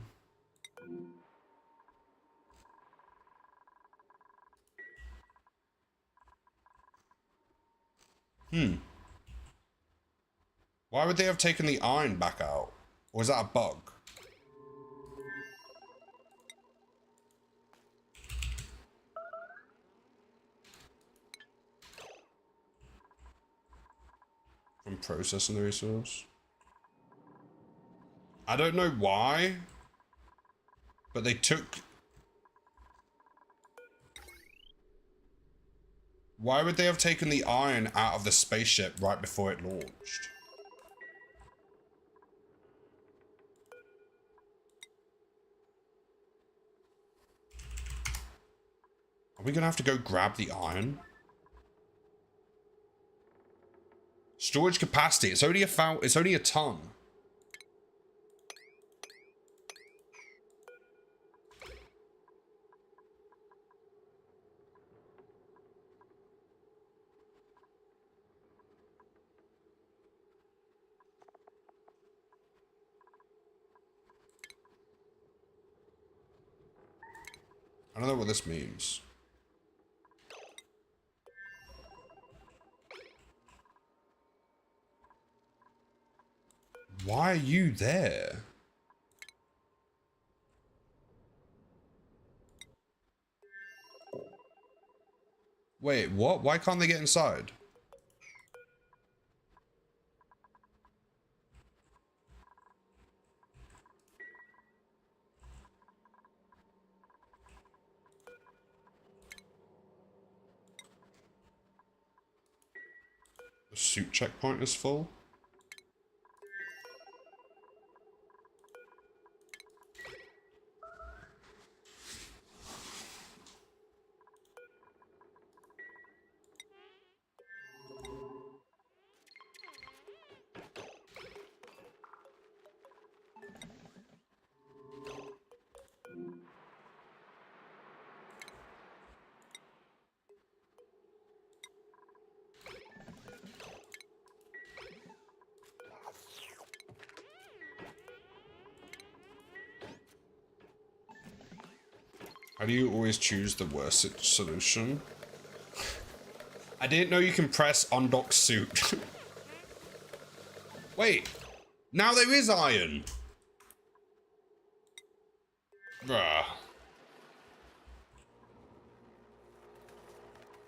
Why would they have taken the iron back out? Or is that a bug? From processing the resource? I don't know why, but they took... Why would they have taken the iron out of the spaceship right before it launched? Are we gonna have to go grab the iron? Storage capacity. It's only a ton. I don't know what this means. Why are you there? Wait, what? Why can't they get inside? The suit checkpoint is full. How do you always choose the worst solution? I didn't know you can press undock suit. Wait, now there is iron. Bruh.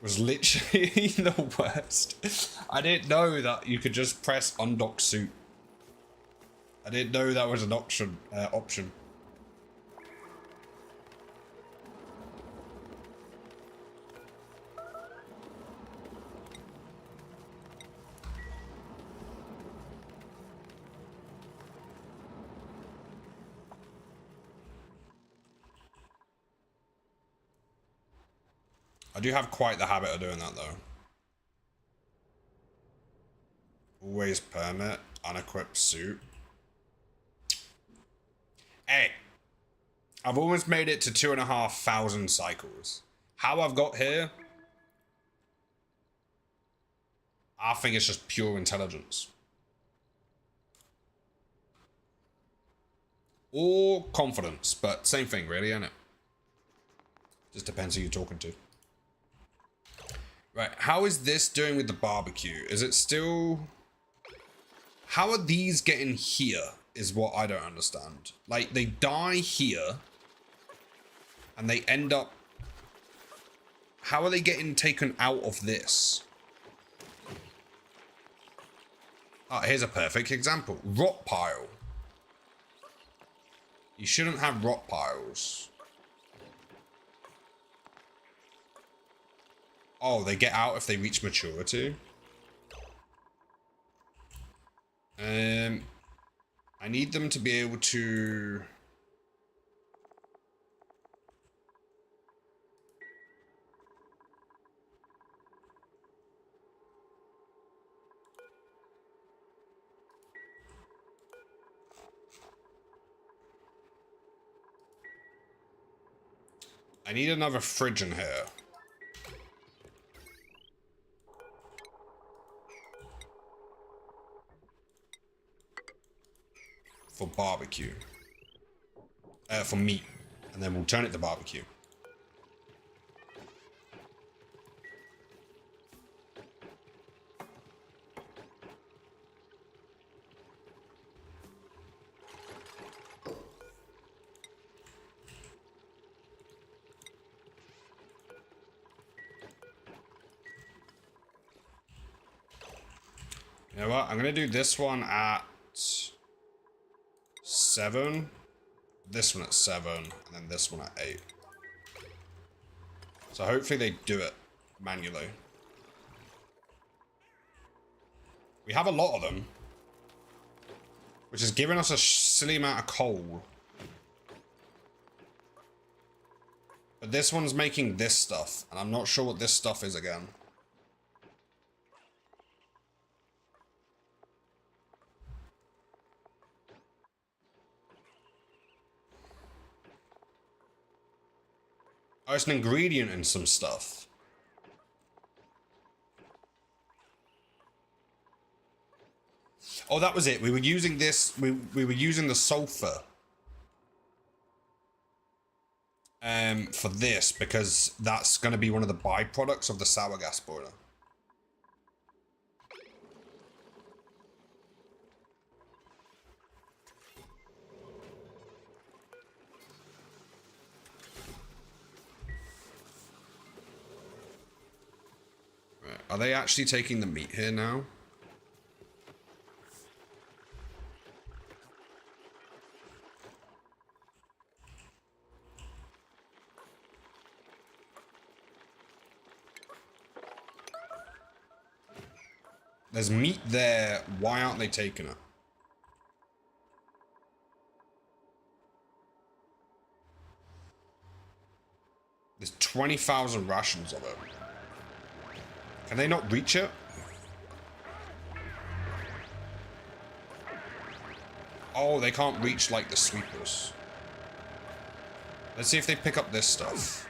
Was literally the worst. I didn't know that you could just press undock suit. I didn't know that was an option. I do have quite the habit of doing that though. Always permit, unequipped suit. Hey, I've almost made it to 2,500 cycles. How I've got here, I think it's just pure intelligence. Or confidence, but same thing really, isn't it? Just depends who you're talking to. Right, how is this doing with the barbecue? Is it still... How are these getting here is what I don't understand. Like, they die here. And they end up... How are they getting taken out of this? Oh, here's a perfect example. Rot pile. You shouldn't have rot piles. Oh, they get out if they reach maturity. I need them to be able to... I need another fridge in here. For barbecue. For meat. And then we'll turn it to barbecue. You know what? I'm gonna do this one at 7. This one at 7. And then this one at 8. So hopefully they do it manually. We have a lot of them. Which is giving us a silly amount of coal. But this one's making this stuff. And I'm not sure what this stuff is again. Oh, it's an ingredient in some stuff. Oh, that was it. We were using this. We were using the sulfur. For this, because that's going to be one of the byproducts of the sour gas boiler. Right. Are they actually taking the meat here now? There's meat there. Why aren't they taking it? There's 20,000 rations of it. Can they not reach it? Oh, they can't reach like the sweepers. Let's see if they pick up this stuff.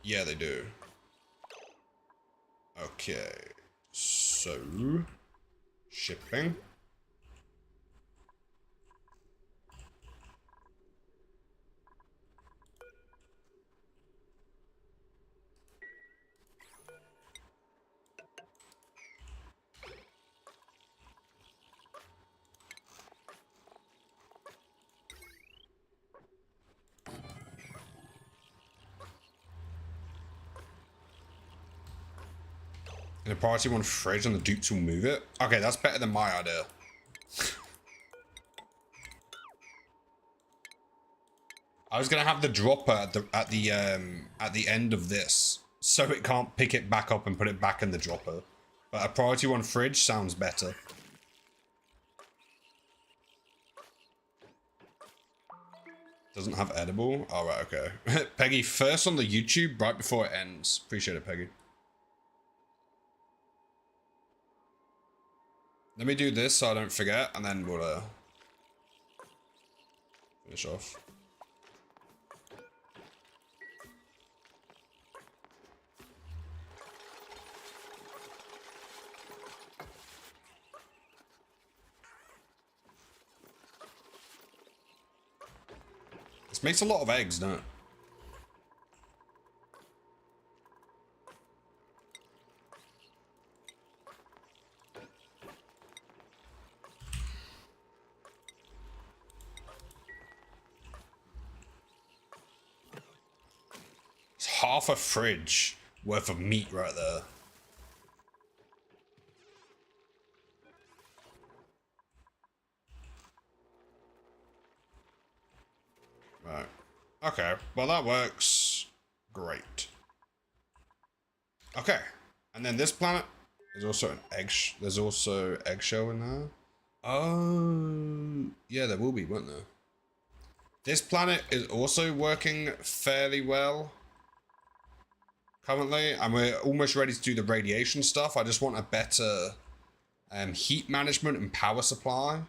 Yeah, they do. Okay, so shipping. In a priority 1 fridge and the dupes will move it. Okay, that's better than my idea. I was gonna have the dropper at the end of this, so it can't pick it back up and put it back in the dropper. But a priority 1 fridge sounds better. Doesn't have edible. All right, okay. Peggy, first on the YouTube right before it ends. Appreciate it, Peggy. Let me do this so I don't forget, and then we'll finish off. This makes a lot of eggs, doesn't it? It's half a fridge worth of meat right there. Right. Okay. Well, that works great. Okay. And then this planet is also an egg. There's also eggshell in there. Oh, yeah, there will be, won't there? This planet is also working fairly well currently, and we're almost ready to do the radiation stuff. I just want a better heat management and power supply.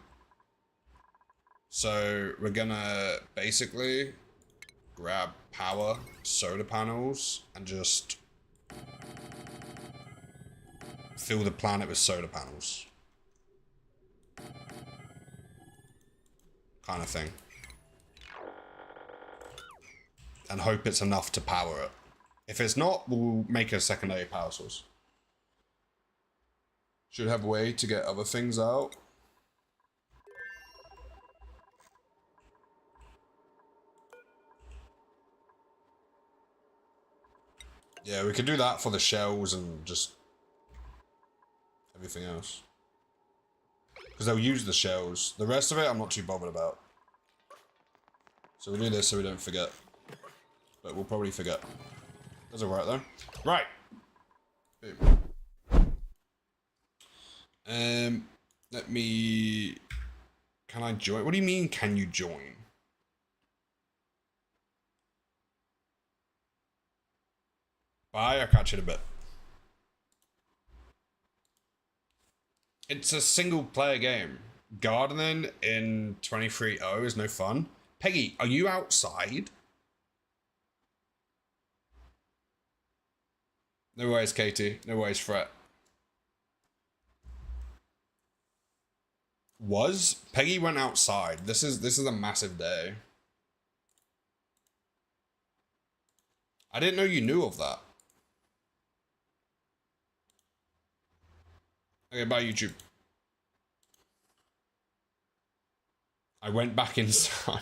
So we're gonna basically grab power, solar panels, and just fill the planet with solar panels. Kind of thing. And hope it's enough to power it. If it's not, we'll make a secondary power source. Should have a way to get other things out. Yeah, we could do that for the shells and just everything else. Because they'll use the shells. The rest of it, I'm not too bothered about. So we do this so we don't forget. But we'll probably forget. That's alright though. Right. Boom. Let me... Can I join? What do you mean, can you join? Bye, I'll catch you in a bit. It's a single player game. Gardening in 23.0 is no fun. Peggy, are you outside? No worries, Katie. No worries, Fret. Peggy went outside. This is a massive day. I didn't know you knew of that. Okay, bye YouTube. I went back inside.